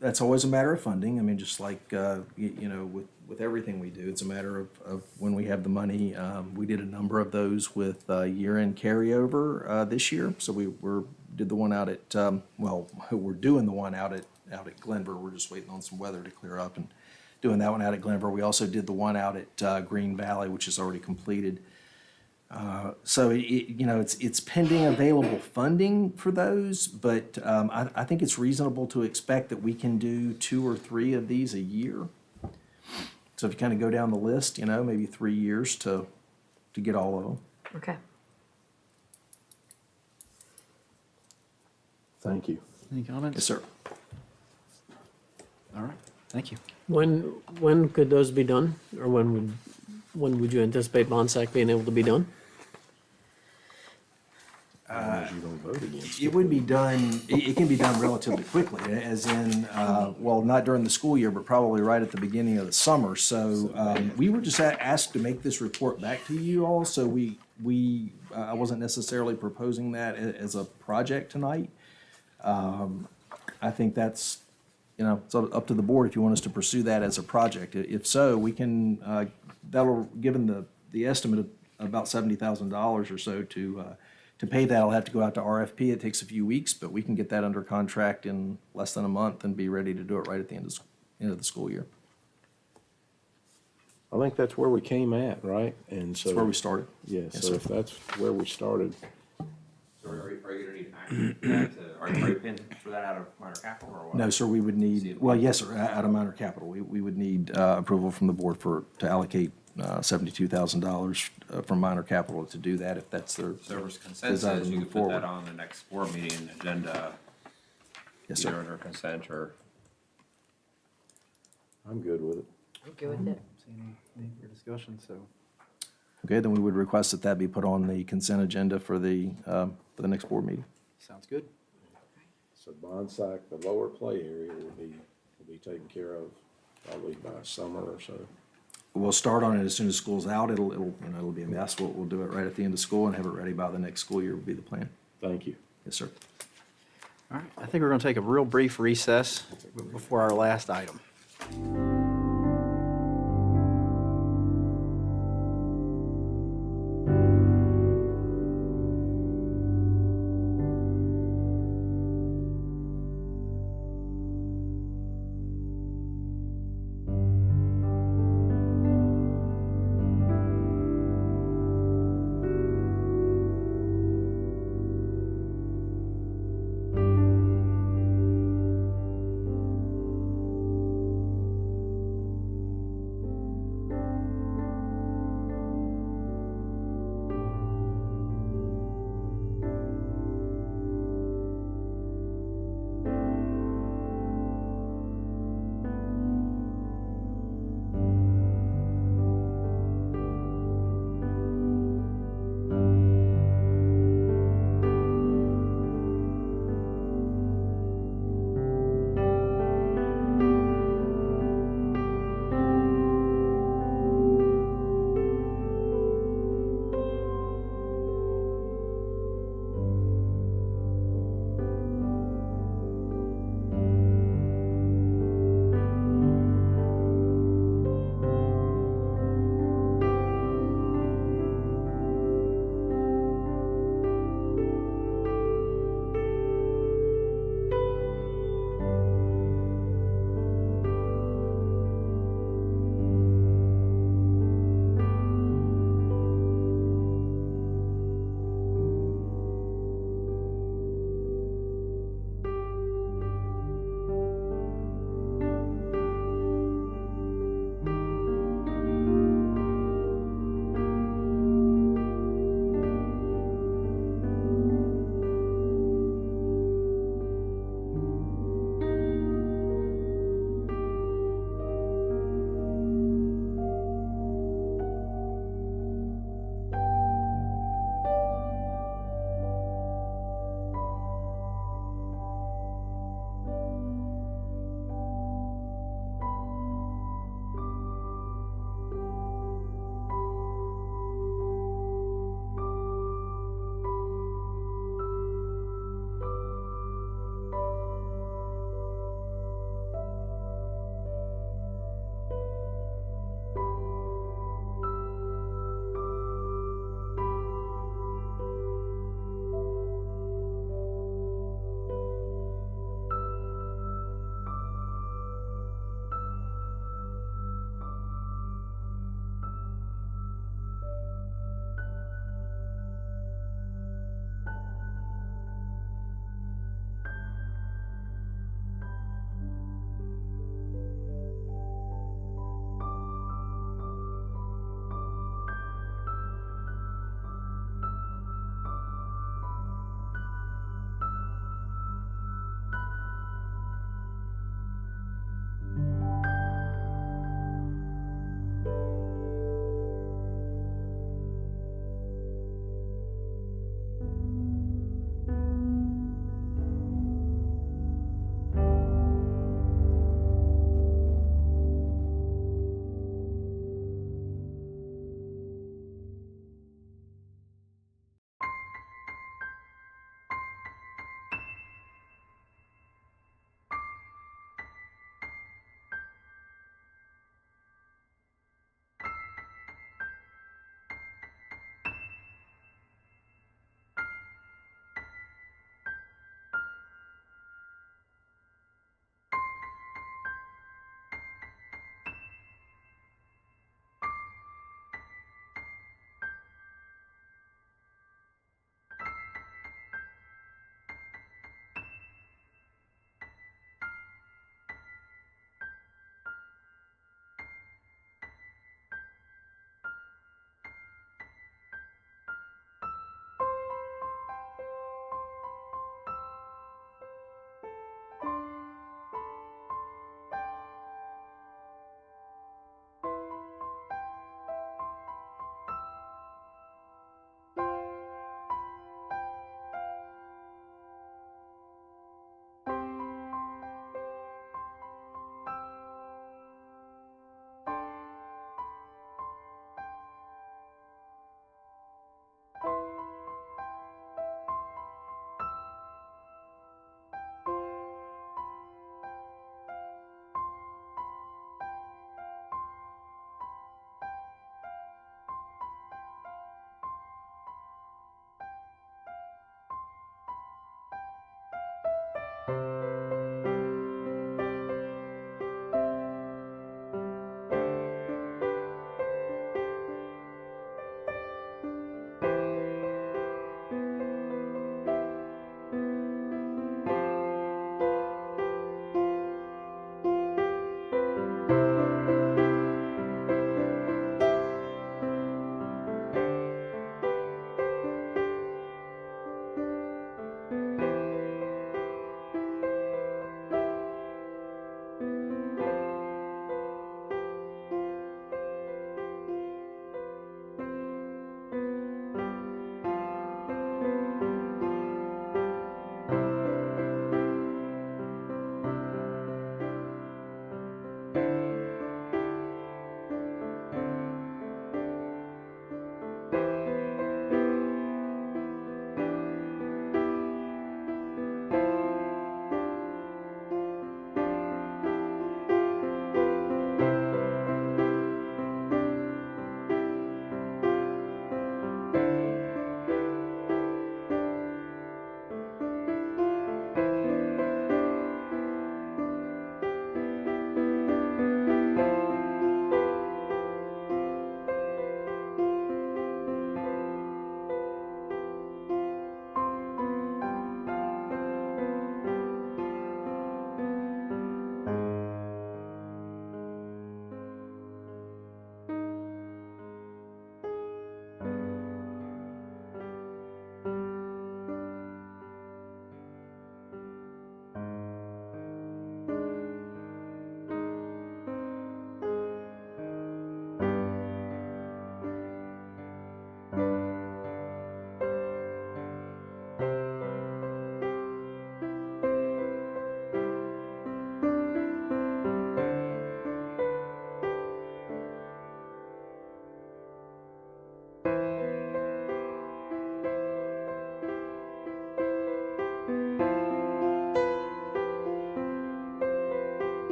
[SPEAKER 13] that's always a matter of funding. I mean, just like, with everything we do, it's a matter of when we have the money. We did a number of those with year-end carryover this year. So we did the one out at, we're doing the one out at Glenver. We're just waiting on some weather to clear up and doing that one out at Glenver. We also did the one out at Green Valley, which is already completed. So it's pending available funding for those, but I think it's reasonable to expect that we can do 2 or 3 of these a year. So if you kind of go down the list, maybe 3 years to get all of them.
[SPEAKER 5] Okay.
[SPEAKER 2] Thank you.
[SPEAKER 1] Any comments?
[SPEAKER 13] Yes, sir.
[SPEAKER 1] All right, thank you.
[SPEAKER 3] When could those be done? Or when would you anticipate Bonsack being able to be done?
[SPEAKER 2] You don't vote against
[SPEAKER 13] It would be done, it can be done relatively quickly, as in, not during the school year, but probably right at the beginning of the summer. So we were just asked to make this report back to you all, so I wasn't necessarily proposing that as a project tonight. I think that's, it's up to the board if you want us to pursue that as a project. If so, we can, that'll, given the estimate of about $70,000 or so to pay that, I'll have to go out to RFP. It takes a few weeks, but we can get that under contract in less than a month and be ready to do it right at the end of the school year.
[SPEAKER 2] I think that's where we came at, right? And so
[SPEAKER 13] That's where we started.
[SPEAKER 2] Yeah,
[SPEAKER 13] Yes,
[SPEAKER 2] so
[SPEAKER 13] sir.
[SPEAKER 2] if that's where we started,
[SPEAKER 7] So are you gonna need action for that, are you paying for that out of minor capital or what?
[SPEAKER 13] No, sir, we would need, well, yes, sir, out of minor capital. We would need approval from the board to allocate $72,000 from minor capital to do that, if that's their.
[SPEAKER 7] So there's
[SPEAKER 13] desire
[SPEAKER 7] consensus,
[SPEAKER 13] to
[SPEAKER 7] you
[SPEAKER 13] move
[SPEAKER 7] could put that
[SPEAKER 13] forward.
[SPEAKER 7] on the next board meeting agenda,
[SPEAKER 13] Yes,
[SPEAKER 7] either
[SPEAKER 13] sir.
[SPEAKER 7] under consent or.
[SPEAKER 2] I'm good with it.
[SPEAKER 5] I'm good with it.
[SPEAKER 1] See any need for discussion, so.
[SPEAKER 13] Okay, then we would request that that be put on the consent agenda for the next board meeting.
[SPEAKER 1] Sounds good.
[SPEAKER 2] So Bonsack, the lower play area will be taken care of probably by summer or so.
[SPEAKER 13] We'll start on it as soon as school's out. It'll be a mess. We'll do it right at the end of school and have it ready by the next school year would be the plan.
[SPEAKER 2] Thank you.
[SPEAKER 13] Yes, sir.
[SPEAKER 1] All right, I think we're going to take a real brief recess before our last item.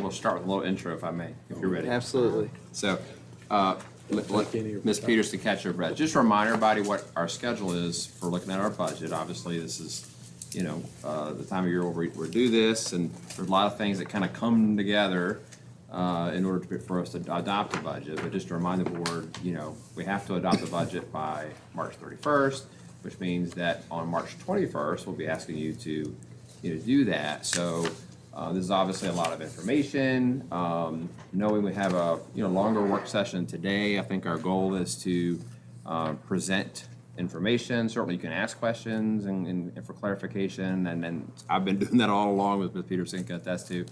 [SPEAKER 7] we'll start with a little intro, if I may, if you're ready.
[SPEAKER 1] Absolutely.
[SPEAKER 7] So, let Ms. Peterson catch her breath. Just remind everybody what our schedule is for looking at our budget. Obviously, this is, the time of year where we do this, and there's a lot of things that kind of come together in order for us to adopt a budget. But just to remind the board, we have to adopt the budget by March 31st, which means that on March 21st, we'll be asking you to, do that. So this is obviously a lot of information. Knowing we have a, longer work session today, I think our goal is to present information. Certainly you can ask questions and for clarification, and then I've been doing that all along with Ms. Peterson, can attest to.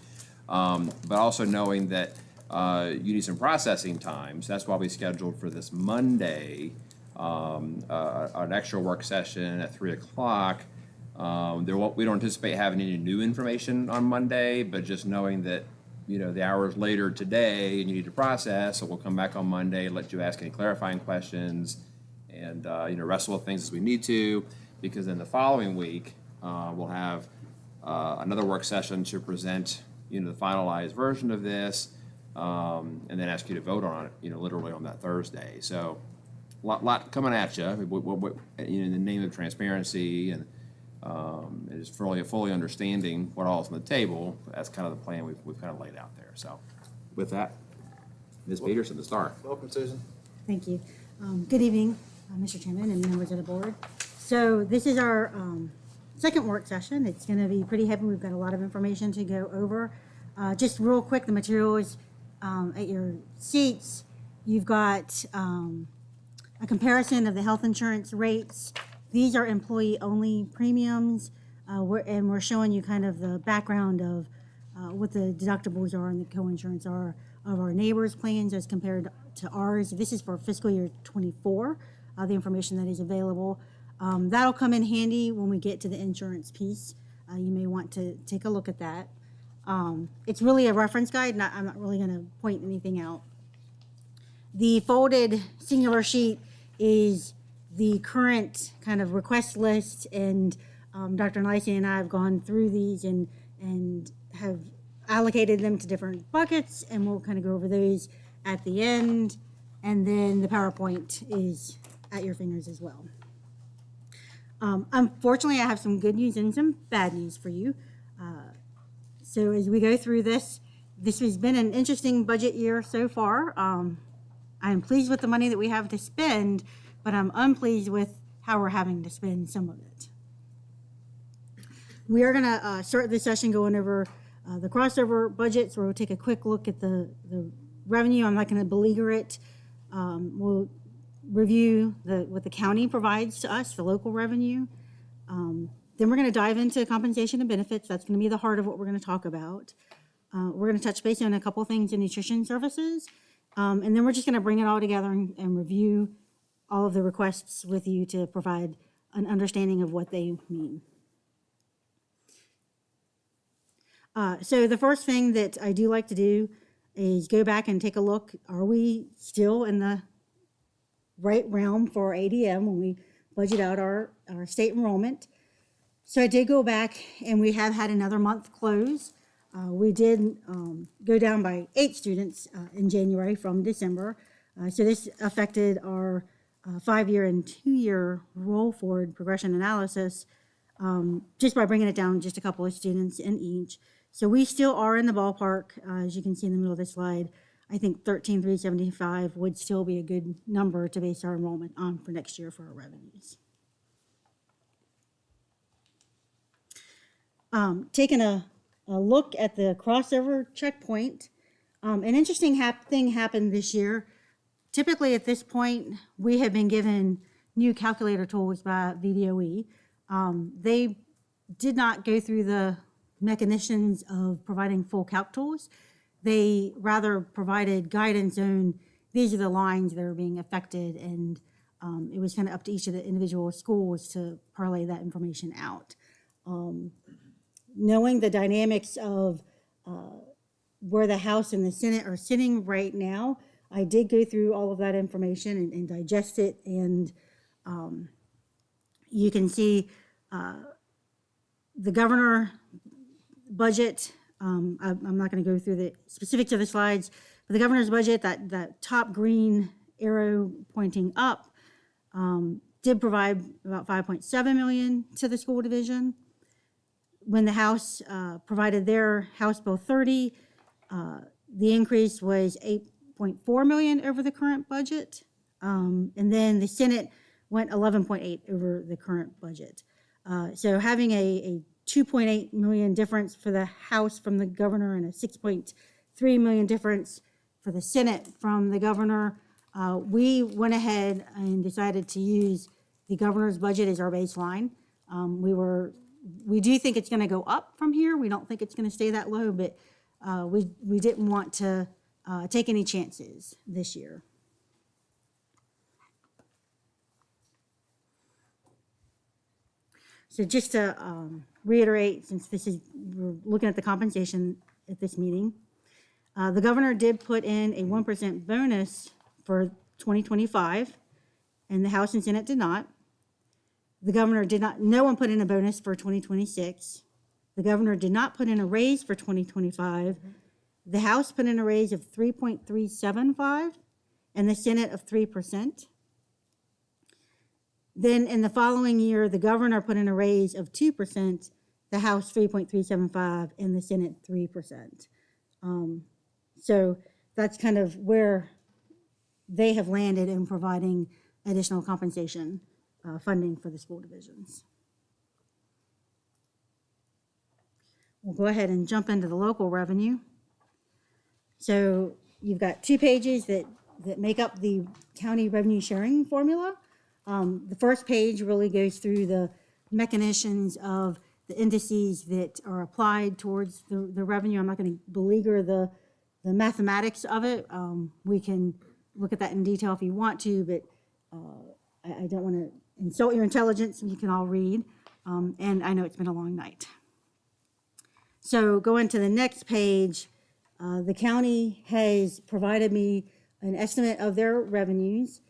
[SPEAKER 7] But also knowing that you need some processing times. That's why we scheduled for this Monday an extra work session at 3 o'clock. We don't anticipate having any new information on Monday, but just knowing that, the hours later today and you need to process, so we'll come back on Monday, let you ask any clarifying questions and, wrestle with things as we need to, because then the following week, we'll have another work session to present, the finalized version of this, and then ask you to vote on it, literally on that Thursday. So lot coming at you, in the name of transparency and just fully understanding what all is on the table. That's kind of the plan we've kind of laid out there. So with that, Ms. Peterson to start.
[SPEAKER 1] Welcome, Susan.
[SPEAKER 8] Thank you. Good evening, Mr. Chairman and members of the board. So this is our second work session. It's going to be pretty heavy. We've got a lot of information to go over. Just real quick, the materials at your seats. You've got a comparison of the health insurance rates. These are employee-only premiums, and we're showing you kind of the background of what the deductibles are and the co-insurance are of our neighbors' plans as compared to ours. This is for fiscal year 24, the information that is available. That'll come in handy when we get to the insurance piece. You may want to take a look at that. It's really a reference guide, I'm not really going to point anything out. The folded singular sheet is the current kind of request list, and Dr. Nicely and I have gone through these and have allocated them to different buckets, and we'll kind of go over those at the end. And then the PowerPoint is at your fingers as well. Unfortunately, I have some good news and some bad news for you. So as we go through this has been an interesting budget year so far. I am pleased with the money that we have to spend, but I'm unpleased with how we're having to spend some of it. We are going to start this session going over the crossover budget, so we'll take a quick look at the revenue. I'm not going to beleaguer it. We'll review what the county provides to us, the local revenue. Then we're going to dive into compensation and benefits. That's going to be the heart of what we're going to talk about. We're going to touch base on a couple things in nutrition services. And then we're just going to bring it all together and review all of the requests with you to provide an understanding of what they mean. So the first thing that I do like to do is go back and take a look. Are we still in the right realm for ADM when we budget out our state enrollment? So I did go back, and we have had another month close. We did go down by 8 students in January from December. So this affected our 5-year and 2-year roll forward progression analysis just by bringing it down just a couple of students in each. So we still are in the ballpark, as you can see in the middle of the slide. I think 13,375 would still be a good number to base our enrollment on for next year for our revenues. Taking a look at the crossover checkpoint, an interesting thing happened this year. Typically at this point, we have been given new calculator tools by VDOE. They did not go through the mechanisms of providing full calc tools. They rather provided guidance on these are the lines that are being affected, and it was kind of up to each of the individual schools to parlay that information out. Knowing the dynamics of where the House and the Senate are sitting right now, I did go through all of that information and digest it, and you can see the governor budget I'm not going to go through the specifics of the slides, but the governor's budget, that top green arrow pointing up, did provide about 5.7 million to the school division. When the House provided their House Bill 30, the increase was 8.4 million over the current budget. And then the Senate went 11.8 over the current budget. So having a 2.8 million difference for the House from the governor and a 6.3 million difference for the Senate from the governor, we went ahead and decided to use the governor's budget as our baseline. We do think it's going to go up from here. We don't think it's going to stay that low, but we didn't want to take any chances this year. So just to reiterate, since we're looking at the compensation at this meeting, the governor did put in a 1% bonus for 2025, and the House and Senate did not. The governor did not, no one put in a bonus for 2026. The governor did not put in a raise for 2025. The House put in a raise of 3.375 and the Senate of 3%. Then in the following year, the governor put in a raise of 2%, the House 3.375 and the Senate 3%. So that's kind of where they have landed in providing additional compensation funding for the school divisions. We'll go ahead and jump into the local revenue. So you've got 2 pages that make up the county revenue sharing formula. The first page really goes through the mechanisms of the indices that are applied towards the revenue. I'm not going to beleaguer the mathematics of it. We can look at that in detail if you want to, but I don't want to insult your intelligence, and you can all read. And I know it's been a long night. So going to the next page, the county has provided me an estimate of their revenues.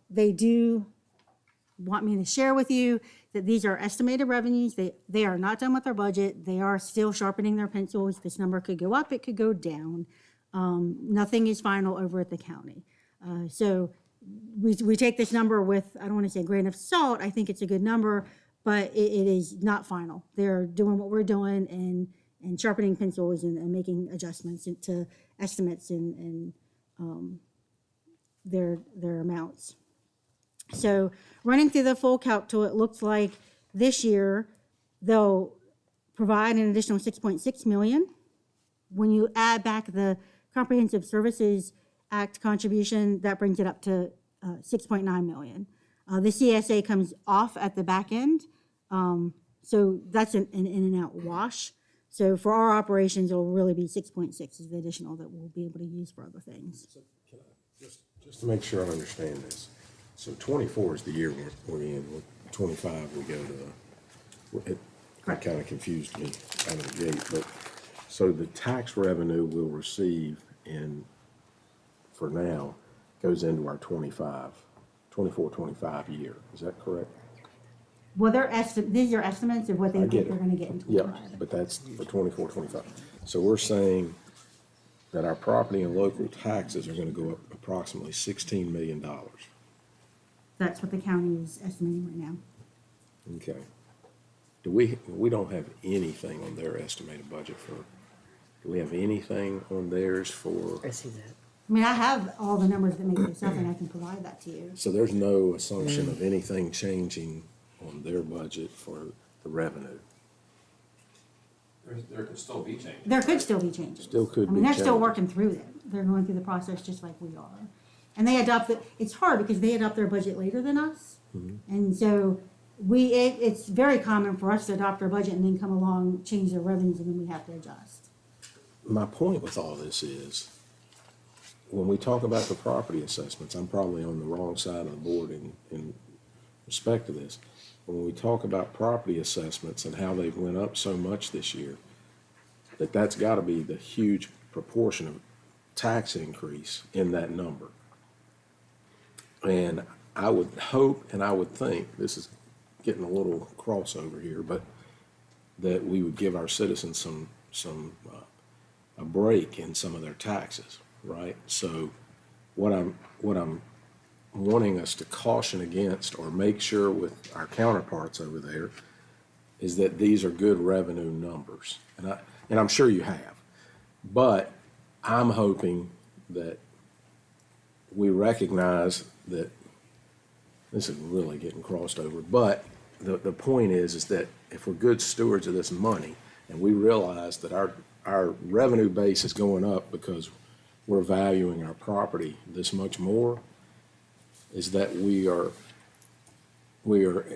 [SPEAKER 8] They do want me to share with you that these are estimated revenues. They are not done with their budget. They are still sharpening their pencils. This number could go up, it could go down. Nothing is final over at the county. So we take this number with, I don't want to say a grain of salt. I think it's a good number, but it is not final. They're doing what we're doing and sharpening pencils and making adjustments to estimates and their amounts. So running through the full calc tool, it looks like this year they'll provide an additional 6.6 million. When you add back the Comprehensive Services Act contribution, that brings it up to 6.9 million. The CSA comes off at the back end, so that's an in and out wash. So for our operations, it'll really be 6.6 is the additional that we'll be able to use for other things.
[SPEAKER 2] So can I, just to make sure I understand this, so 24 is the year we're in, 25 we go to, it kind of confused me out of the gate, but, so the tax revenue we'll receive for now, goes into our 24, 25 year, is that correct?
[SPEAKER 8] Well, these are estimates of what they think they're going to get in 25.
[SPEAKER 2] Yeah, but that's for 24, 25. So we're saying that our property and local taxes are gonna go up approximately $16 million.
[SPEAKER 8] That's what the county is estimating right now.
[SPEAKER 2] Okay. We don't have anything on their estimated budget do we have anything on theirs for?
[SPEAKER 3] I see that.
[SPEAKER 8] I mean, I have all the numbers that make this up, and I can provide that to you.
[SPEAKER 2] So there's no assumption of anything changing on their budget for the revenue?
[SPEAKER 7] There could still be changes.
[SPEAKER 8] There could still be changes.
[SPEAKER 2] Still could
[SPEAKER 8] I mean,
[SPEAKER 2] be
[SPEAKER 8] they're still
[SPEAKER 2] changes.
[SPEAKER 8] working through it. They're going through the process just like we are. And they it's hard because they adopt their budget later than us. And so it's very common for us to adopt our budget and then come along, change their revenues, and then we have to adjust.
[SPEAKER 2] My point with all this is, when we talk about the property assessments, I'm probably on the wrong side of the board in respect to this. When we talk about property assessments and how they've went up so much this year, that's gotta be the huge proportion of tax increase in that number. And I would hope and I would think, this is getting a little crossover here, but that we would give our citizens a break in some of their taxes, right? So what I'm wanting us to caution against or make sure with our counterparts over there is that these are good revenue numbers. And I'm sure you have. But I'm hoping that we recognize that this is really getting crossed over. But the point is that if we're good stewards of this money and we realize that our revenue base is going up because we're valuing our property this much more, is that we are,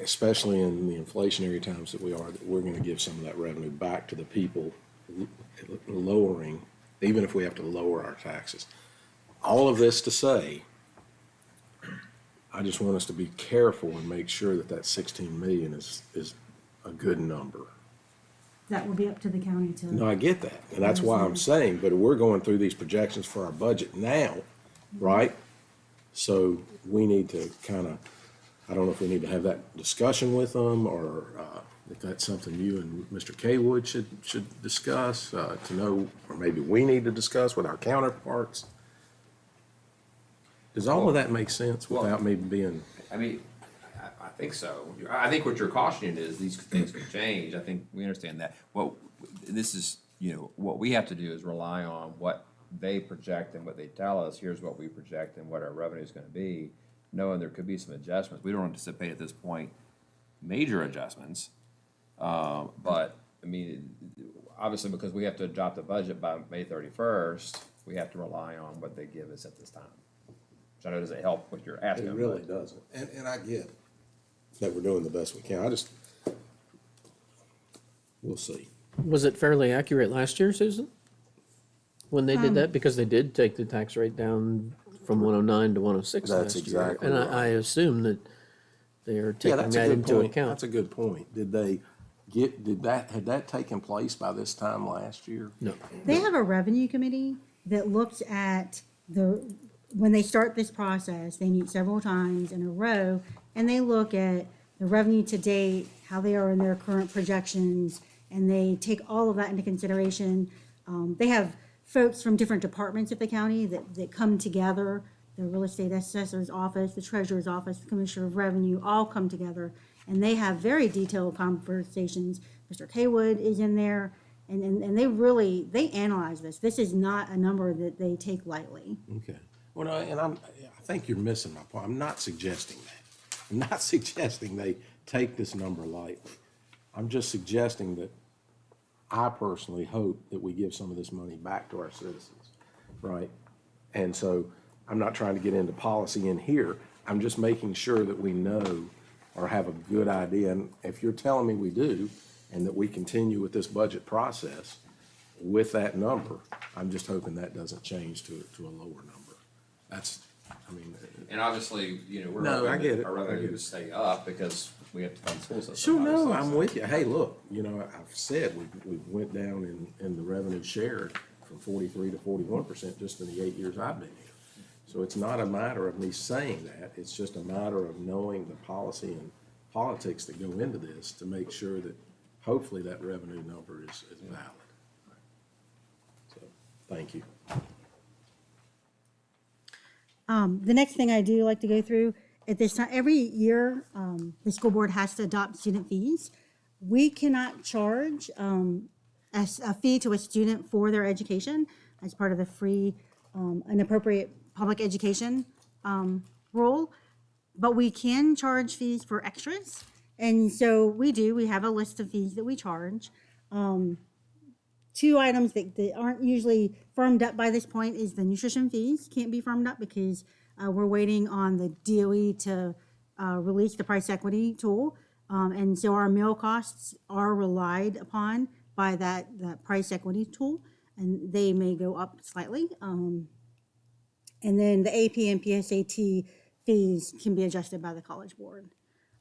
[SPEAKER 2] especially in the inflationary times that we are, that we're going to give some of that revenue back to the people, lowering, even if we have to lower our taxes. All of this to say, I just want us to be careful and make sure that that 16 million is a good number.
[SPEAKER 8] That will be up to the county to.
[SPEAKER 2] No, I get that, and that's why I'm saying, but we're going through these projections for our budget now, right? So we need to kind of, I don't know if we need to have that discussion with them, or if that's something you and Mr. Kaywood should discuss, to know, or maybe we need to discuss with our counterparts. Does all of that make sense without me being?
[SPEAKER 7] I mean, I think so. I think what you're cautioning is these things can change. I think we understand that. This is, what we have to do is rely on what they project and what they tell us. Here's what we project and what our revenue is going to be, knowing there could be some adjustments. We don't anticipate at this point major adjustments. But I mean, obviously, because we have to adopt the budget by May 31st, we have to rely on what they give us at this time. Which I know doesn't help what you're asking.
[SPEAKER 2] It really doesn't, and I get that we're doing the best we can. We'll see.
[SPEAKER 3] Was it fairly accurate last year, Susan? When they did that? Because they did take the tax rate down from 109 to 106
[SPEAKER 2] That's
[SPEAKER 3] last year.
[SPEAKER 2] exactly
[SPEAKER 3] And
[SPEAKER 2] right.
[SPEAKER 3] I assume that they are
[SPEAKER 2] Yeah,
[SPEAKER 3] taking
[SPEAKER 2] that's a
[SPEAKER 3] that
[SPEAKER 2] good
[SPEAKER 3] into
[SPEAKER 2] point.
[SPEAKER 3] account.
[SPEAKER 2] That's a good point. Had that taken place by this time last year?
[SPEAKER 3] No.
[SPEAKER 8] They have a revenue committee that looks at when they start this process, they meet several times in a row, and they look at the revenue to date, how they are in their current projections, and they take all of that into consideration. They have folks from different departments of the county that come together, the real estate assessor's office, the treasurer's office, the commissioner of revenue, all come together, and they have very detailed conversations. Mr. Kaywood is in there, and they analyze this. This is not a number that they take lightly.
[SPEAKER 2] Okay. Well, I think you're missing my point. I'm not suggesting that. I'm not suggesting they take this number lightly. I'm just suggesting that I personally hope that we give some of this money back to our citizens, right? And so I'm not trying to get into policy in here. I'm just making sure that we know or have a good idea. And if you're telling me we do, and that we continue with this budget process with that number, I'm just hoping that doesn't change to a lower number.
[SPEAKER 7] And obviously, we're
[SPEAKER 2] No, I
[SPEAKER 7] hoping
[SPEAKER 2] get
[SPEAKER 7] that
[SPEAKER 2] it.
[SPEAKER 7] our
[SPEAKER 2] I
[SPEAKER 7] revenue
[SPEAKER 2] get
[SPEAKER 7] to
[SPEAKER 2] it.
[SPEAKER 7] stay up because we have to fund the school system.
[SPEAKER 2] Sure, no,
[SPEAKER 7] obviously.
[SPEAKER 2] I'm with you. Hey, look, I've said we went down in the revenue shared from 43 to 41% just in the 8 years I've been here. So it's not a matter of me saying that. It's just a matter of knowing the policy and politics that go into this to make sure that hopefully that revenue number is valid. So, thank you.
[SPEAKER 8] The next thing I do like to go through at this time, every year, the school board has to adopt student fees. We cannot charge a fee to a student for their education as part of the free and appropriate public education rule, but we can charge fees for extras. And so we have a list of fees that we charge. Two items that aren't usually firmed up by this point is the nutrition fees can't be firmed up because we're waiting on the DOE to release the price equity tool. And so our meal costs are relied upon by that price equity tool, and they may go up slightly. And then the AP and PSAT fees can be adjusted by the College Board.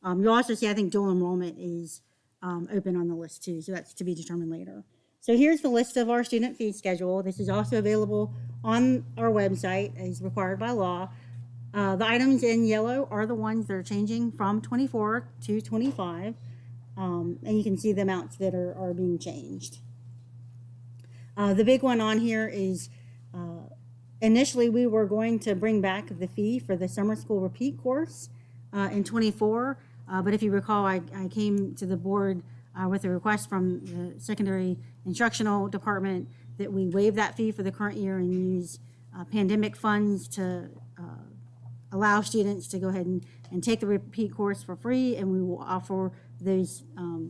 [SPEAKER 8] You'll also see, I think dual enrollment is open on the list too, so that's to be determined later. So here's the list of our student fee schedule. This is also available on our website as required by law. The items in yellow are the ones that are changing from 24 to 25. And you can see the amounts that are being changed. The big one on here is, initially, we were going to bring back the fee for the summer school repeat course in '24. But if you recall, I came to the board with a request from the secondary instructional department that we waive that fee for the current year and use pandemic funds to allow students to go ahead and take the repeat course for free, and we will offer those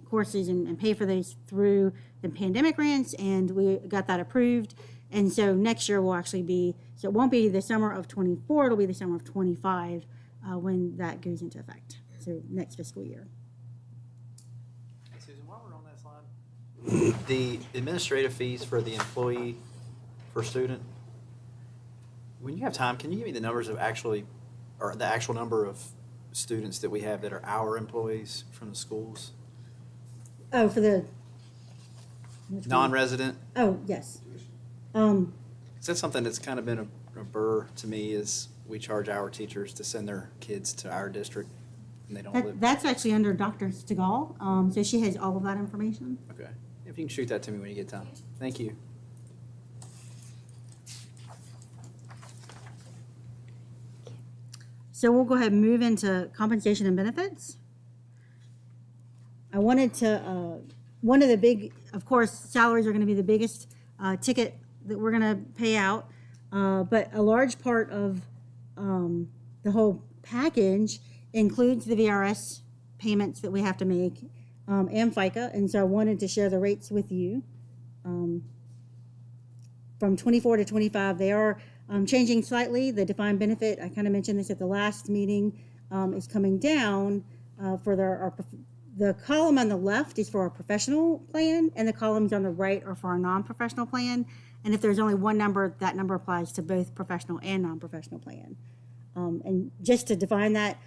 [SPEAKER 8] courses and pay for those through the pandemic grants, and we got that approved. And so next year will actually be, so it won't be the summer of '24, it'll be the summer of '25 when that goes into effect, so next fiscal year.
[SPEAKER 1] Hey, Susan, while we're on that slide, the administrative fees for the employee per student, when you have time, can you give me the numbers of actually, or the actual number of students that we have that are our employees from the schools?
[SPEAKER 8] Oh, for the.
[SPEAKER 1] Non-resident?
[SPEAKER 8] Oh, yes.
[SPEAKER 1] Is that something that's kind of been a burr to me, is we charge our teachers to send their kids to our district and they don't live?
[SPEAKER 8] That's actually under Dr. Stegall, so she has all of that information.
[SPEAKER 1] Okay. If you can shoot that to me when you get time. Thank you.
[SPEAKER 8] So we'll go ahead and move into compensation and benefits. I wanted to, one of the big, of course, salaries are going to be the biggest ticket that we're going to pay out, but a large part of the whole package includes the VRS payments that we have to make and FICA, and so I wanted to share the rates with you. From 24 to 25, they are changing slightly. The defined benefit, I kind of mentioned this at the last meeting, is coming down for the column on the left is for our professional plan, and the columns on the right are for our non-professional plan. And if there's only one number, that number applies to both professional and non-professional plan. And just to define that,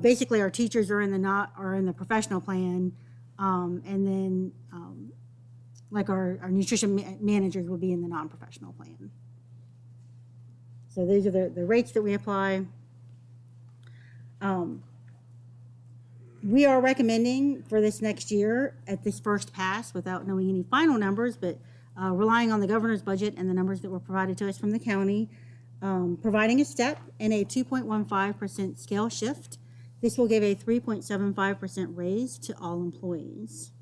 [SPEAKER 8] basically our teachers are in the professional plan, and then like our nutrition managers will be in the non-professional plan. So these are the rates that we apply. We are recommending for this next year at this first pass, without knowing any final numbers, but relying on the governor's budget and the numbers that were provided to us from the county, providing a step and a 2.15% scale shift. This will give a 3.75% raise to all employees.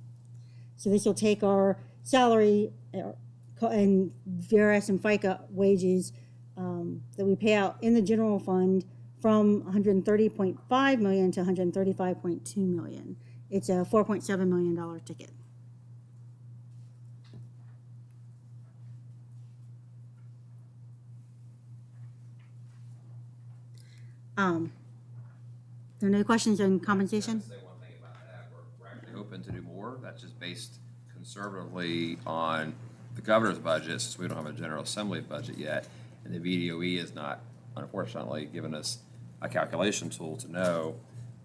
[SPEAKER 8] So this will take our salary and VRS and FICA wages that we pay out in the general fund from $130.5 million to $135.2 million. It's a $4.7 million ticket. There are no questions on compensation?
[SPEAKER 7] Say one thing about that. We're actually hoping to do more. That's just based conservatively on the governor's budget, since we don't have a General Assembly budget yet. And the VDOE has not, unfortunately, given us a calculation tool to know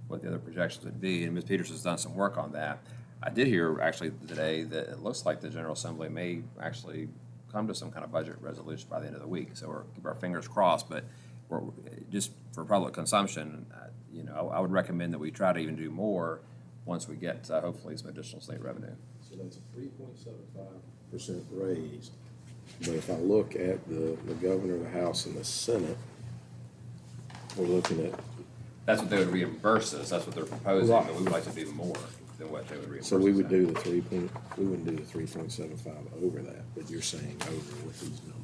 [SPEAKER 7] what the other projections would be. And Ms. Peters has done some work on that. I did hear actually today that it looks like the General Assembly may actually come to some kind of budget resolution by the end of the week. So we're keep our fingers crossed, but we're, just for public consumption, I would recommend that we try to even do more once we get hopefully some additional state revenue.
[SPEAKER 2] So that's a 3.75% raise. But if I look at the governor, the House, and the Senate, we're looking at.
[SPEAKER 7] That's what they would reimburse us. That's what they're proposing,
[SPEAKER 2] Right.
[SPEAKER 7] but we would like to do more than what they would reimburse us.
[SPEAKER 2] So we would
[SPEAKER 7] at.
[SPEAKER 2] do we wouldn't do the 3.75 over that, but you're saying over with these numbers.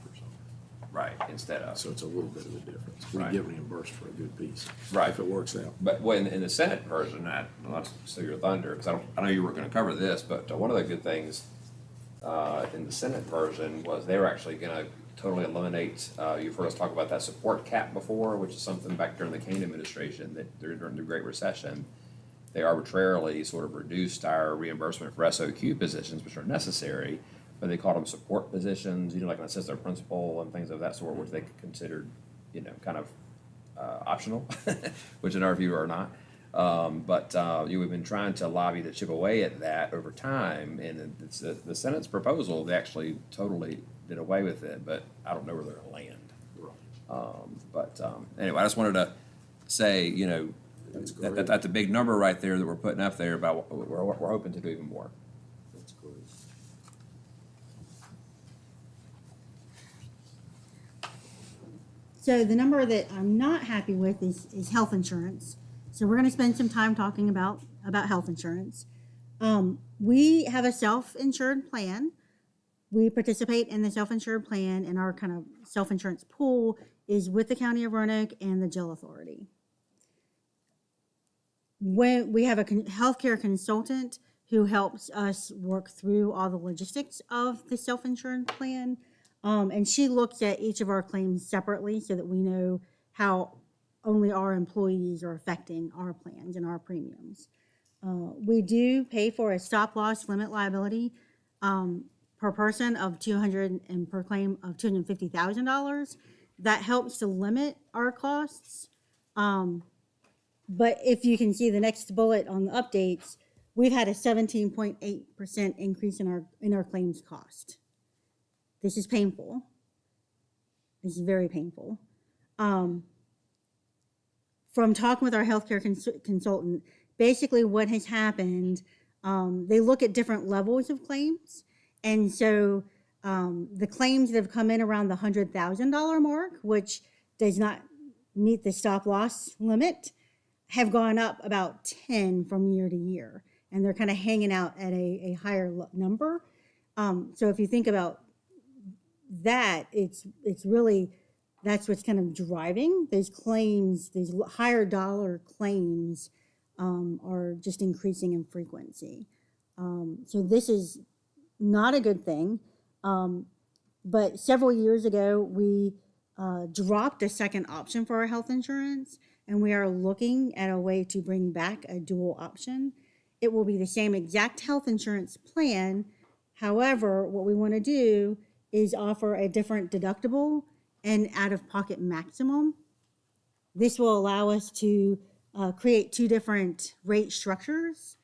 [SPEAKER 7] Right, instead of.
[SPEAKER 2] So it's a little bit of a difference. We
[SPEAKER 7] Right.
[SPEAKER 2] get reimbursed for a good piece.
[SPEAKER 7] Right.
[SPEAKER 2] If it works out.
[SPEAKER 7] But when in the Senate version, not to steal your thunder, because I know you were going to cover this, but one of the good things in the Senate version was they were actually going to totally eliminate. You've heard us talk about that support cap before, which is something back during the Kane administration that during the Great Recession, they arbitrarily sort of reduced our reimbursement for SOQ positions, which are necessary, but they called them support positions, like an assistant principal and things of that sort, which they considered, kind of optional, which in our view are not. But we've been trying to lobby to chip away at that over time, and it's the Senate's proposal, they actually totally did away with it, but I don't know where they're going to land. Anyway, I just wanted to say, that's a big number right there that we're putting up there, but we're hoping to do even more.
[SPEAKER 2] That's great.
[SPEAKER 8] So the number that I'm not happy with is health insurance. So we're gonna spend some time talking about health insurance. We have a self-insured plan. We participate in the self-insured plan, and our kind of self-insurance pool is with the County of Roanoke and the Jail Authority. When we have a healthcare consultant who helps us work through all the logistics of the self-insured plan, and she looks at each of our claims separately so that we know how only our employees are affecting our plans and our premiums. We do pay for a stop-loss limit liability per person of $200 and per claim of $250,000. That helps to limit our costs. But if you can see the next bullet on the updates, we've had a 17.8% increase in our claims cost. This is painful. This is very painful. From talking with our healthcare consultant, basically what has happened, they look at different levels of claims. And so the claims that have come in around the $100,000 mark, which does not meet the stop loss limit, have gone up about 10 from year to year. And they're kind of hanging out at a higher number. So if you think about that, it's really, that's what's kind of driving those claims, these higher dollar claims are just increasing in frequency. So this is not a good thing. But several years ago, we dropped a second option for our health insurance, and we are looking at a way to bring back a dual option. It will be the same exact health insurance plan. However, what we want to do is offer a different deductible and out-of-pocket maximum. This will allow us to create two different rate structures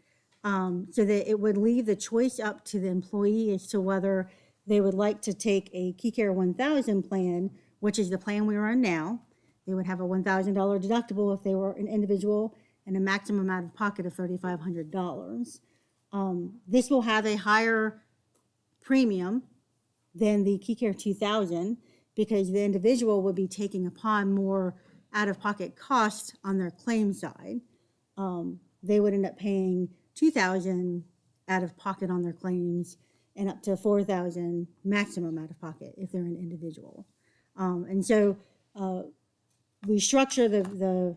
[SPEAKER 8] so that it would leave the choice up to the employee as to whether they would like to take a KeyCare 1000 plan, which is the plan we are on now. They would have a $1,000 deductible if they were an individual and a maximum out of pocket of $3,500. This will have a higher premium than the KeyCare 2000 because the individual would be taking upon more out-of-pocket costs on their claim side. They would end up paying $2,000 out of pocket on their claims and up to $4,000 maximum out of pocket if they're an individual. And so we structure the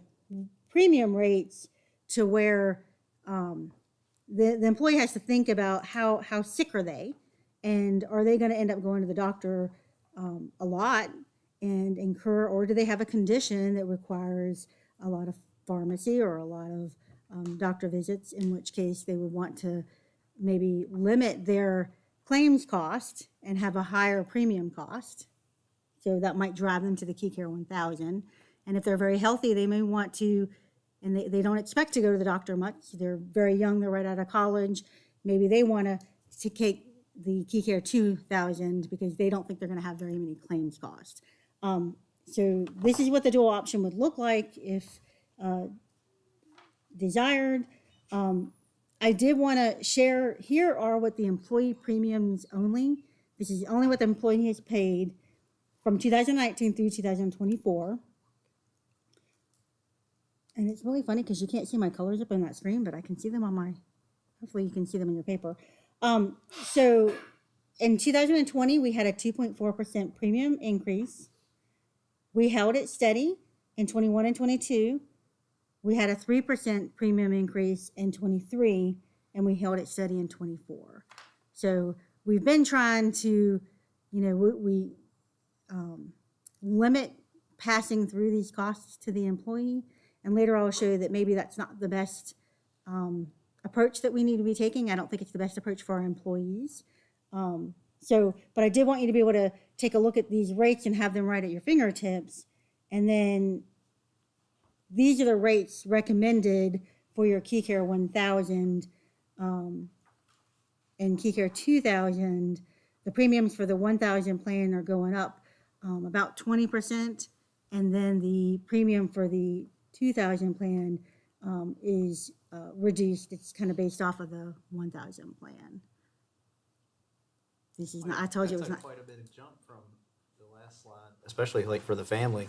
[SPEAKER 8] premium rates to where the employee has to think about how sick are they, and are they going to end up going to the doctor a lot and incur, or do they have a condition that requires a lot of pharmacy or a lot of doctor visits, in which case they would want to maybe limit their claims cost and have a higher premium cost. So that might drive them to the KeyCare 1000. And if they're very healthy, they may want to, and they don't expect to go to the doctor much. They're very young, they're right out of college. Maybe they want to take the KeyCare 2000 because they don't think they're going to have very many claims costs. So this is what the dual option would look like if desired. I did want to share, here are what the employee premiums only. This is only what the employee has paid from 2019 through 2024. And it's really funny because you can't see my colors up on that screen, but I can see them on my, hopefully you can see them in your paper. So in 2020, we had a 2.4% premium increase. We held it steady in 21 and 22. We had a 3% premium increase in 23, and we held it steady in 24. So we've been trying to, we limit passing through these costs to the employee. And later I'll show you that maybe that's not the best approach that we need to be taking. I don't think it's the best approach for our employees. But I did want you to be able to take a look at these rates and have them right at your fingertips. And then these are the rates recommended for your KeyCare 1000 and KeyCare 2000. The premiums for the 1000 plan are going up about 20%. And then the premium for the 2000 plan is reduced. It's kind of based off of the 1000 plan. This is not, I told you it was not.
[SPEAKER 1] Quite a bit of jump from the last slide, especially like for the family.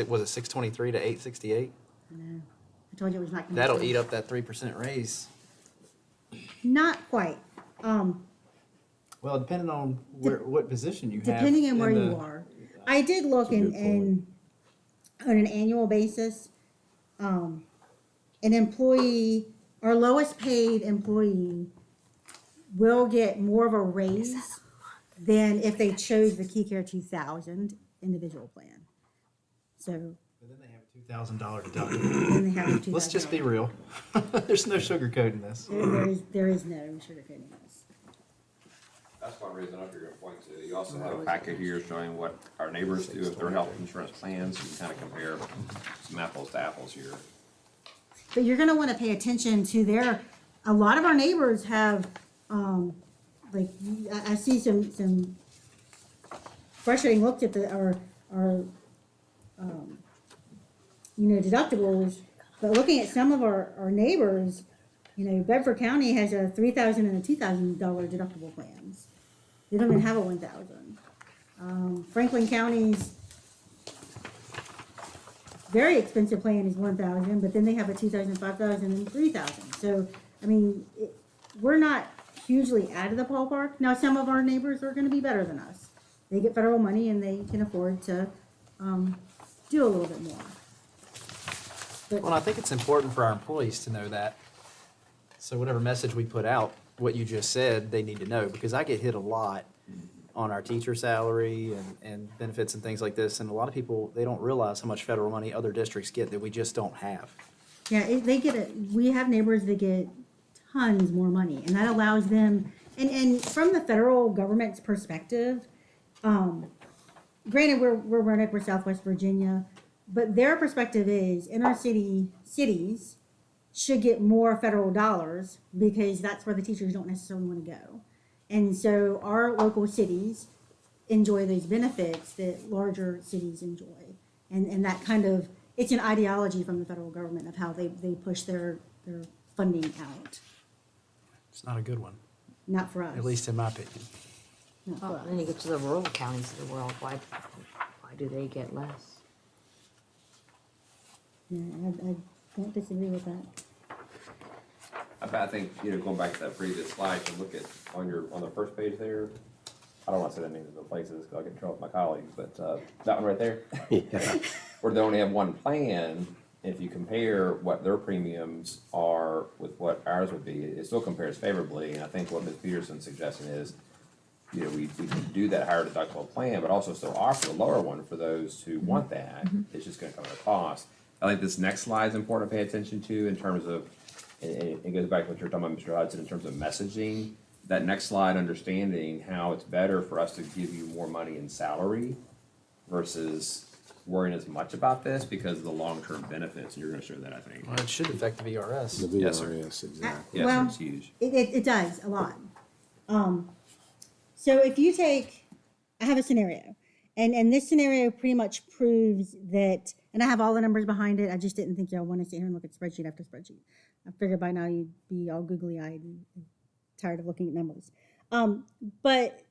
[SPEAKER 1] Was it 623 to 868?
[SPEAKER 8] No, I told you it was not gonna.
[SPEAKER 1] That'll
[SPEAKER 8] change.
[SPEAKER 1] eat up that 3% raise.
[SPEAKER 8] Not quite.
[SPEAKER 1] Well, depending on what position you have.
[SPEAKER 8] Depending on
[SPEAKER 1] in
[SPEAKER 8] where you
[SPEAKER 1] the-
[SPEAKER 8] are. I did look in, on an annual basis, an employee, our lowest paid employee will get more of a raise than if they chose the Key Care 2000 individual plan. So
[SPEAKER 1] But then they have a $2,000 deductible.
[SPEAKER 8] then they have a $2,000.
[SPEAKER 1] Let's just be real. There's no sugarcoating this.
[SPEAKER 8] There is no sugarcoating this.
[SPEAKER 7] That's one reason I figured to point to. You also have a packet here showing what our neighbors do with their health insurance plans. You can kind of compare some apples to apples here.
[SPEAKER 8] But you're gonna wanna pay attention to a lot of our neighbors have, like, I see some frustrating looks at our deductibles, but looking at some of our neighbors, Bedford County has a $3,000 and a $2,000 deductible plans. They don't even have a 1,000. Franklin County's very expensive plan is 1,000, but then they have a 2,000, 5,000, and 3,000. So, I mean, we're not hugely out of the ballpark. Now, some of our neighbors are gonna be better than us. They get federal money and they can afford to, do a little bit more.
[SPEAKER 1] Well, I think it's important for our employees to know that. So whatever message we put out, what you just said, they need to know, because I get hit a lot on our teacher salary and benefits and things like this. And a lot of people, they don't realize how much federal money other districts get that we just don't have.
[SPEAKER 8] Yeah, we have neighbors that get tons more money, and that allows them, and from the federal government's perspective, granted, we're Roanoke, we're Southwest Virginia, but their perspective is inner cities should get more federal dollars because that's where the teachers don't necessarily want to go. And so our local cities enjoy those benefits that larger cities enjoy. And that kind of, it's an ideology from the federal government of how they push their funding out.
[SPEAKER 1] It's not a good one,
[SPEAKER 8] Not for us.
[SPEAKER 1] at least in my opinion.
[SPEAKER 8] Not for
[SPEAKER 5] Well,
[SPEAKER 8] us.
[SPEAKER 5] then you get to the rural counties of the world, why do they get less?
[SPEAKER 8] Yeah, I don't disagree with that.
[SPEAKER 7] I think, going back to that previous slide, to look at on the first page there, I don't want to say that names of the places because I'll get in trouble with my colleagues, but that one right there, where they only have one plan. If you compare what their premiums are with what ours would be, it still compares favorably. And I think what Ms. Peterson's suggesting is, we can do that higher deductible plan, but also still offer a lower one for those who want that. It's just going to come at a cost. I think this next slide is important to pay attention to in terms of, and it goes back to what you were talking about, Mr. Hudson, in terms of messaging. That next slide, understanding how it's better for us to give you more money in salary versus worrying as much about this because of the long-term benefits. And you're going to show that, I think.
[SPEAKER 1] Well, it should affect the VRS.
[SPEAKER 2] The
[SPEAKER 7] Yes, sir.
[SPEAKER 2] VRS, exactly.
[SPEAKER 7] Yes,
[SPEAKER 8] Well,
[SPEAKER 7] it's huge.
[SPEAKER 8] It does, a lot. So if you take, I have a scenario, and this scenario pretty much proves that, and I have all the numbers behind it, I just didn't think y'all want to sit here and look at spreadsheet after spreadsheet. I figured by now you'd be all googly-eyed and tired of looking at numbers. But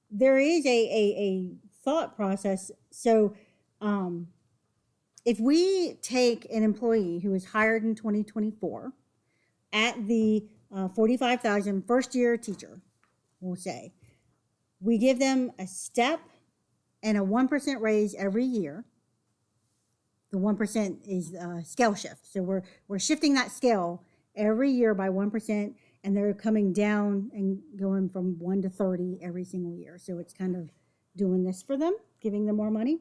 [SPEAKER 8] there is a thought process. So if we take an employee who was hired in 2024 at the 45,000 first year teacher, we'll say, we give them a step and a 1% raise every year. The 1% is scale shift. So we're shifting that scale every year by 1%, and they're coming down and going from 1 to 30 every single year. So it's kind of doing this for them, giving them more money.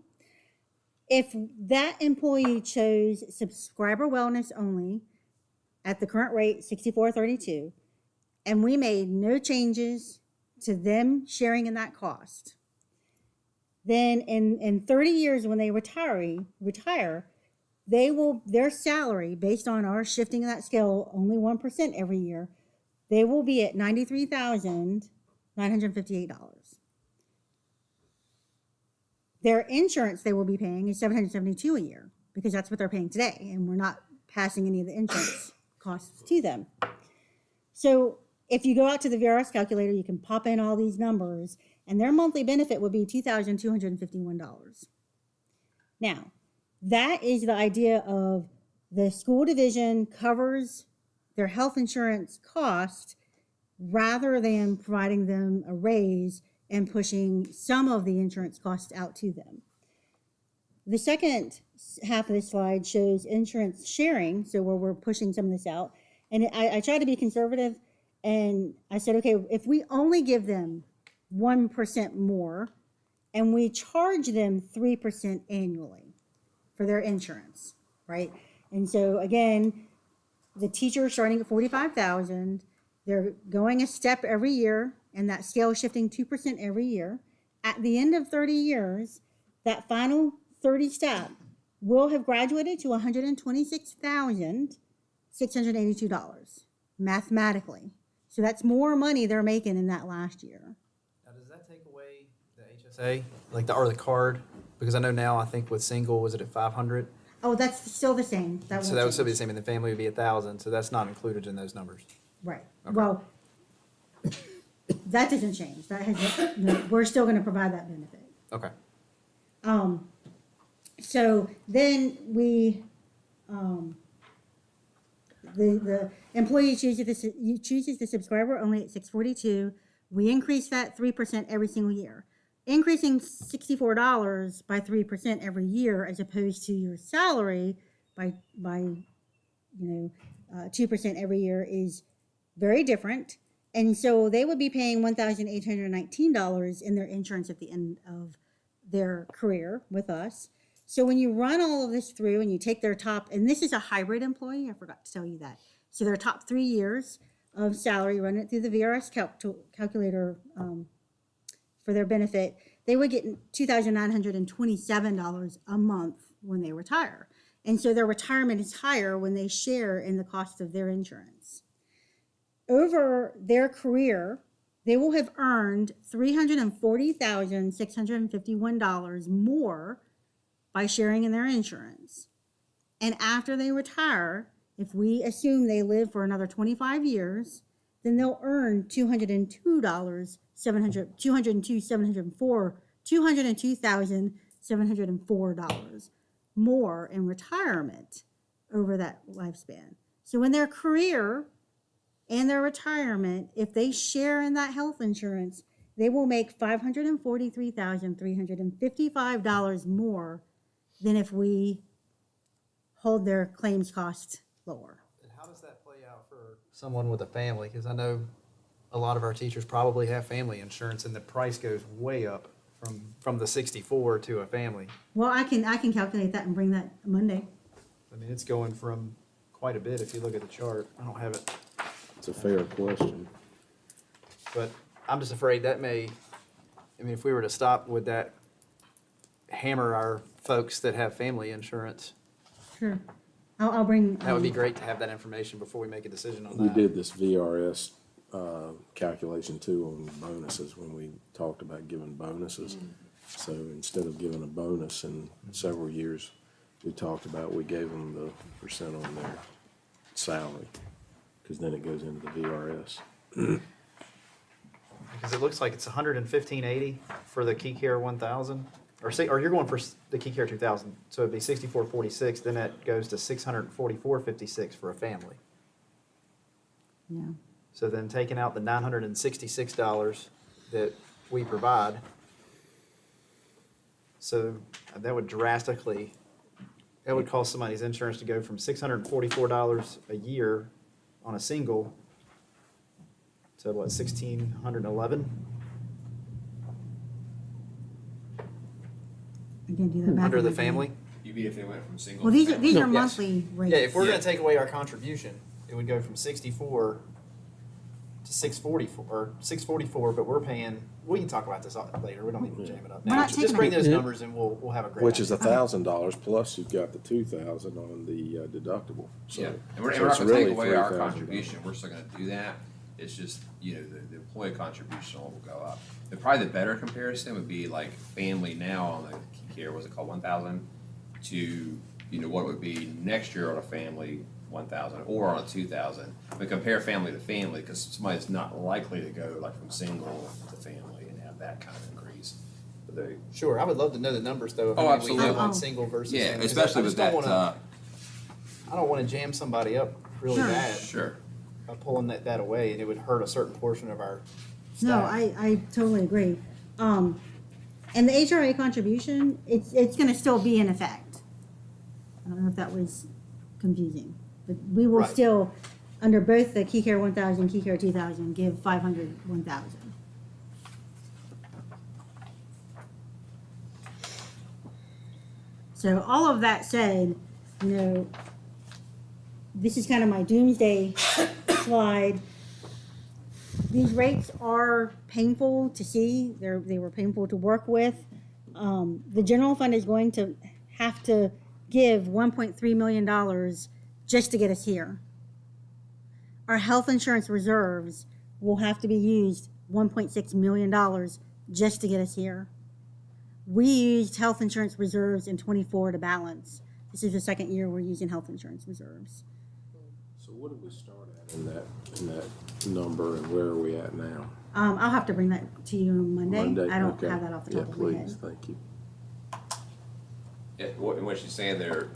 [SPEAKER 8] If that employee chose subscriber wellness only at the current rate, $64.32, and we made no changes to them sharing in that cost, then in 30 years when they retire, their salary, based on our shifting of that scale only 1% every year, they will be at $93,958. Their insurance they will be paying is $772 a year because that's what they're paying today, and we're not passing any of the insurance costs to them. So if you go out to the VRS calculator, you can pop in all these numbers, and their monthly benefit would be $2,251. Now, that is the idea of the school division covers their health insurance cost rather than providing them a raise and pushing some of the insurance costs out to them. The second half of this slide shows insurance sharing, so where we're pushing some of this out. And I try to be conservative, and I said, okay, if we only give them 1% more and we charge them 3% annually for their insurance, right? And so again, the teacher is starting at 45,000. They're going a step every year, and that scale is shifting 2% every year. At the end of 30 years, that final 30 step will have graduated to $126,682 mathematically. So that's more money they're making in that last year.
[SPEAKER 1] Now, does that take away the HSA, like or the card? Because I know now, I think with single, was it at 500?
[SPEAKER 8] Oh, that's still the same.
[SPEAKER 1] So that would still be the same, and the family would be 1,000, so that's not included in those numbers.
[SPEAKER 8] Right.
[SPEAKER 1] Okay.
[SPEAKER 8] Well, that doesn't change. That has, we're still going to provide that benefit.
[SPEAKER 1] Okay.
[SPEAKER 8] So then we, the employee chooses the subscriber only at $642. We increase that 3% every single year. Increasing $64 by 3% every year, as opposed to your salary by 2% every year, is very different. And so they would be paying $1,819 in their insurance at the end of their career with us. So when you run all of this through and you take their top, and this is a hybrid employee, I forgot to tell you that. So their top 3 years of salary, run it through the VRS calculator for their benefit, they would get $2,927 a month when they retire. And so their retirement is higher when they share in the cost of their insurance. Over their career, they will have earned $340,651 more by sharing in their insurance. And after they retire, if we assume they live for another 25 years, then they'll earn $202,704 more in retirement over that lifespan. So in their career and their retirement, if they share in that health insurance, they will make $543,355 more than if we hold their claims costs lower.
[SPEAKER 1] And how does that play out for someone with a family? Because I know a lot of our teachers probably have family insurance, and the price goes way up from the 64 to a family.
[SPEAKER 8] Well, I can calculate that and bring that Monday.
[SPEAKER 1] I mean, it's going from quite a bit if you look at the chart. I don't have it,
[SPEAKER 2] It's a fair question.
[SPEAKER 1] but I'm just afraid that may, I mean, if we were to stop, would that hammer our folks that have family insurance?
[SPEAKER 8] Sure. I'll bring.
[SPEAKER 1] That would be great to have that information before we make a decision on that.
[SPEAKER 2] We did this VRS calculation too on bonuses when we talked about giving bonuses. So instead of giving a bonus in several years, we talked about, we gave them the percent on their salary, because then it goes into the VRS.
[SPEAKER 1] Because it looks like it's $115.80 for the Key Care 1000, or you're going for the Key Care 2000, so it'd be $64.46. Then that goes to $644.56 for a family.
[SPEAKER 8] Yeah.
[SPEAKER 1] So then taking out the $966 that we provide, so that would drastically, that would cause somebody's insurance to go from $644 a year on a single to what, $1,611?
[SPEAKER 8] Again, do that math.
[SPEAKER 1] Under the
[SPEAKER 8] in my head.
[SPEAKER 1] family?
[SPEAKER 7] You mean if they went from single?
[SPEAKER 8] Well,
[SPEAKER 7] to
[SPEAKER 8] these are
[SPEAKER 7] family?
[SPEAKER 1] Yes.
[SPEAKER 8] monthly rates.
[SPEAKER 1] Yeah, if we're
[SPEAKER 7] Yeah.
[SPEAKER 1] gonna take away our contribution, it would go from 64 to 644, or 644, but we're paying, we can talk about this later, we don't need to jam it up
[SPEAKER 8] We're
[SPEAKER 1] now.
[SPEAKER 8] not
[SPEAKER 1] Just
[SPEAKER 8] taking
[SPEAKER 1] bring
[SPEAKER 8] it.
[SPEAKER 1] those numbers and we'll have a great.
[SPEAKER 2] Which is
[SPEAKER 1] idea.
[SPEAKER 2] $1,000 plus you've got the 2,000 on the deductible. So-
[SPEAKER 7] Yeah, and we're
[SPEAKER 2] so
[SPEAKER 7] not
[SPEAKER 2] it's
[SPEAKER 7] gonna take
[SPEAKER 2] really
[SPEAKER 7] away our
[SPEAKER 2] $3,000.
[SPEAKER 7] contribution, we're still gonna do that. It's just, the employee contribution will go up. Probably the better comparison would be like family now on the Key Care, what's it called, 1,000, to, what it would be next year on a family, 1,000, or on a 2,000. But compare family to family, because somebody's not likely to go like from single to family and have that kind of increase. But they,
[SPEAKER 1] Sure, I would love to know the numbers though. of
[SPEAKER 7] Oh,
[SPEAKER 1] how many we have
[SPEAKER 7] absolutely.
[SPEAKER 1] on single versus.
[SPEAKER 7] yeah,
[SPEAKER 1] single, 'cause
[SPEAKER 7] especially
[SPEAKER 1] I
[SPEAKER 7] with
[SPEAKER 1] just don't
[SPEAKER 7] that,
[SPEAKER 1] wanna- I don't wanna jam somebody up really
[SPEAKER 8] Sure.
[SPEAKER 1] bad
[SPEAKER 7] sure.
[SPEAKER 1] by pulling that away, and it would hurt a certain portion of our
[SPEAKER 8] No,
[SPEAKER 1] staff.
[SPEAKER 8] I totally agree. And the HRA contribution, it's gonna still be in effect. I don't know if that was confusing, but we will
[SPEAKER 1] Right.
[SPEAKER 8] still, under both the Key Care 1000, Key Care 2000, give 500, 1000. So all of that said, you know, this is kind of my doomsday slide. These rates are painful to see. They were painful to work with. The general fund is going to have to give $1.3 million just to get us here. Our health insurance reserves will have to be used $1.6 million just to get us here. We used health insurance reserves in '24 to balance. This is the second year we're using health insurance reserves.
[SPEAKER 2] So what did we start at in that number, and where are we at now?
[SPEAKER 8] I'll have to bring that to you on Monday. I don't
[SPEAKER 2] Okay.
[SPEAKER 8] have that off the top of my
[SPEAKER 2] Yeah,
[SPEAKER 8] head.
[SPEAKER 2] please, thank you.
[SPEAKER 7] What she's saying there,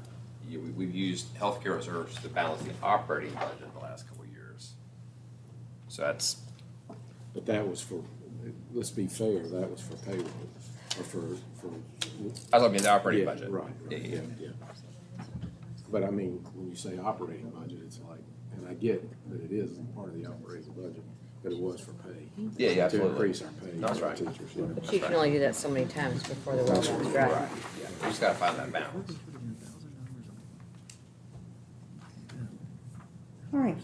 [SPEAKER 7] we've used healthcare reserves to balance the operating budget the last couple of years. So that's,
[SPEAKER 2] But that was for, let's be fair, that was for payroll, or for.
[SPEAKER 7] I was looking at the operating
[SPEAKER 2] Yeah,
[SPEAKER 7] budget.
[SPEAKER 2] Right,
[SPEAKER 7] Yeah,
[SPEAKER 2] right,
[SPEAKER 7] yeah.
[SPEAKER 2] yeah. But I mean, when you say operating budget, it's like, and I get that it is part of the operating budget, but it was for pay.
[SPEAKER 7] Yeah, absolutely.
[SPEAKER 2] To increase our pay.
[SPEAKER 7] That's
[SPEAKER 2] for
[SPEAKER 7] right.
[SPEAKER 2] Teachers, yeah.
[SPEAKER 5] But you can only do that so many times before the well runs dry.
[SPEAKER 7] Right, yeah, we just gotta find that balance.
[SPEAKER 8] All right.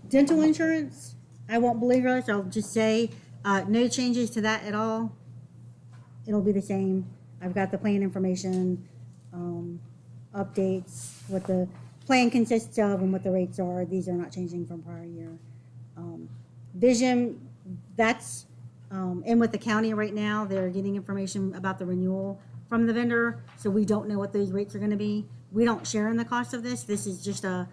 [SPEAKER 8] Dental insurance, I won't belabor us. I'll just say, no changes to that at all. It'll be the same. I've got the plan information, updates, what the plan consists of and what the rates are. These are not changing from prior year. Vision, that's, in with the county right now. They're getting information about the renewal from the vendor, so we don't know what those rates are gonna be. We don't share in the cost of this. This is just a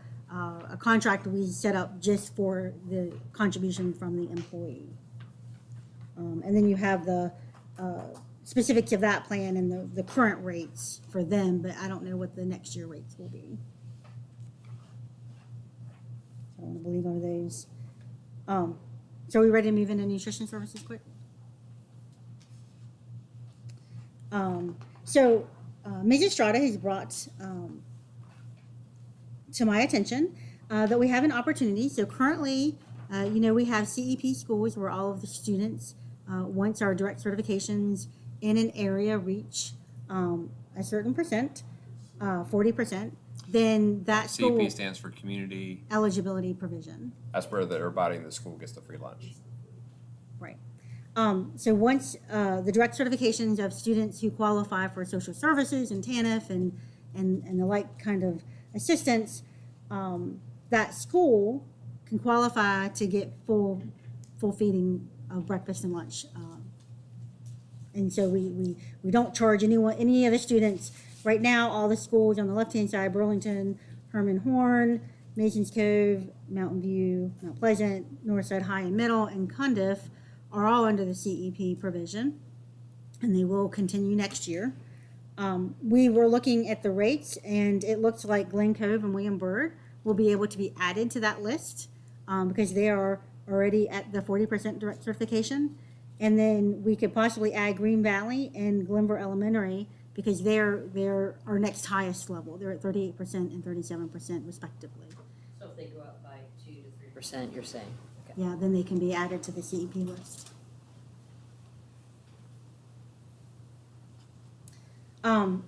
[SPEAKER 8] contract we set up just for the contribution from the employee. And then you have the specifics of that plan and the current rates for them, but I don't know what the next year rates will be. So I don't want to believe over those. So are we ready to move into nutrition services quick? So Ms. Estrada has brought to my attention that we have an opportunity. So currently, you know, we have CEP schools where all of the students, once our direct certifications in an area reach a certain percent, 40%, then that school
[SPEAKER 7] CEP stands for community,
[SPEAKER 8] eligibility provision.
[SPEAKER 7] that's where everybody in the school gets the free lunch.
[SPEAKER 8] Right. So once the direct certifications of students who qualify for social services and TANF and the like kind of assistance, that school can qualify to get full feeding of breakfast and lunch. And so we don't charge any of the students. Right now, all the schools on the left-hand side, Burlington, Herman Horn, Masons Cove, Mountain View, Mount Pleasant, Northside High and Middle, and Cundiff are all under the CEP provision, and they will continue next year. We were looking at the rates, and it looks like Glen Cove and William Byrd will be able to be added to that list because they are already at the 40% direct certification. And then we could possibly add Green Valley and Glenver Elementary because they're our next highest level. They're at 38% and 37% respectively.
[SPEAKER 5] So if they go up by 2 to 3%, you're saying? Okay.
[SPEAKER 8] Yeah, then they can be added to the CEP list.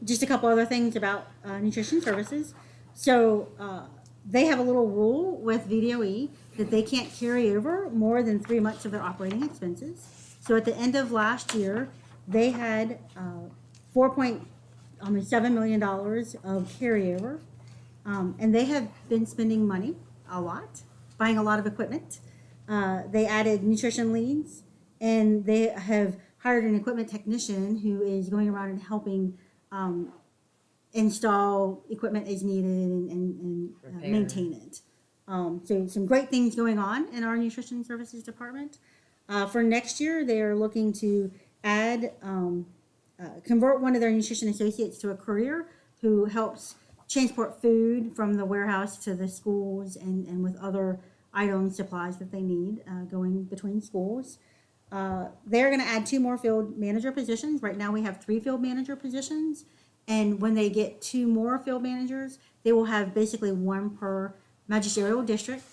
[SPEAKER 8] Just a couple other things about nutrition services. So they have a little rule with VDOE that they can't carry over more than 3 months of their operating expenses. So at the end of last year, they had $4.7 million of carryover. And they have been spending money a lot, buying a lot of equipment. They added nutrition leads, and they have hired an equipment technician who is going around and helping install equipment as needed and maintain it. So some great things going on in our nutrition services department. For next year, they are looking to add, convert one of their nutrition associates to a courier who helps transport food from the warehouse to the schools and with other items, supplies that they need going between schools. They're going to add 2 more field manager positions. Right now, we have 3 field manager positions. And when they get 2 more field managers, they will have basically 1 per magisterial district.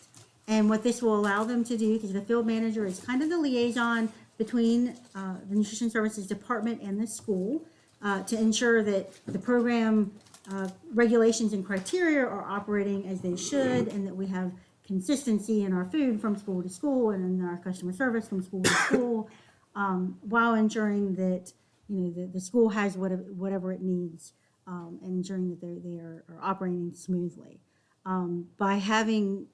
[SPEAKER 8] And what this will allow them to do, because the field manager is kind of the liaison between the nutrition services department and the school, to ensure that the program regulations and criteria are operating as they should, and that we have consistency in our food from school to school and in our customer service from school to school, while ensuring that the school has whatever it needs, and ensuring that they are operating smoothly. By having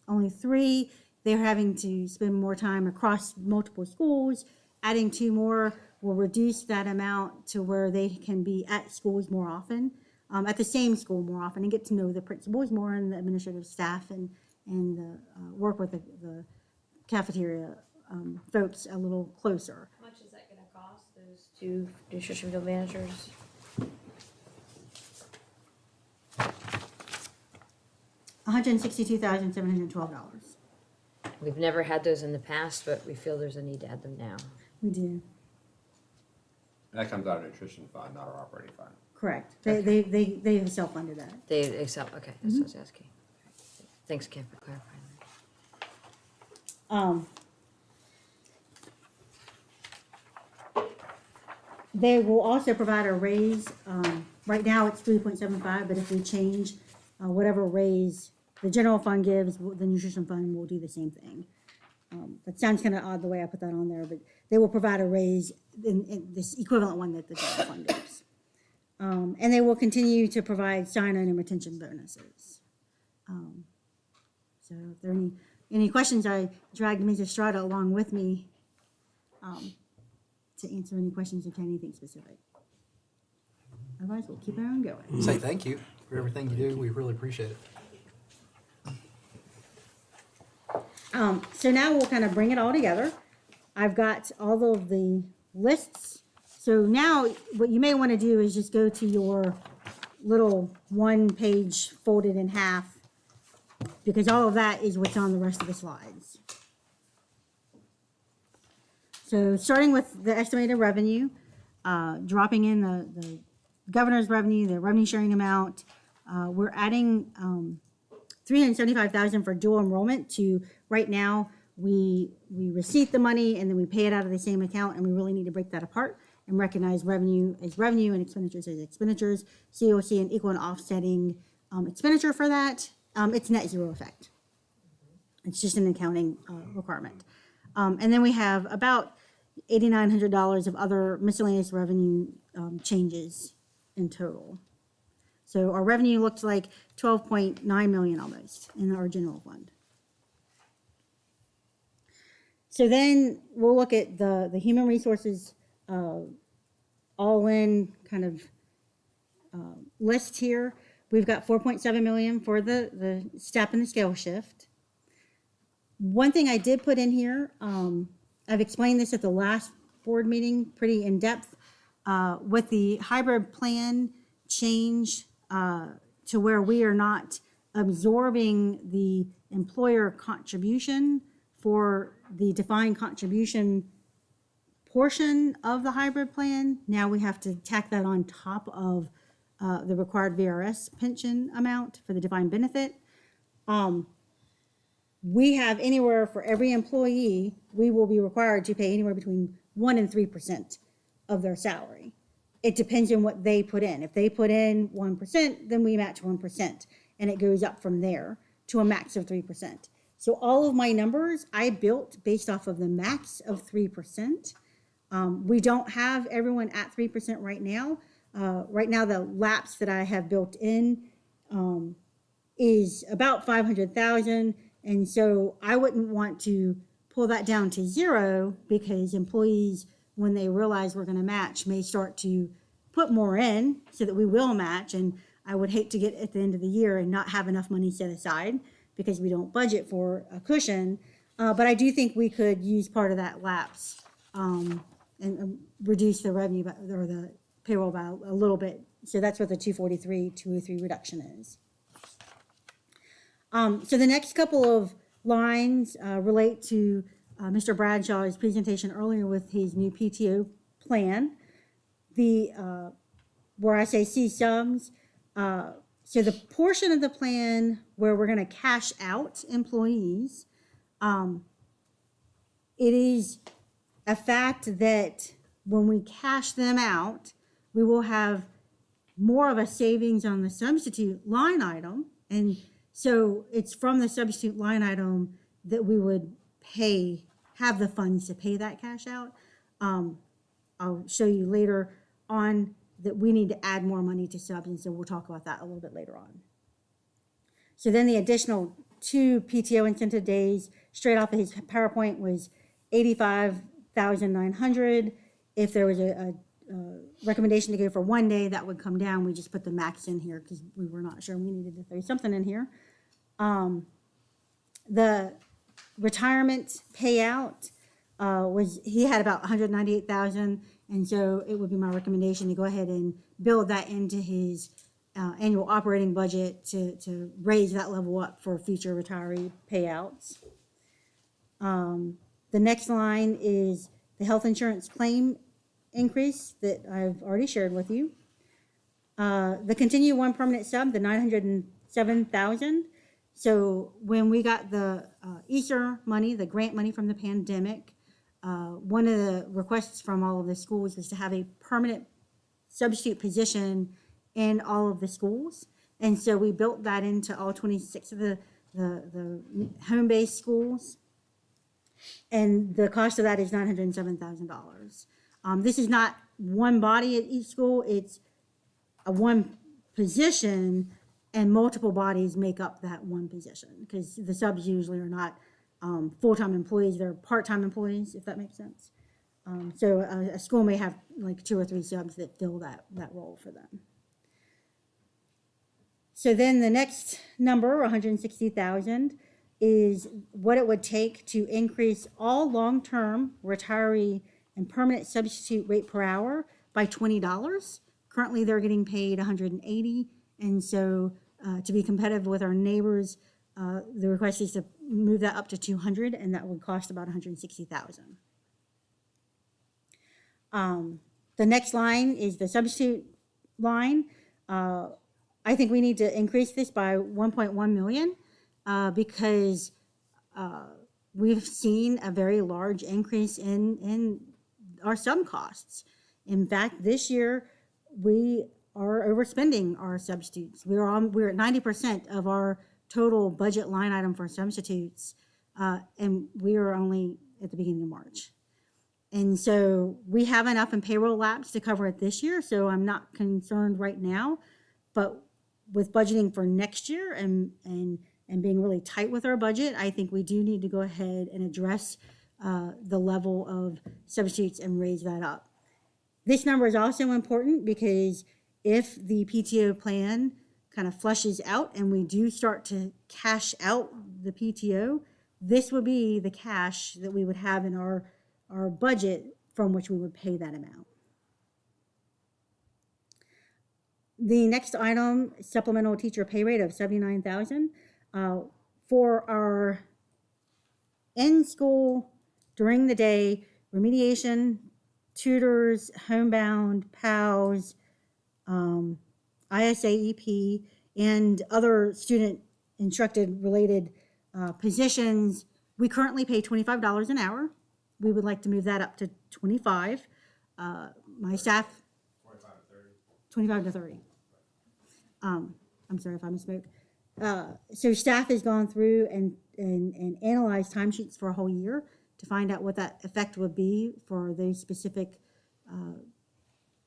[SPEAKER 8] only 3, they're having to spend more time across multiple schools. Adding 2 more will reduce that amount to where they can be at schools more often, at the same school more often, and get to know the principals more and the administrative staff and work with the cafeteria folks a little closer.
[SPEAKER 5] How much is that gonna cost, those 2 nutrition field managers?
[SPEAKER 8] $162,712.
[SPEAKER 5] We've never had those in the past, but we feel there's a need to add them now.
[SPEAKER 8] We do,
[SPEAKER 7] That comes out of nutrition fund, not our operating fund.
[SPEAKER 8] correct. They have self-funded that.
[SPEAKER 5] They sell, okay, that's what I was asking. Thanks, Kim, for clarifying that.
[SPEAKER 8] They will also provide a raise. Right now, it's 3.75, but if we change whatever raise the general fund gives, the nutrition fund will do the same thing. That sounds kind of odd the way I put that on there, but they will provide a raise in this equivalent one that the general fund gives. And they will continue to provide sign-on and retention bonuses. So if there are any questions, I dragged Ms. Estrada along with me to answer any questions if anything specific. Otherwise, we'll keep on going.
[SPEAKER 1] Say thank you for everything you do. We really appreciate it.
[SPEAKER 8] So now we'll kind of bring it all together. I've got all of the lists. So now what you may want to do is just go to your little 1-page folded in half, because all of that is what's on the rest of the slides. So starting with the estimated revenue, dropping in the governor's revenue, the revenue sharing amount, we're adding $375,000 for dual enrollment. To right now, we receipt the money and then we pay it out of the same account, and we really need to break that apart and recognize revenue as revenue and expenditures as expenditures. So you'll see an equal and offsetting expenditure for that. It's net zero effect. It's just an accounting requirement. And then we have about $8,900 of other miscellaneous revenue changes in total. So our revenue looks like $12.9 million almost in our general fund. So then we'll look at the human resources all-in kind of list here. We've got $4.7 million for the step and the scale shift. One thing I did put in here, I've explained this at the last board meeting pretty in depth, with the hybrid plan change to where we are not absorbing the employer contribution for the defined contribution portion of the hybrid plan. Now we have to tack that on top of the required VRS pension amount for the defined benefit. We have anywhere for every employee, we will be required to pay anywhere between 1% and 3% of their salary. It depends on what they put in. If they put in 1%, then we match 1%, and it goes up from there to a max of 3%. So all of my numbers I built based off of the max of 3%. We don't have everyone at 3% right now. Right now, the lapse that I have built in is about 500,000. And so I wouldn't want to pull that down to 0, because employees, when they realize we're going to match, may start to put more in so that we will match. And I would hate to get at the end of the year and not have enough money set aside because we don't budget for a cushion. But I do think we could use part of that lapse, and reduce the revenue or the payroll by a little bit. So that's what the 243 reduction is. So the next couple of lines relate to Mr. Bradshaw's presentation earlier with his new PTO plan. Where I say see sums, so the portion of the plan where we're going to cash out employees, it is a fact that when we cash them out, we will have more of a savings on the substitute line item. And so it's from the substitute line item that we would have the funds to pay that cash out. I'll show you later on that we need to add more money to subs, and so we'll talk about that a little bit later on. So then the additional 2 PTO incentive days, straight off of his PowerPoint, was $85,900. If there was a recommendation to go for 1 day, that would come down. We just put the max in here because we were not sure. We needed to throw something in here. The retirement payout he had about $198,000, and so it would be my recommendation to go ahead and build that into his annual operating budget to raise that level up for future retiree payouts. The next line is the health insurance claim increase that I've already shared with you. The continue one permanent sub, the $907,000. So when we got the ESSER money, the grant money from the pandemic, one of the requests from all of the schools was to have a permanent substitute position in all of the schools. And so we built that into all 26 of the home-based schools. And the cost of that is $907,000. This is not one body at each school, it's a one position, and multiple bodies make up that one position, because the subs usually are not full-time employees, they're part-time employees, if that makes sense. So a school may have like 2 or 3 subs that fill that role for them. So then the next number, 160,000, is what it would take to increase all long-term retiree and permanent substitute rate per hour by $20. Currently, they're getting paid $180, and so to be competitive with our neighbors, the request is to move that up to $200, and that would cost about $160,000. The next line is the substitute line. I think we need to increase this by 1.1 million because we've seen a very large increase in our sub costs. In fact, this year we are overspending our substitutes. We're at 90% of our total budget line item for substitutes, and we are only at the beginning of March. And so we have enough in payroll lapse to cover it this year, so I'm not concerned right now. But with budgeting for next year and being really tight with our budget, I think we do need to go ahead and address the level of substitutes and raise that up. This number is also important because if the PTO plan kind of flushes out and we do start to cash out the PTO, this would be the cash that we would have in our budget from which we would pay that amount. The next item, supplemental teacher pay rate of $79,000 for our in-school, during the day, remediation, tutors, homebound, PALs, ISAEP, and other student instructed related positions. We currently pay $25 an hour. We would like to move that up to 25. My staff, 25 to 30. I'm sorry if I misspoke. So staff has gone through and analyzed timesheets for a whole year to find out what that effect would be for those specific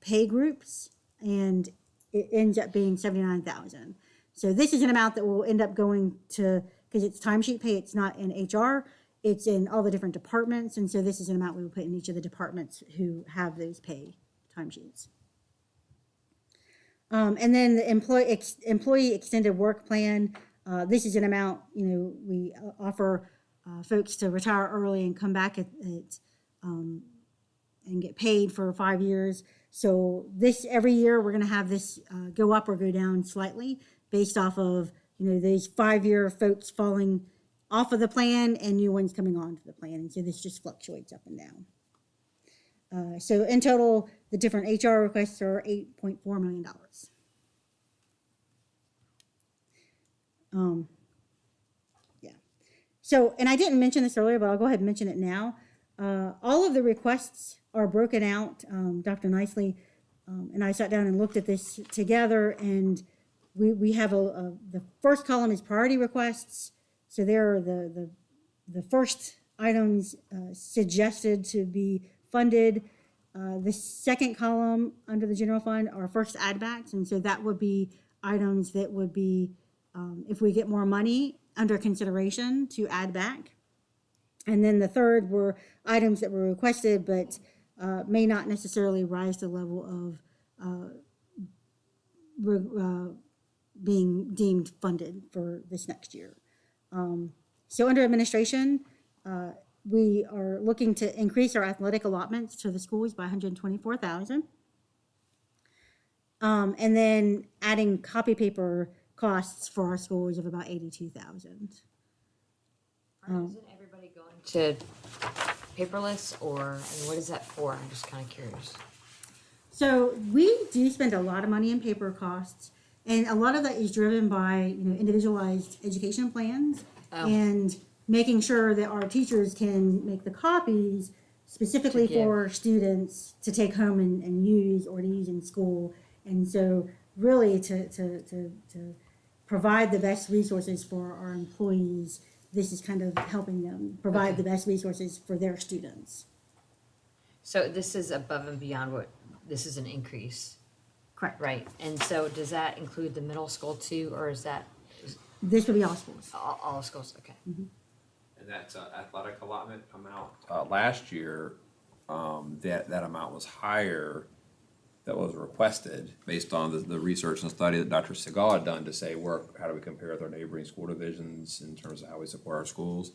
[SPEAKER 8] pay groups, and it ends up being $79,000. So this is an amount that will end up going to, because it's timesheet pay, it's not in HR, it's in all the different departments, and so this is an amount we will put in each of the departments who have those pay timesheets. And then the employee extended work plan, this is an amount, we offer folks to retire early and come back and get paid for 5 years. So every year, we're gonna have this go up or go down slightly based off of, these 5-year folks falling off of the plan and new ones coming onto the plan. And so this just fluctuates up and down. So in total, the different HR requests are $8.4 million. Yeah. So, and I didn't mention this earlier, but I'll go ahead and mention it now. All of the requests are broken out. Dr. Nicely and I sat down and looked at this together, and we have the first column is priority requests. So there are the first items suggested to be funded. The second column under the general fund are first add backs, and so that would be items that would be, if we get more money, under consideration to add back. And then the third were items that were requested but may not necessarily rise to the level of being deemed funded for this next year. So under administration, we are looking to increase our athletic allotments to the schools by $124,000. And then adding copy paper costs for our schools of about $82,000.
[SPEAKER 5] Isn't everybody going to paperless, or what is that for? I'm just kind of curious.
[SPEAKER 8] So we do spend a lot of money in paper costs, and a lot of that is driven by individualized education plans and making sure that our teachers can make the copies specifically for students to take home and use or to use in school. And so really to provide the best resources for our employees, this is kind of helping them provide the best resources for their students.
[SPEAKER 5] So this is above and beyond this is an increase,
[SPEAKER 8] Correct.
[SPEAKER 5] right? And so does that include the middle school too, or is that
[SPEAKER 8] This would be all schools.
[SPEAKER 5] all schools? Okay.
[SPEAKER 7] And that's athletic allotment amount. Last year, that amount was higher that was requested based on the research and study that Dr. Segal had done to say, how do we compare with our neighboring school divisions in terms of how we support our schools?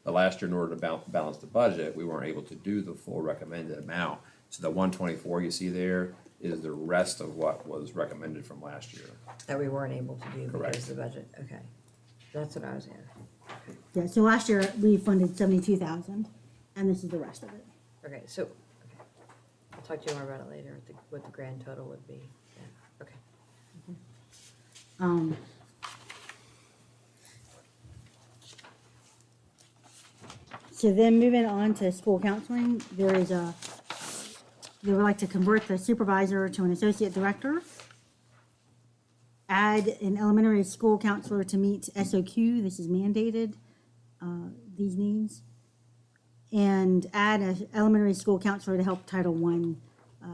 [SPEAKER 7] But last year, in order to balance the budget, we weren't able to do the full recommended amount. So the 124 you see there is the rest of what was recommended from last year.
[SPEAKER 5] That we weren't able to do
[SPEAKER 7] Correct.
[SPEAKER 5] because of the budget. Okay. That's what I was asking.
[SPEAKER 8] Yeah, so last year we funded $72,000, and this is the rest of it.
[SPEAKER 5] Okay, so, I'll talk to you more about it later, what the grand total would be. Yeah, okay.
[SPEAKER 8] So then moving on to school counseling, they would like to convert the supervisor to an associate director. Add an elementary school counselor to meet SOQ, this is mandated, these needs. And add an elementary school counselor to help Title I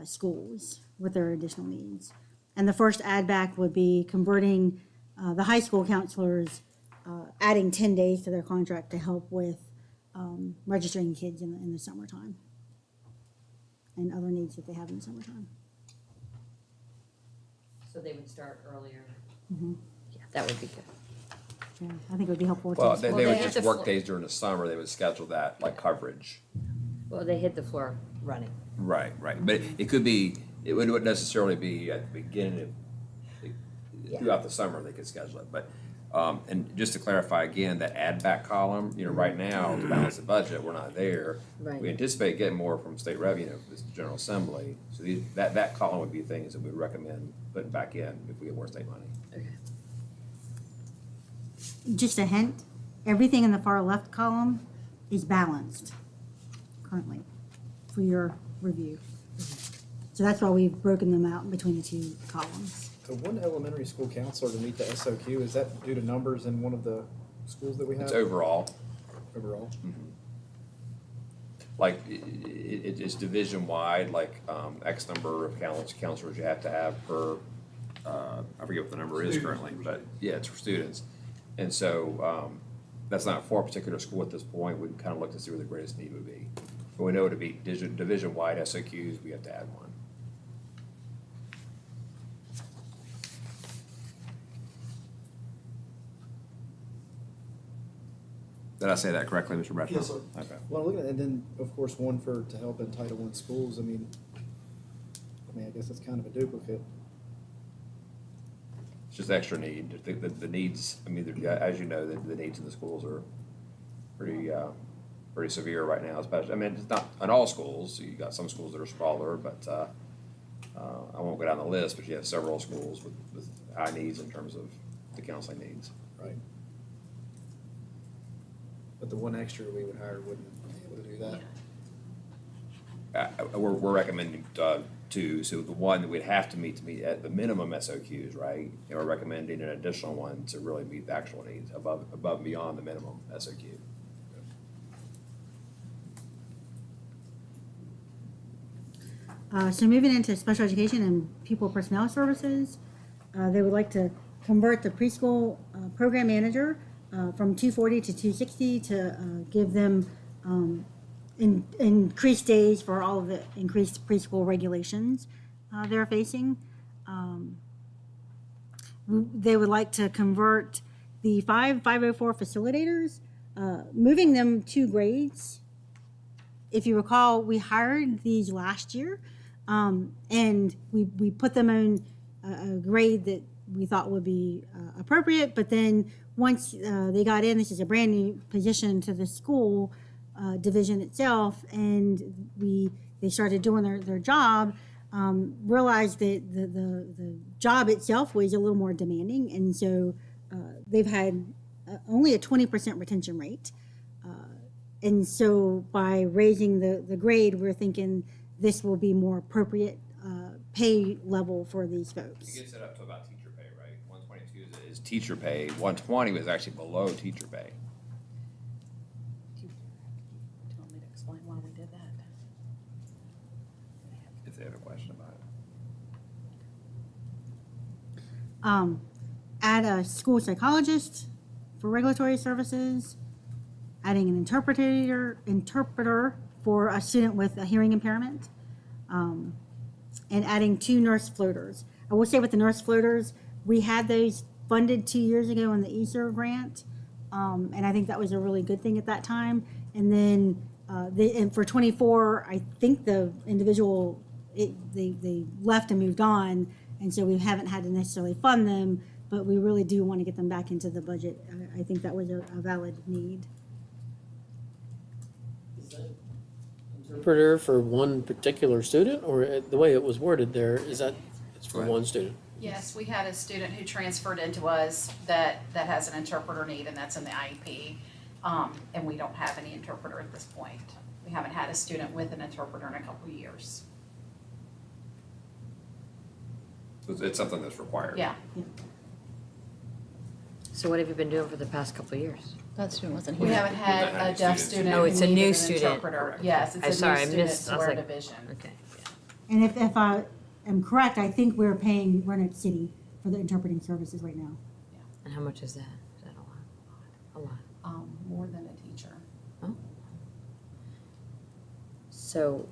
[SPEAKER 8] schools with their additional needs. And the first add back would be converting the high school counselors, adding 10 days to their contract to help with registering kids in the summertime and other needs that they have in the summertime.
[SPEAKER 5] So they would start earlier.
[SPEAKER 8] Mm-hmm.
[SPEAKER 5] Yeah, that would be good.
[SPEAKER 8] Yeah, I think it would be helpful.
[SPEAKER 7] Well,
[SPEAKER 8] to
[SPEAKER 7] they
[SPEAKER 5] Well,
[SPEAKER 7] would
[SPEAKER 5] they have
[SPEAKER 7] just
[SPEAKER 5] to
[SPEAKER 7] work
[SPEAKER 5] fl-
[SPEAKER 7] days during the summer, they would schedule that like coverage.
[SPEAKER 5] Well, they hit the floor running.
[SPEAKER 7] Right, but it could be, it wouldn't necessarily be at the beginning throughout the summer, they could schedule it, but, and just to clarify again, that add back column, right now, to balance the budget, we're not there.
[SPEAKER 5] Right.
[SPEAKER 7] We anticipate getting more from state revenue, this General Assembly, so that column would be things that we'd recommend putting back in if we get more state money.
[SPEAKER 5] Okay.
[SPEAKER 8] Just a hint, everything in the far left column is balanced currently for your review. So that's why we've broken them out between the two columns.
[SPEAKER 14] The one elementary school counselor to meet the SOQ, is that due to numbers in one of the schools that we have?
[SPEAKER 7] It's overall.
[SPEAKER 14] Overall?
[SPEAKER 7] Like, it's division-wide, like, X number of counselors you have to have per, I forget what the number is currently, but, yeah, it's for students. And so, that's not for a particular school at this point, we can kind of look to see where the greatest need would be. But we know to be division-wide SOQs, we have to add one. Did I say that correctly, Mr. Bradshaw?
[SPEAKER 14] Yes, sir.
[SPEAKER 7] Okay.
[SPEAKER 14] Well, looking at, and then, of course, one to help in Title I schools, I mean, I guess that's kind of a duplicate.
[SPEAKER 7] It's just extra need. The needs, I mean, as you know, the needs in the schools are pretty severe right now, especially, I mean, it's not in all schools. You got some schools that are smaller, but, I won't go down the list, but you have several schools with high needs in terms of the counseling needs.
[SPEAKER 14] Right. But the one extra we would hire wouldn't be able to do that.
[SPEAKER 7] We're recommending, two, so the one that we'd have to meet at the minimum SOQs, right? And we're recommending an additional one to really meet the actual needs above and beyond the minimum SOQ.
[SPEAKER 8] So moving into special education and pupil personnel services, they would like to convert the preschool program manager from 240 to 260 to give them increased days for all of the increased preschool regulations they're facing. They would like to convert the 504 facilitators, moving them 2 grades. If you recall, we hired these last year, and we put them on a grade that we thought would be appropriate, but then once they got in, this is a brand new position to the school division itself, and they started doing their job, realized that the job itself was a little more demanding, and so they've had only a 20% retention rate. And so by raising the grade, we're thinking this will be more appropriate pay level for these
[SPEAKER 7] It
[SPEAKER 8] folks.
[SPEAKER 7] gets it up to about teacher pay, right? 122 is teacher pay, 120 was actually below teacher pay.
[SPEAKER 11] Do you want me to explain why we did that?
[SPEAKER 7] If they have a question about it.
[SPEAKER 8] Add a school psychologist for regulatory services, adding an interpreter for a student with a hearing impairment, and adding 2 nurse floaters. I will say with the nurse floaters, we had those funded 2 years ago in the ESER grant, and I think that was a really good thing at that time. And then and for 24, I think the individual, they left and moved on, and so we haven't had to necessarily fund them, but we really do want to get them back into the budget. I think that was a valid need.
[SPEAKER 3] Interpreter for one particular student, or the way it was worded there, is that it's for one student?
[SPEAKER 15] Yes, we had a student who transferred into us that has an interpreter need, and that's in the IEP. And we don't have any interpreter at this point. We haven't had a student with an interpreter in a couple of years.
[SPEAKER 7] It's something that's required.
[SPEAKER 15] Yeah.
[SPEAKER 5] So what have you been doing for the past couple of years?
[SPEAKER 11] That student wasn't
[SPEAKER 15] We
[SPEAKER 11] here.
[SPEAKER 15] haven't had a deaf student.
[SPEAKER 5] Oh, it's
[SPEAKER 15] who
[SPEAKER 5] a new
[SPEAKER 15] needed an
[SPEAKER 5] student.
[SPEAKER 15] interpreter. Yes, it's
[SPEAKER 5] I'm
[SPEAKER 15] a
[SPEAKER 5] sorry,
[SPEAKER 15] new
[SPEAKER 5] I
[SPEAKER 15] student
[SPEAKER 5] missed-
[SPEAKER 15] to
[SPEAKER 5] I was
[SPEAKER 15] our
[SPEAKER 5] like-
[SPEAKER 15] division.
[SPEAKER 5] Okay.
[SPEAKER 8] And if I am correct, I think we're paying Roanoke City for the interpreting services right now.
[SPEAKER 5] And how much is that? Is that a lot? A lot.
[SPEAKER 15] More than a teacher.
[SPEAKER 5] So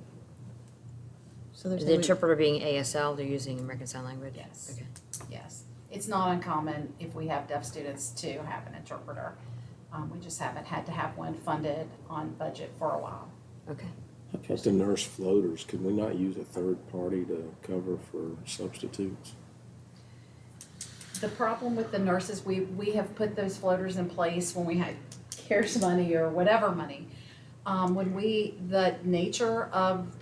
[SPEAKER 11] So there's
[SPEAKER 5] the interpreter being ASL, they're using American Sign Language?
[SPEAKER 15] Yes.
[SPEAKER 5] Okay.
[SPEAKER 15] Yes. It's not uncommon if we have deaf students to have an interpreter. We just haven't had to have one funded on budget for a while.
[SPEAKER 5] Okay.
[SPEAKER 2] But the nurse floaters, could we not use a third party to cover for substitutes?
[SPEAKER 15] The problem with the nurses, we have put those floaters in place when we had CARES money or whatever money. The nature of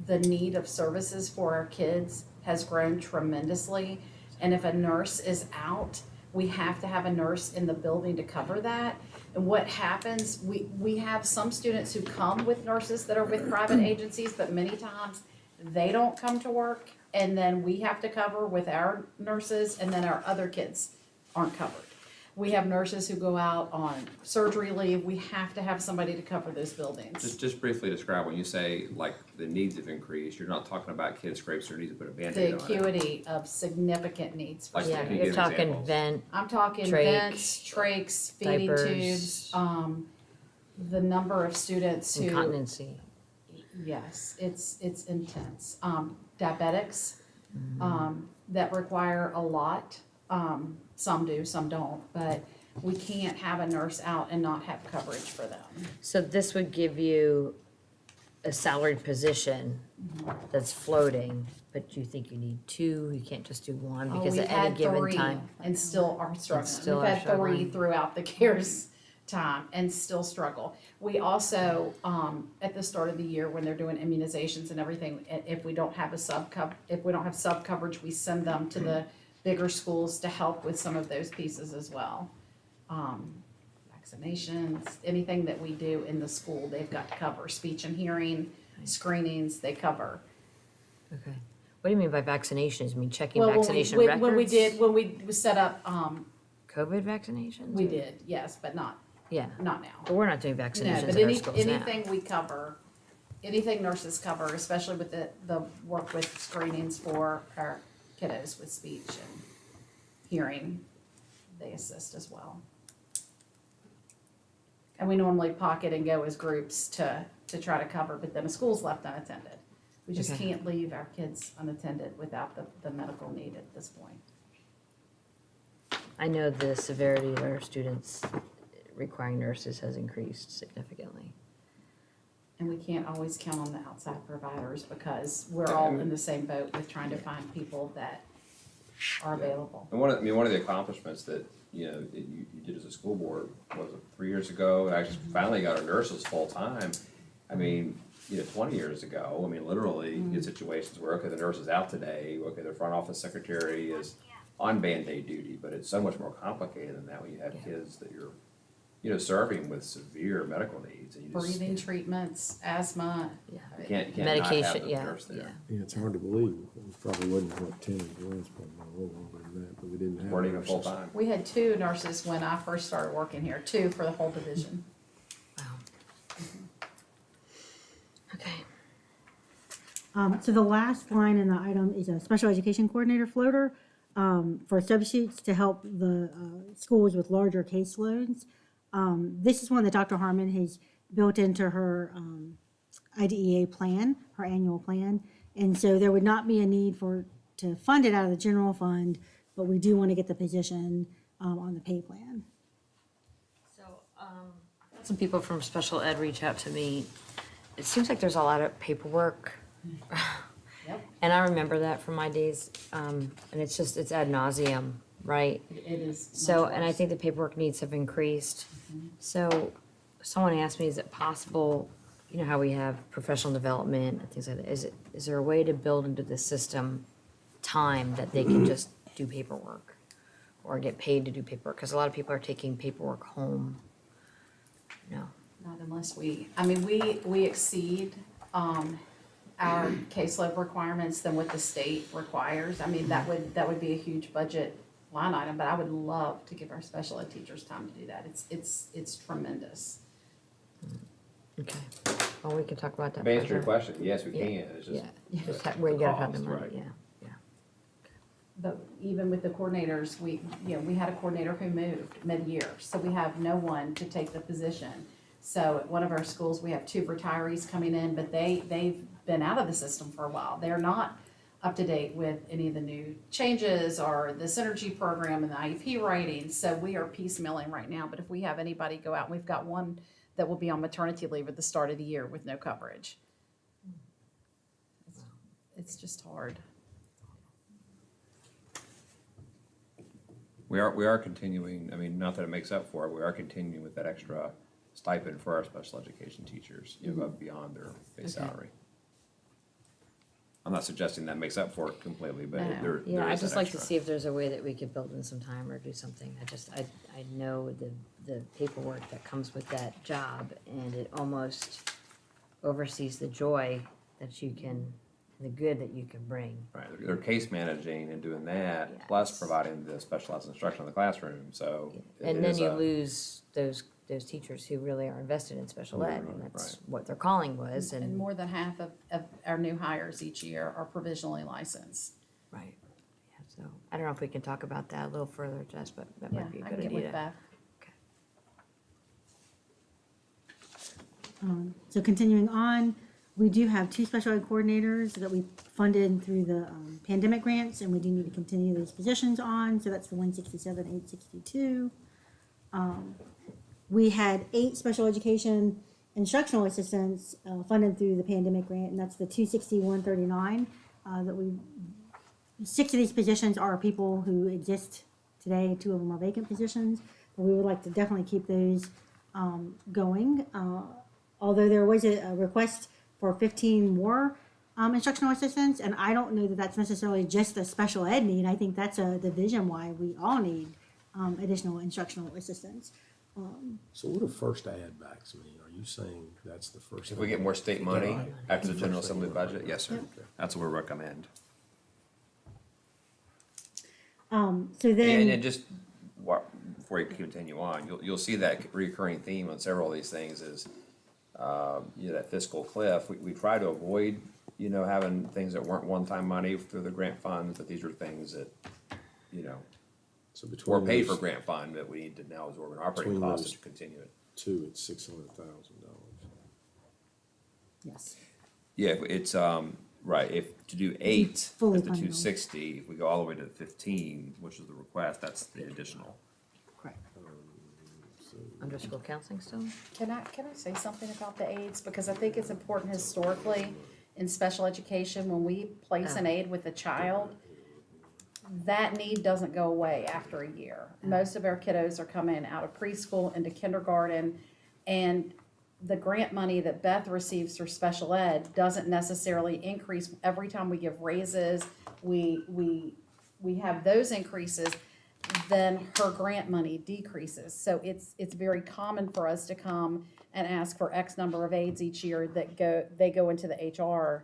[SPEAKER 15] the need of services for our kids has grown tremendously. And if a nurse is out, we have to have a nurse in the building to cover that. And what happens, we have some students who come with nurses that are with private agencies, but many times they don't come to work. And then we have to cover with our nurses, and then our other kids aren't covered. We have nurses who go out on surgery leave. We have to have somebody to cover those buildings.
[SPEAKER 7] Just briefly describe, when you say like the needs have increased, you're not talking about kids scrapes their knees and put a
[SPEAKER 15] The
[SPEAKER 7] Band-Aid on it.
[SPEAKER 15] acuity of significant needs for
[SPEAKER 7] Like,
[SPEAKER 5] Yeah,
[SPEAKER 7] can you
[SPEAKER 5] you're
[SPEAKER 7] give
[SPEAKER 5] talking
[SPEAKER 7] examples?
[SPEAKER 5] vent,
[SPEAKER 15] I'm talking
[SPEAKER 5] Trach,
[SPEAKER 15] vents, trachs, feeding
[SPEAKER 5] diapers,
[SPEAKER 15] tubes, the number of students who.
[SPEAKER 5] incontinency.
[SPEAKER 15] Yes, it's intense. Diabetics, that require a lot. Some do, some don't, but We can't have a nurse out and not have coverage for them.
[SPEAKER 5] So this would give you a salaried position that's floating, but you think you need two? You can't just do one because
[SPEAKER 15] We've
[SPEAKER 5] at any
[SPEAKER 15] had
[SPEAKER 5] given
[SPEAKER 15] three
[SPEAKER 5] time.
[SPEAKER 15] and still are struggling.
[SPEAKER 5] still
[SPEAKER 15] We've
[SPEAKER 5] are
[SPEAKER 15] had three
[SPEAKER 5] struggling.
[SPEAKER 15] throughout the CARES time and still struggle. We also, at the start of the year, when they're doing immunizations and everything, if we don't have if we don't have sub coverage, we send them to the bigger schools to help with some of those pieces as well. Vaccinations, anything that we do in the school, they've got to cover. Speech and hearing, screenings, they cover.
[SPEAKER 5] Okay. What do you mean by vaccinations? I mean checking
[SPEAKER 15] Well,
[SPEAKER 5] vaccination
[SPEAKER 15] when
[SPEAKER 5] records?
[SPEAKER 15] when we set up,
[SPEAKER 5] COVID vaccinations?
[SPEAKER 15] we did, yes, but not
[SPEAKER 5] Yeah,
[SPEAKER 15] now.
[SPEAKER 5] but we're not doing
[SPEAKER 15] No,
[SPEAKER 5] vaccinations
[SPEAKER 15] but
[SPEAKER 5] in our schools now.
[SPEAKER 15] anything we cover, anything nurses cover, especially with the work with screenings for our kiddos with speech and hearing, they assist as well. And we normally pocket and go as groups to try to cover, but then a school's left unattended. We just
[SPEAKER 5] Okay.
[SPEAKER 15] can't leave our kids unattended without the medical need at this point.
[SPEAKER 5] I know the severity of our students requiring nurses has increased significantly.
[SPEAKER 15] And we can't always count on the outside providers because we're all in the same boat with trying to find people that are available.
[SPEAKER 7] And one of the accomplishments that, you did as a school board, was it 3 years ago, and actually finally got our nurses full-time. I mean, 20 years ago, I mean, literally, in situations where, okay, the nurse is out today, okay, the front office secretary is on Band-Aid duty, but it's so much more complicated than that when you have kids that you're, serving with severe medical needs, and you just
[SPEAKER 15] Breathing treatments, asthma.
[SPEAKER 5] Yeah.
[SPEAKER 7] you can't not have
[SPEAKER 5] Medication,
[SPEAKER 7] the
[SPEAKER 5] yeah,
[SPEAKER 7] nurse there.
[SPEAKER 5] yeah.
[SPEAKER 2] Yeah, it's hard to believe. It probably wasn't, 10 years ago, it's probably a little longer than that, but we didn't have.
[SPEAKER 7] Weren't even
[SPEAKER 2] nurses.
[SPEAKER 7] full-time.
[SPEAKER 15] We had 2 nurses when I first started working here, 2 for the whole division.
[SPEAKER 5] Wow. Okay.
[SPEAKER 8] So the last line in the item is a special education coordinator floater for substitutes to help the schools with larger caseloads. This is one that Dr. Harmon has built into her IDEA plan, her annual plan. And so there would not be a need to fund it out of the general fund, but we do want to get the position on the pay plan.
[SPEAKER 5] So, some people from special ed reach out to me. It seems like there's a lot of paperwork.
[SPEAKER 15] Yep.
[SPEAKER 5] And I remember that from my days, and it's ad nauseum, right?
[SPEAKER 15] It is.
[SPEAKER 5] So,
[SPEAKER 15] much
[SPEAKER 5] and I
[SPEAKER 15] worse.
[SPEAKER 5] think the paperwork needs have increased. So, someone asked me, is it possible, how we have professional development and things like that, is there a way to build into the system time that they can just do paperwork? Or get paid to do paperwork? Because a lot of people are taking paperwork home. No.
[SPEAKER 15] Not unless we exceed, our caseload requirements than what the state requires. I mean, that would be a huge budget line item, but I would love to give our special ed teachers time to do that. It's tremendous.
[SPEAKER 5] Okay. Well, we can talk about that
[SPEAKER 7] To answer your
[SPEAKER 5] further.
[SPEAKER 7] question, yes, we
[SPEAKER 5] Yeah.
[SPEAKER 7] can, it's just.
[SPEAKER 5] Yeah, just where you gotta have the
[SPEAKER 7] cost,
[SPEAKER 5] money,
[SPEAKER 7] right.
[SPEAKER 5] yeah.
[SPEAKER 15] But even with the coordinators, we had a coordinator who moved mid-year, so we have no one to take the position. So at one of our schools, we have 2 retirees coming in, but they've been out of the system for a while. They're not up to date with any of the new changes or the synergy program and the IEP writing, so we are piecemealing right now. But if we have anybody go out, we've got one that will be on maternity leave at the start of the year with no coverage. It's just hard.
[SPEAKER 7] We are continuing, I mean, not that it makes up for it, we are continuing with that extra stipend for our special education teachers, above beyond their base
[SPEAKER 5] Okay.
[SPEAKER 7] salary. I'm not suggesting that makes up for it completely, but
[SPEAKER 15] No.
[SPEAKER 7] there
[SPEAKER 5] Yeah, I'd
[SPEAKER 7] is
[SPEAKER 5] just
[SPEAKER 7] that
[SPEAKER 5] like to
[SPEAKER 7] extra.
[SPEAKER 5] see if there's a way that we could build in some time or do something. I know the paperwork that comes with that job, and it almost oversees the joy that you can, and the good that you can bring.
[SPEAKER 7] Right, they're case managing and doing that, plus
[SPEAKER 5] Yes.
[SPEAKER 7] providing the specialized instruction in the classroom, so. it
[SPEAKER 5] And then
[SPEAKER 7] is
[SPEAKER 5] you
[SPEAKER 7] a-
[SPEAKER 5] lose those teachers who really are invested in special ed, and that's
[SPEAKER 7] Right.
[SPEAKER 5] what their calling was,
[SPEAKER 15] And
[SPEAKER 5] and,
[SPEAKER 15] more than half of our new hires each year are provisionally licensed.
[SPEAKER 5] right. Yeah, so, I don't know if we can talk about that a little further, Jess, but that
[SPEAKER 15] Yeah,
[SPEAKER 5] might be a
[SPEAKER 15] I
[SPEAKER 5] good
[SPEAKER 15] can
[SPEAKER 5] idea.
[SPEAKER 15] get with Beth.
[SPEAKER 8] So continuing on, we do have 2 special ed coordinators that we funded through the pandemic grants, and we do need to continue those positions on, so that's the 167, 862. We had 8 special education instructional assistants funded through the pandemic grant, and that's the 26139 that we. 6 of these positions are people who exist today. 2 of them are vacant positions, but we would like to definitely keep those going. Although there was a request for 15 more instructional assistants, and I don't know that that's necessarily just a special ed need. I think that's a division why we all need additional instructional assistants.
[SPEAKER 2] So what do first add backs mean? Are you saying that's the first?
[SPEAKER 7] If we get more state money after the General Assembly budget, yes, sir. That's what we recommend.
[SPEAKER 8] So then.
[SPEAKER 7] And just, before you continue on, you'll see that recurring theme on several of these things is, that fiscal cliff. We try to avoid, having things that weren't one-time money through the grant funds, but these are things that,
[SPEAKER 2] So between
[SPEAKER 7] were paid for
[SPEAKER 2] those
[SPEAKER 7] grant fund, but we need to now absorb an operating
[SPEAKER 2] Between
[SPEAKER 7] cost
[SPEAKER 2] those
[SPEAKER 7] to continue it.
[SPEAKER 2] 2, it's $600,000.
[SPEAKER 8] Yes.
[SPEAKER 7] Yeah, it's, right, if, to do 8,
[SPEAKER 8] fully
[SPEAKER 7] at the
[SPEAKER 8] funded.
[SPEAKER 7] 260, if we go all the way to 15, which is the request, that's the additional.
[SPEAKER 8] Correct.
[SPEAKER 5] Under school counseling still?
[SPEAKER 15] Can I say something about the aides? Because I think it's important historically in special education, when we place an aide with a child, that need doesn't go away after a year. Most of our kiddos are coming out of preschool into kindergarten, and the grant money that Beth receives for special ed doesn't necessarily increase every time we give raises. We have those increases, then her grant money decreases. So it's very common for us to come and ask for X number of aides each year that go into the HR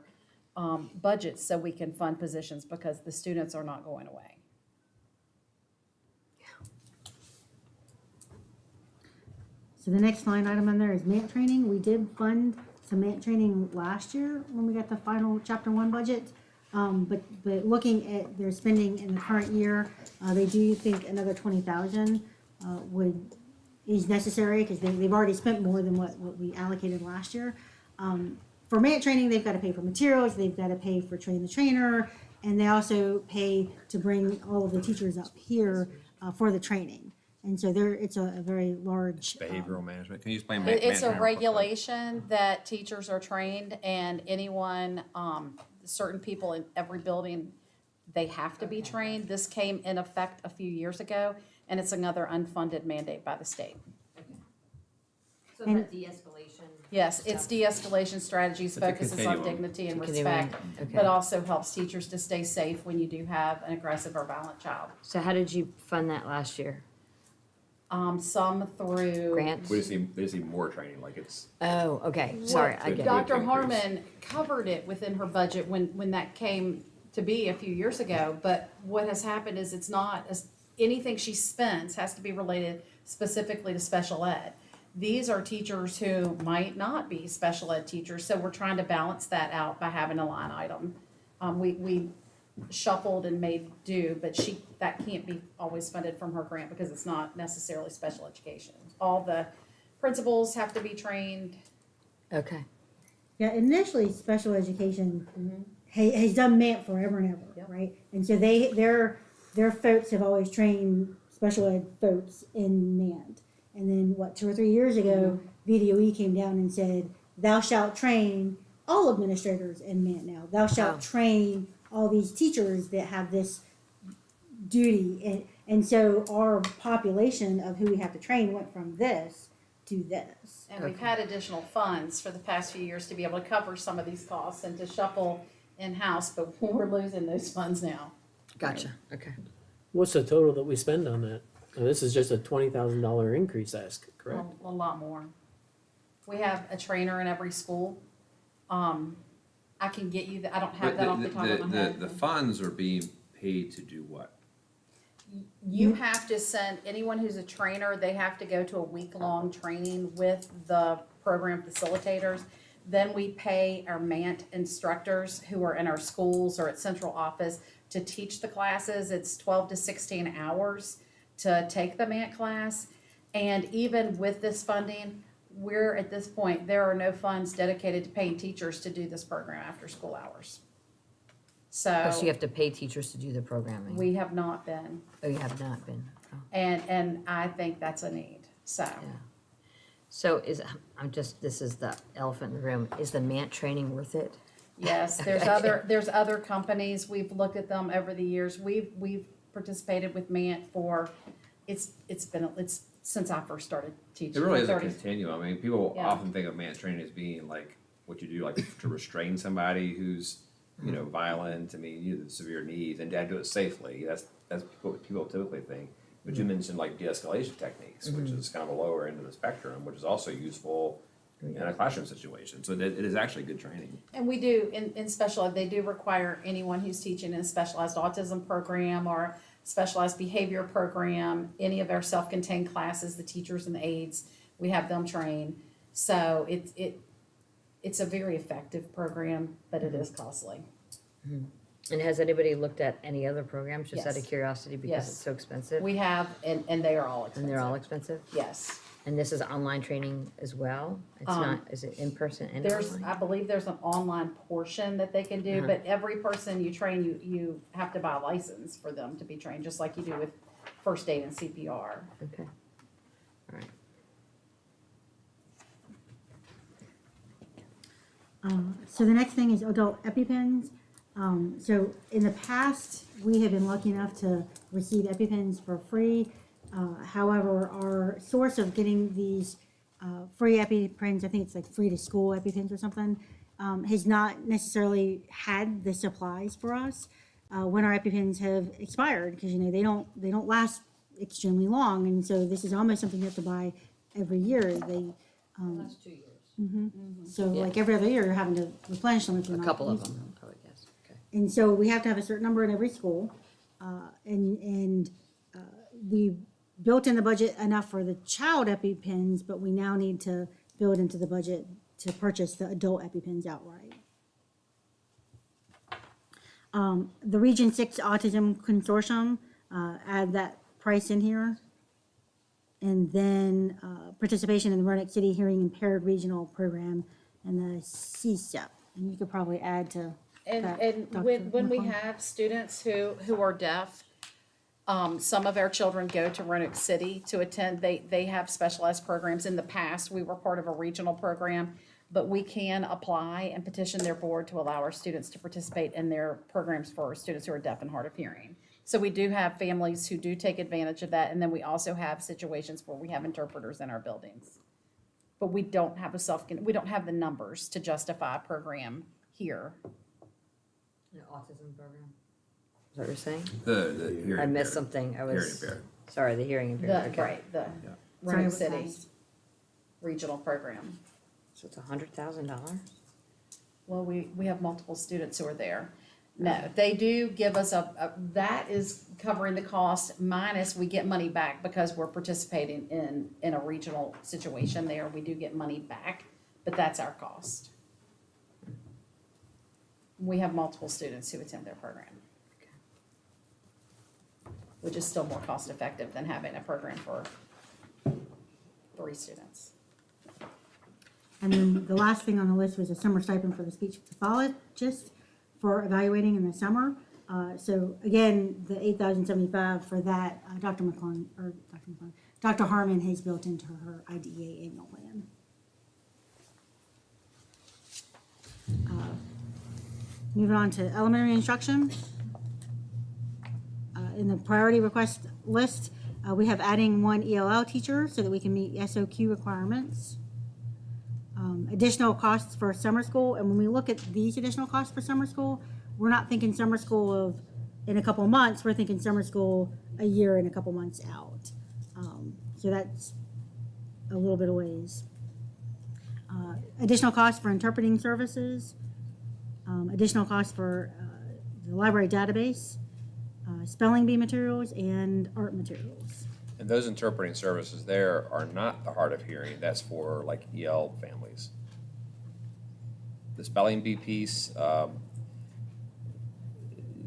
[SPEAKER 15] budget so we can fund positions because the students are not going away.
[SPEAKER 8] So the next line item on there is MANT training. We did fund some MANT training last year when we got the final Chapter 1 budget. But looking at their spending in the current year, they do think another 20,000 is necessary because they've already spent more than what we allocated last year. For MANT training, they've got to pay for materials, they've got to pay for train the trainer, and they also pay to bring all of the teachers up here for the training. And so it's a very large.
[SPEAKER 7] Behavioral management, can you explain?
[SPEAKER 15] It's a
[SPEAKER 7] management?
[SPEAKER 15] regulation that teachers are trained, and anyone, certain people in every building, they have to be trained. This came in effect a few years ago, and it's another unfunded mandate by the state.
[SPEAKER 5] So that de-escalation?
[SPEAKER 15] Yes, it's de-escalation strategies,
[SPEAKER 7] It's a
[SPEAKER 15] focuses on
[SPEAKER 7] continuum.
[SPEAKER 15] dignity and
[SPEAKER 5] Continuing,
[SPEAKER 15] respect,
[SPEAKER 5] okay.
[SPEAKER 15] but also helps teachers to stay safe when you do have an aggressive or violent child.
[SPEAKER 5] So how did you fund that last year?
[SPEAKER 15] Some through.
[SPEAKER 5] Grant?
[SPEAKER 7] We just need more training, like it's.
[SPEAKER 5] Oh, okay, sorry, I get it.
[SPEAKER 15] Dr.
[SPEAKER 7] Increase.
[SPEAKER 15] Harmon covered it within her budget when that came to be a few years ago, but what has happened is it's not, anything she spends has to be related specifically to special ed. These are teachers who might not be special ed teachers, so we're trying to balance that out by having a line item. We shuffled and made do, but that can't be always funded from her grant because it's not necessarily special education. All the principals have to be trained.
[SPEAKER 5] Okay,
[SPEAKER 8] Yeah, initially, special education has done MANT forever and ever, right? And so their folks have always trained special ed folks in MANT. And then, 2 or 3 years ago, VDOE came down and said, thou shalt train all administrators in MANT now. Thou shalt train all these teachers that have this duty. And so our population of who we have to train went from this to this.
[SPEAKER 15] And we've had additional funds for the past few years to be able to cover some of these costs and to shuffle in-house, but we're losing those funds now.
[SPEAKER 5] gotcha, okay.
[SPEAKER 3] What's the total that we spend on that? Now, this is just a $20,000 increase ask, correct?
[SPEAKER 15] A lot more. We have a trainer in every school. I can get you, I don't have that off the top of my head.
[SPEAKER 7] The funds are being paid to do what?
[SPEAKER 15] You have to send, anyone who's a trainer, they have to go to a week-long training with the program facilitators. Then we pay our MANT instructors who are in our schools or at central office to teach the classes. It's 12 to 16 hours to take the MANT class. And even with this funding, we're at this point, there are no funds dedicated to paying teachers to do this program after school hours.
[SPEAKER 5] Oh, so you have to pay teachers to do the programming?
[SPEAKER 15] We have not been,
[SPEAKER 5] Oh, you have not been? Oh.
[SPEAKER 15] and I think that's a need. So,
[SPEAKER 5] So this is the elephant in the room. Is the MANT training worth it?
[SPEAKER 15] yes, there's other companies, we've looked at them over the years. We've participated with MANT for, it's since I first started teaching.
[SPEAKER 7] It really
[SPEAKER 15] for
[SPEAKER 7] is a
[SPEAKER 15] 30
[SPEAKER 7] continuum. I mean, people
[SPEAKER 15] Yeah.
[SPEAKER 7] often think of MANT training as being like what you do, like to restrain somebody who's, violent. I mean, severe needs, and to do it safely. That's what people typically think. But you mentioned like de-escalation techniques, which is kind of a lower end of the spectrum, which is also useful in a classroom situation. So it is actually good training.
[SPEAKER 15] And we do, in special ed, they do require anyone who's teaching in a specialized autism program or specialized behavior program, any of our self-contained classes, the teachers and the aides, we have them train. So it's a very effective program, but it is costly.
[SPEAKER 5] And has anybody looked at any other programs, just out of
[SPEAKER 15] Yes.
[SPEAKER 5] curiosity, because
[SPEAKER 15] Yes.
[SPEAKER 5] it's so expensive?
[SPEAKER 15] We have, and they are all expensive.
[SPEAKER 5] And they're all expensive?
[SPEAKER 15] Yes.
[SPEAKER 5] And this is online training as well? It's not, is it in person and
[SPEAKER 15] There's,
[SPEAKER 5] online?
[SPEAKER 15] I believe there's an online portion that they can do, but every person you train, you have to buy a license for them to be trained, just like you do with first aid and CPR.
[SPEAKER 5] Okay, all right.
[SPEAKER 8] So the next thing is adult EpiPens. So in the past, we have been lucky enough to receive EpiPens for free. However, our source of getting these free EpiPens, I think it's like free to school EpiPens or something, has not necessarily had the supplies for us when our EpiPens have expired, because they don't last extremely long, and so this is almost something you have to buy every year. They
[SPEAKER 5] Last 2 years.
[SPEAKER 8] so like every other year, you're having to replenish them if you're
[SPEAKER 5] A
[SPEAKER 8] not
[SPEAKER 5] couple of
[SPEAKER 8] using
[SPEAKER 5] them, I would guess, okay.
[SPEAKER 8] And so we have to have a certain number in every school. We built in the budget enough for the child EpiPens, but we now need to build into the budget to purchase the adult EpiPens outright. The Region 6 Autism Consortium, add that price in here. And then participation in the Roanoke City Hearing Impaired Regional Program and the CSEP. And you could probably add to that,
[SPEAKER 15] And
[SPEAKER 8] Dr.
[SPEAKER 15] when we
[SPEAKER 8] McClung.
[SPEAKER 15] have students who are deaf, some of our children go to Roanoke City to attend. They have specialized programs. In the past, we were part of a regional program, but we can apply and petition their board to allow our students to participate in their programs for students who are deaf and hard of hearing. So we do have families who do take advantage of that, and then we also have situations where we have interpreters in our buildings. But we don't have we don't have the numbers to justify a program here.
[SPEAKER 5] An autism program? Is that what you're saying?
[SPEAKER 7] The hearing
[SPEAKER 5] I missed
[SPEAKER 7] impaired.
[SPEAKER 5] something, I
[SPEAKER 7] Hearing
[SPEAKER 5] was,
[SPEAKER 7] impaired.
[SPEAKER 5] sorry, the hearing impaired, okay.
[SPEAKER 15] Right, the
[SPEAKER 8] Sorry,
[SPEAKER 15] Roanoke
[SPEAKER 8] what's
[SPEAKER 15] City
[SPEAKER 8] that?
[SPEAKER 15] regional program.
[SPEAKER 5] So it's $100,000?
[SPEAKER 15] Well, we have multiple students who are there. No, they do give us that is covering the cost minus we get money back because we're participating in a regional situation there. We do get money back, but that's our cost. We have multiple students who attend their program, which is still more cost effective than having a program for 3 students.
[SPEAKER 8] And then the last thing on the list was a summer stipend for the speech pathologist for evaluating in the summer. So again, the $8,075 for that, Dr. Harmon has built into her IDEA annual plan. Moving on to elementary instruction. In the priority request list, we have adding 1 ELL teacher so that we can meet SOQ requirements. Additional costs for summer school, and when we look at these additional costs for summer school, we're not thinking summer school of in a couple of months, we're thinking summer school a year and a couple months out. So that's a little bit of ways. Additional costs for interpreting services, additional costs for the library database, spelling bee materials, and art materials.
[SPEAKER 7] And those interpreting services there are not the hard of hearing, that's for like EL families. The spelling bee piece,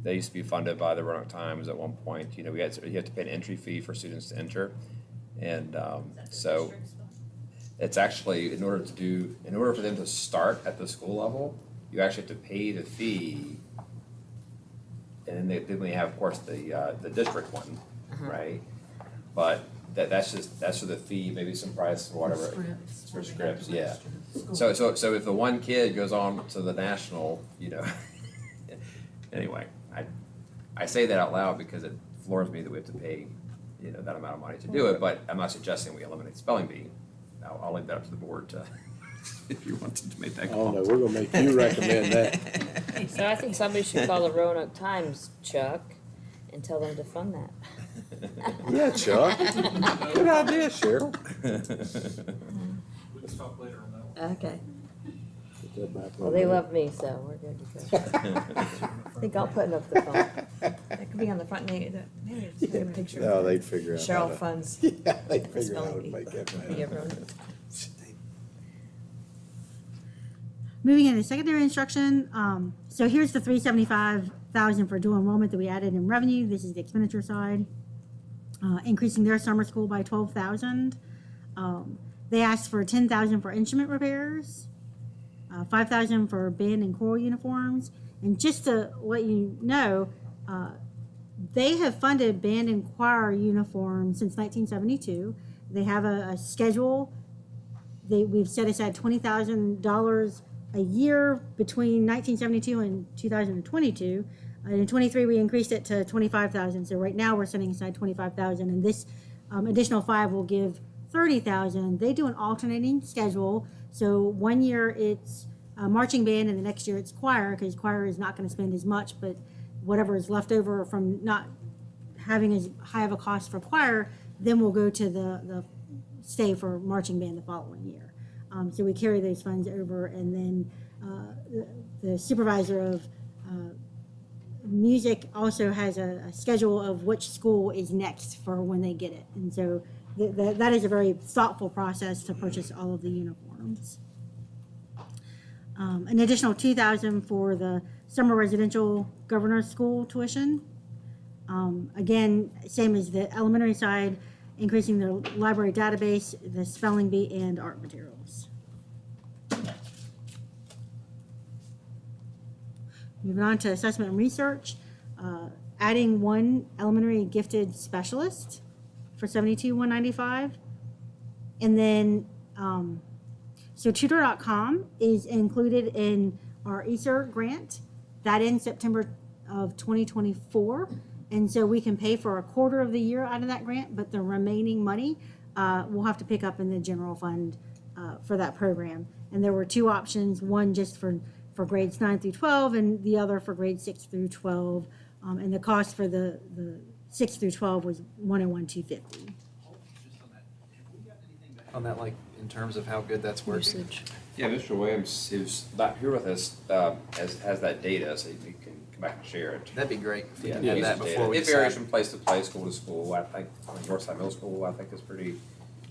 [SPEAKER 7] they used to be funded by the Roanoke Times at one point. You have to pay an entry fee for students to enter. And so it's actually, in order for them to start at the school level, you actually have to pay the fee. And then we have, of course, the district one, right? But that's for the fee, maybe some price or whatever. It's for scripts, yeah. So if the one kid goes on to the national, anyway, I say that out loud because it floors me that we have to pay, that amount of money to do it, but I'm not suggesting we eliminate the spelling bee. I'll leave that up to the board to, if you wanted to make that
[SPEAKER 2] Oh,
[SPEAKER 7] call.
[SPEAKER 2] no, we're gonna make you recommend that.
[SPEAKER 5] So I think somebody should call the Roanoke Times, Chuck, and tell them to fund that.
[SPEAKER 2] Yeah, Chuck. Good idea, Cheryl.
[SPEAKER 14] Let's talk later on that one.
[SPEAKER 5] Okay.
[SPEAKER 2] Put that back
[SPEAKER 5] Well,
[SPEAKER 2] on
[SPEAKER 5] they
[SPEAKER 2] there.
[SPEAKER 5] love me, so we're good to go. I think I'll put it up the phone. That could be on the front, maybe just take a picture.
[SPEAKER 2] No, they'd figure out how
[SPEAKER 5] Cheryl
[SPEAKER 2] to-
[SPEAKER 5] funds.
[SPEAKER 2] Yeah, they'd
[SPEAKER 5] the
[SPEAKER 2] figure out how
[SPEAKER 5] spelling
[SPEAKER 2] to
[SPEAKER 5] bee.
[SPEAKER 2] make that
[SPEAKER 5] Yeah,
[SPEAKER 2] happen.
[SPEAKER 5] Roanoke.
[SPEAKER 8] Moving into secondary instruction, so here's the 375,000 for dual enrollment that we added in revenue. This is the expenditure side. Increasing their summer school by 12,000. They asked for 10,000 for instrument repairs, 5,000 for band and choral uniforms. And just to let you know, they have funded band and choir uniforms since 1972. They have a schedule. We've set aside $20,000 a year between 1972 and 2022. And in 23, we increased it to 25,000. So right now we're setting aside 25,000, and this additional 5 will give 30,000. They do an alternating schedule. So one year it's marching band, and the next year it's choir, because choir is not going to spend as much, but whatever is left over from not having as high of a cost for choir, then we'll go to the stay for marching band the following year. So we carry those funds over, and then the supervisor of music also has a schedule of which school is next for when they get it. And so that is a very thoughtful process to purchase all of the uniforms. An additional 2,000 for the summer residential governor's school tuition. Again, same as the elementary side, increasing their library database, the spelling bee, and art materials. Moving on to assessment and research, adding 1 elementary gifted specialist for $72,195. And then, so tutor.com is included in our ESER grant. That ends September of 2024. And so we can pay for a quarter of the year out of that grant, but the remaining money we'll have to pick up in the general fund for that program. And there were 2 options, one just for grades 9 through 12 and the other for grades 6 through 12. And the cost for the 6 through 12 was $101,250.
[SPEAKER 1] On that, like, in terms of how good that's working.
[SPEAKER 7] Yeah, Mr. Williams, who's not here with us, has that data, so you can come back and share it.
[SPEAKER 1] That'd be great if we
[SPEAKER 7] Yeah,
[SPEAKER 1] can have that before we
[SPEAKER 7] it varies
[SPEAKER 1] decide.
[SPEAKER 7] from place to place, school to school. I think Northside Middle School, I think is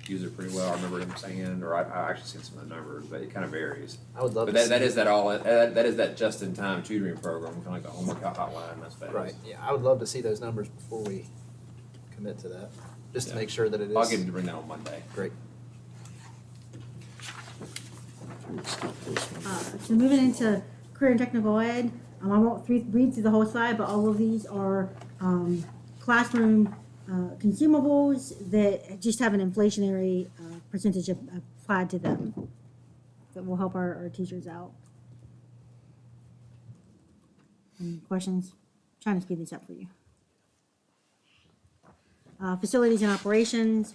[SPEAKER 7] use it pretty well. I remember him saying, or I actually seen some of the numbers, but it kind of varies.
[SPEAKER 1] I would love
[SPEAKER 7] But
[SPEAKER 1] to see
[SPEAKER 7] that is
[SPEAKER 1] it.
[SPEAKER 7] that is that just-in-time tutoring program, kind of like the homework hotline. That's what that
[SPEAKER 1] Right,
[SPEAKER 7] is.
[SPEAKER 1] yeah, I would love to see those numbers before we commit to that, just to
[SPEAKER 7] Yeah.
[SPEAKER 1] make sure that it is.
[SPEAKER 7] I'll get him to bring that on Monday.
[SPEAKER 1] Great.
[SPEAKER 8] So moving into career and technical ed, I won't read through the whole slide, but all of these are classroom consumables that just have an inflationary percentage applied to them that will help our teachers out. Any questions? Trying to speed this up for you. Facilities and operations,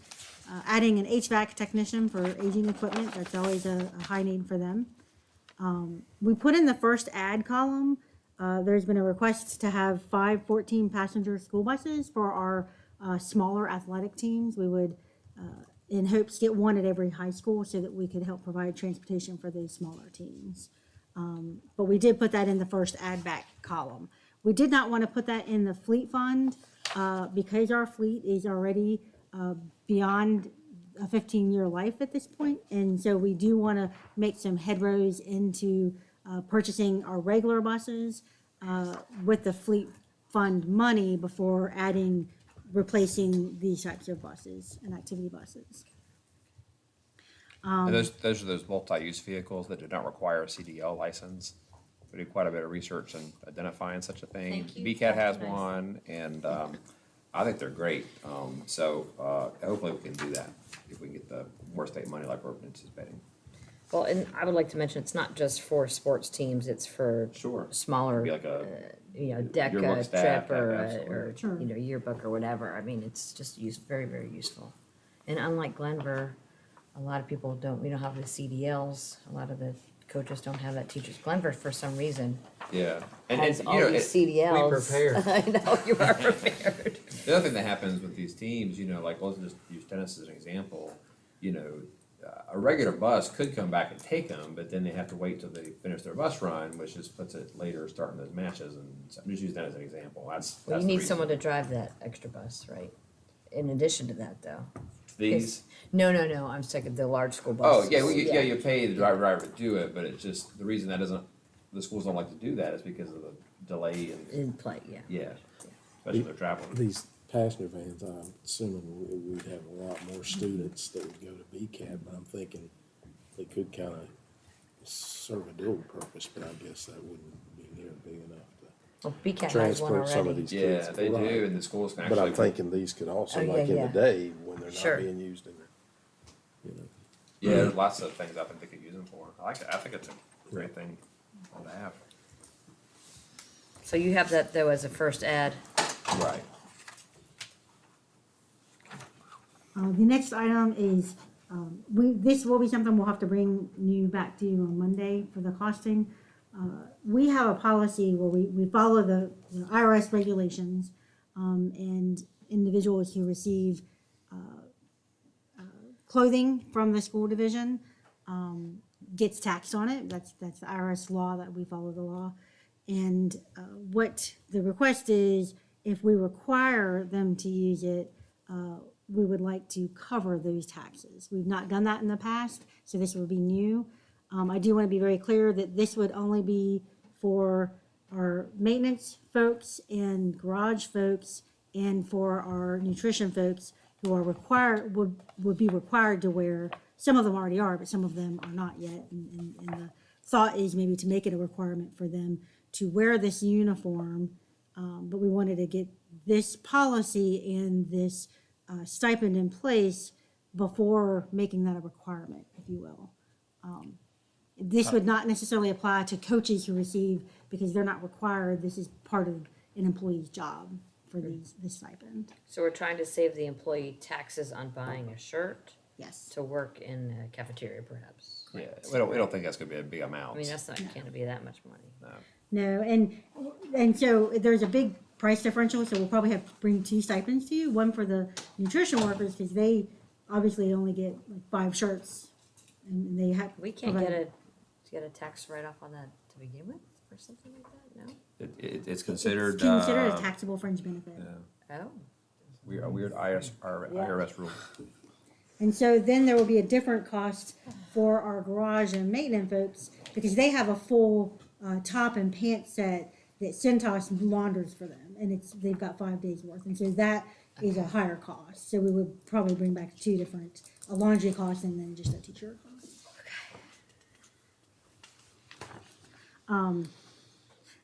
[SPEAKER 8] adding an HVAC technician for aging equipment. That's always a high need for them. We put in the first ad column. There's been a request to have 5 14-passenger school buses for our smaller athletic teams. We would, in hopes, get 1 at every high school so that we could help provide transportation for those smaller teams. But we did put that in the first add back column. We did not want to put that in the fleet fund because our fleet is already beyond a 15-year life at this point. And so we do want to make some headrows into purchasing our regular buses with the fleet fund money before replacing these types of buses and activity buses.
[SPEAKER 7] And those are those multi-use vehicles that do not require a CDL license. We do quite a bit of research in identifying such a thing.
[SPEAKER 5] Thank you.
[SPEAKER 7] BCAT has
[SPEAKER 5] Nice.
[SPEAKER 7] one, and I think they're great. Hopefully we can do that if we can get the more state money like we're anticipating.
[SPEAKER 5] Well, and I would like to mention, it's not just for sports teams, it's for
[SPEAKER 7] Sure.
[SPEAKER 5] smaller,
[SPEAKER 7] Be like a
[SPEAKER 5] deck
[SPEAKER 7] yearbook staff,
[SPEAKER 5] trip or,
[SPEAKER 7] absolutely.
[SPEAKER 5] yearbook or whatever. I mean, it's just very, very useful. And unlike Glenver, a lot of people we don't have the CDLs. A lot of the coaches don't have that. Teachers, Glenver, for some reason,
[SPEAKER 7] Yeah.
[SPEAKER 5] has all these CDLs.
[SPEAKER 1] prepared.
[SPEAKER 5] I know, you are prepared.
[SPEAKER 7] The other thing that happens with these teams, like let's just use tennis as an example, a regular bus could come back and take them, but then they have to wait till they finish their bus run, which just puts it later starting those matches. And so I'm just using that as an example. That's
[SPEAKER 5] Well, you
[SPEAKER 7] the
[SPEAKER 5] need
[SPEAKER 7] reason.
[SPEAKER 5] someone to drive that extra bus, right? In addition to that, though.
[SPEAKER 7] These.
[SPEAKER 5] No, I'm sick of the large school
[SPEAKER 7] Oh,
[SPEAKER 5] buses.
[SPEAKER 7] yeah, you pay the driver to do it, but it's just, the reason the schools don't like to do that is because of the delay and,
[SPEAKER 5] In play, yeah.
[SPEAKER 7] yeah, especially if they're traveling.
[SPEAKER 2] These passenger vans, I'm assuming we'd have a lot more students that would go to BCAT, but I'm thinking they could kind of serve a dual purpose, but I guess that wouldn't be near big enough to
[SPEAKER 5] Well, BCAT has one
[SPEAKER 2] transport some of
[SPEAKER 5] already.
[SPEAKER 2] these kids.
[SPEAKER 7] Yeah, they
[SPEAKER 2] Right.
[SPEAKER 7] do, and the schools can
[SPEAKER 2] But
[SPEAKER 7] actually.
[SPEAKER 2] I'm thinking these could also,
[SPEAKER 5] Oh, yeah,
[SPEAKER 2] like in
[SPEAKER 5] yeah.
[SPEAKER 2] the day, when they're
[SPEAKER 5] Sure.
[SPEAKER 2] not being used in their,
[SPEAKER 7] Yeah, there's lots of things I think they could use them for. I like it. I think it's a great thing to have.
[SPEAKER 5] So you have that, though, as a first ad.
[SPEAKER 7] Right.
[SPEAKER 8] The next item is, this will be something we'll have to bring you back to you on Monday for the costing. We have a policy where we follow the IRS regulations, and individuals who receive clothing from the school division gets taxed on it. That's the IRS law, that we follow the law. And what the request is, if we require them to use it, we would like to cover those taxes. We've not done that in the past, so this will be new. I do want to be very clear that this would only be for our maintenance folks and garage folks and for our nutrition folks who are required, would be required to wear. Some of them already are, but some of them are not yet. And the thought is maybe to make it a requirement for them to wear this uniform. But we wanted to get this policy and this stipend in place before making that a requirement, if you will. This would not necessarily apply to coaches who receive, because they're not required. This is part of an employee's job for this stipend.
[SPEAKER 5] So we're trying to save the employee taxes on buying a shirt
[SPEAKER 8] Yes.
[SPEAKER 5] to work in a cafeteria, perhaps.
[SPEAKER 7] Yeah, we don't think that's gonna be a big amount.
[SPEAKER 5] I mean, that's not, can't be that much money.
[SPEAKER 8] No, and so there's a big price differential, so we'll probably have to bring two stipends to you. One for the nutrition workers, because they obviously only get like 5 shirts, and they have.
[SPEAKER 5] We can't get a tax write-off on that to begin with, or something like that, no?
[SPEAKER 7] It's considered.
[SPEAKER 8] It's considered a taxable fringe benefit.
[SPEAKER 5] Oh,
[SPEAKER 7] Weird IRS rule.
[SPEAKER 8] And so then there will be a different cost for our garage and maintenance folks, because they have a full top and pant set that Centos launders for them, and they've got 5 days worth, and so that is a higher cost. So we would probably bring back 2 different, a laundry cost and then just a t-shirt cost.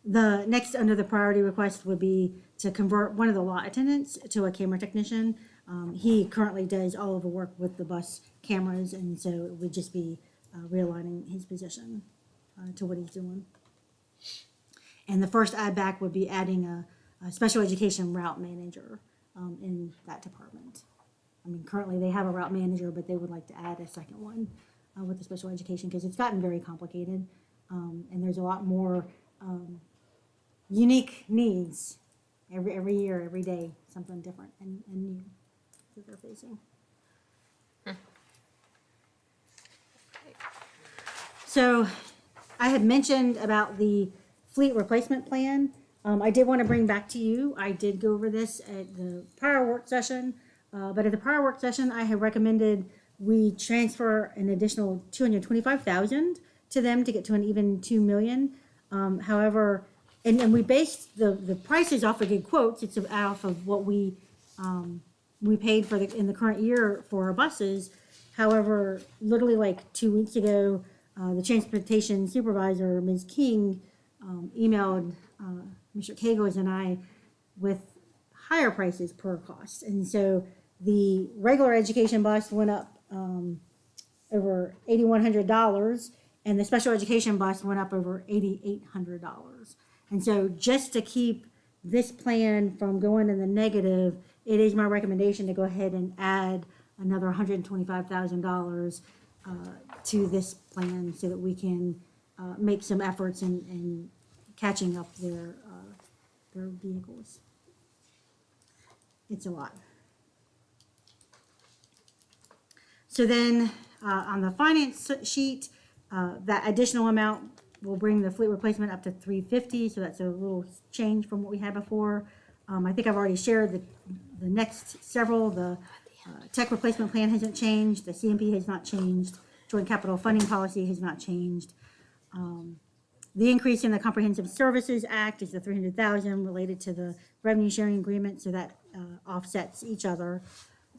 [SPEAKER 8] The next under the priority request would be to convert one of the lot attendants to a camera technician. He currently does all of the work with the bus cameras, and so it would just be realigning his position to what he's doing. And the first add back would be adding a special education route manager in that department. I mean, currently they have a route manager, but they would like to add a second one with the special education, because it's gotten very complicated, and there's a lot more unique needs every year, every day, something different and new that they're facing. So I had mentioned about the fleet replacement plan. I did want to bring back to you, I did go over this at the prior work session, but at the prior work session, I had recommended we transfer an additional $225,000 to them to get to an even 2 million. However, and we based the prices off of good quotes. It's off of what we paid for in the current year for our buses. However, literally like 2 weeks ago, the transportation supervisor, Ms. King, emailed Mr. Kagos and I with higher prices per cost. And so the regular education bus went up over $8,100, and the special education bus went up over $8,800. And so just to keep this plan from going in the negative, it is my recommendation to go ahead and add another $125,000 to this plan so that we can make some efforts in catching up their vehicles. It's a lot. So then, on the finance sheet, that additional amount will bring the fleet replacement up to $350, so that's a little change from what we had before. I think I've already shared the next several. The tech replacement plan hasn't changed, the CMP has not changed, joint capital funding policy has not changed. The increase in the Comprehensive Services Act is the $300,000 related to the revenue sharing agreement, so that offsets each other.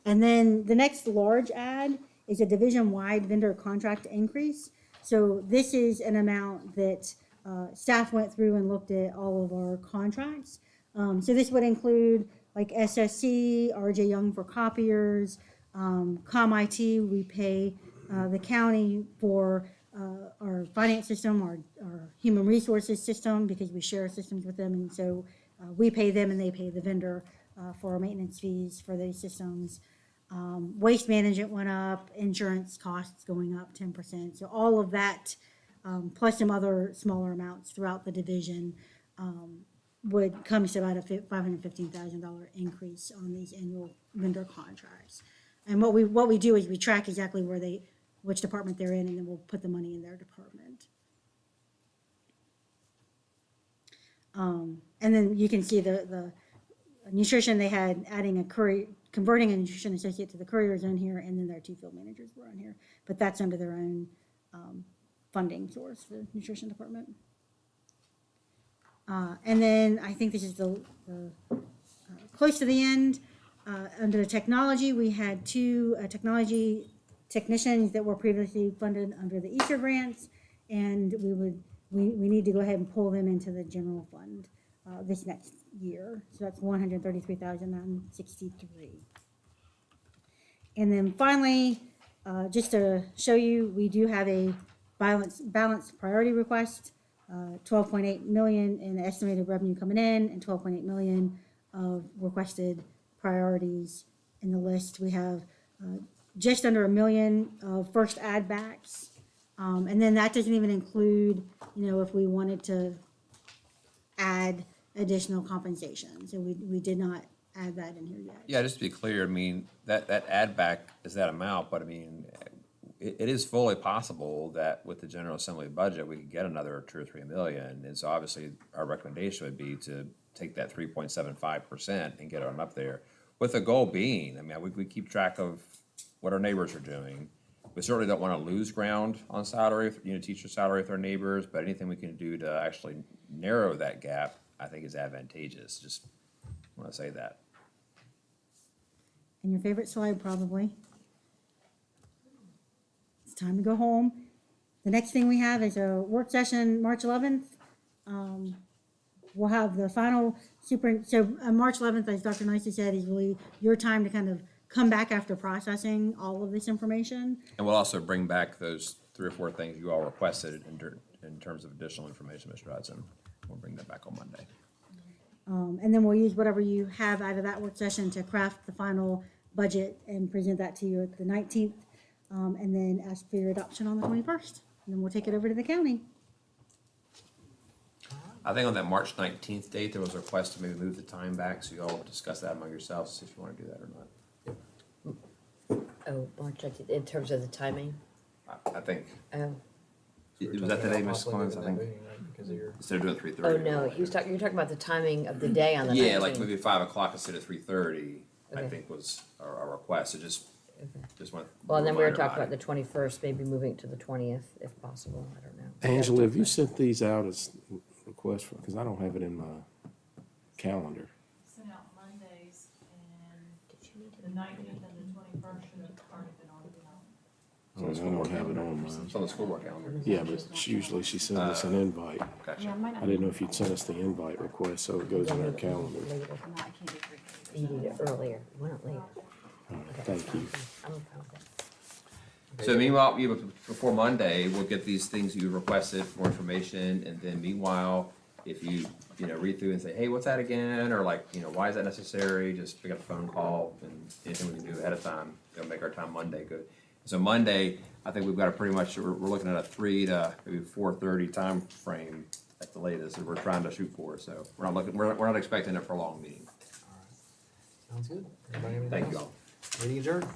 [SPEAKER 8] And then the next large add is a division-wide vendor contract increase. So this is an amount that staff went through and looked at all of our contracts. So this would include like SSC, RJ Young for copiers, ComIT, we pay the county for our finance system, our human resources system, because we share systems with them, and so we pay them and they pay the vendor for our maintenance fees for those systems. Waste management went up, insurance costs going up 10%. So all of that, plus some other smaller amounts throughout the division, would come to about a $515,000 increase on these annual vendor contracts. And what we do is we track exactly which department they're in, and then we'll put the money in their department. And then you can see the nutrition they had, adding a converting a nutrition associate to the couriers in here, and then their 2 field managers were on here. But that's under their own funding source, the nutrition department. And then I think this is the close to the end. Under technology, we had 2 technology technicians that were previously funded under the Easter grants, and we need to go ahead and pull them into the general fund this next year. So that's $133,963. And then finally, just to show you, we do have a balanced priority request, $12.8 million in estimated revenue coming in, and $12.8 million of requested priorities in the list. We have just under $1 million of first add backs. And then that doesn't even include, if we wanted to add additional compensation. So we did not add that in here yet.
[SPEAKER 7] Yeah, just to be clear, I mean, that add back is that amount, but I mean, it is fully possible that with the General Assembly budget, we could get another 2 or 3 million. And so obviously, our recommendation would be to take that 3.75% and get it on up there. With the goal being, I mean, we keep track of what our neighbors are doing. We certainly don't want to lose ground on salary, teacher salary with our neighbors, but anything we can do to actually narrow that gap, I think is advantageous. Just want to say that.
[SPEAKER 8] And your favorite slide, probably. It's time to go home. The next thing we have is a work session, March 11th. We'll have the final March 11th, as Dr. Nicely said, is really your time to kind of come back after processing all of this information.
[SPEAKER 7] And we'll also bring back those 3 or 4 things you all requested in terms of additional information, Mr. Hudson. We'll bring that back on Monday.
[SPEAKER 8] And then we'll use whatever you have out of that work session to craft the final budget and present that to you at the 19th. And then ask for your adoption on the 21st. And then we'll take it over to the county.
[SPEAKER 7] I think on that March 19th date, there was a request to maybe move the time back, so you all discuss that among yourselves, see if you want to do that or not.
[SPEAKER 5] Oh, March 19th, in terms of the timing?
[SPEAKER 7] I think,
[SPEAKER 5] Oh,
[SPEAKER 7] was that the day, Ms. Clance? I think, instead of doing 3:30.
[SPEAKER 5] oh no, you're talking about the timing of the day on the 19th.
[SPEAKER 7] Yeah, like maybe 5 o'clock instead of 3:30, I
[SPEAKER 5] Okay.
[SPEAKER 7] think was our request, so just want.
[SPEAKER 5] Well, and then we were
[SPEAKER 7] reminder
[SPEAKER 5] talking about the 21st, maybe moving it to the 20th, if possible, I don't know.
[SPEAKER 2] Angela, have you sent these out as requests for, because I don't have it in my calendar.
[SPEAKER 16] Sent out Mondays, and the 19th and the 21st should have already been on.
[SPEAKER 2] I don't have it on mine.
[SPEAKER 7] It's on the school board calendar.
[SPEAKER 2] Yeah, but usually she sends us an invite.
[SPEAKER 7] Gotcha.
[SPEAKER 2] I didn't know if you'd sent us the invite request, so it goes in our calendar.
[SPEAKER 16] No, I can't do 3:30.
[SPEAKER 5] You need it earlier, you want it later.
[SPEAKER 12] Thank you.
[SPEAKER 5] I'm fine with it.
[SPEAKER 7] So meanwhile, before Monday, we'll get these things you requested for information, and then meanwhile, if you read through and say, hey, what's that again? Or like, why is that necessary? Just pick up a phone call, and anything we can do ahead of time, make our time Monday good. So Monday, I think we've got a pretty much, we're looking at a 3 to maybe 4:30 time frame at the latest that we're trying to shoot for, so we're not expecting it for a long meeting.
[SPEAKER 1] Sounds good. Everybody have anything
[SPEAKER 7] Thank you
[SPEAKER 1] else?
[SPEAKER 7] all.
[SPEAKER 1] Meeting adjourned.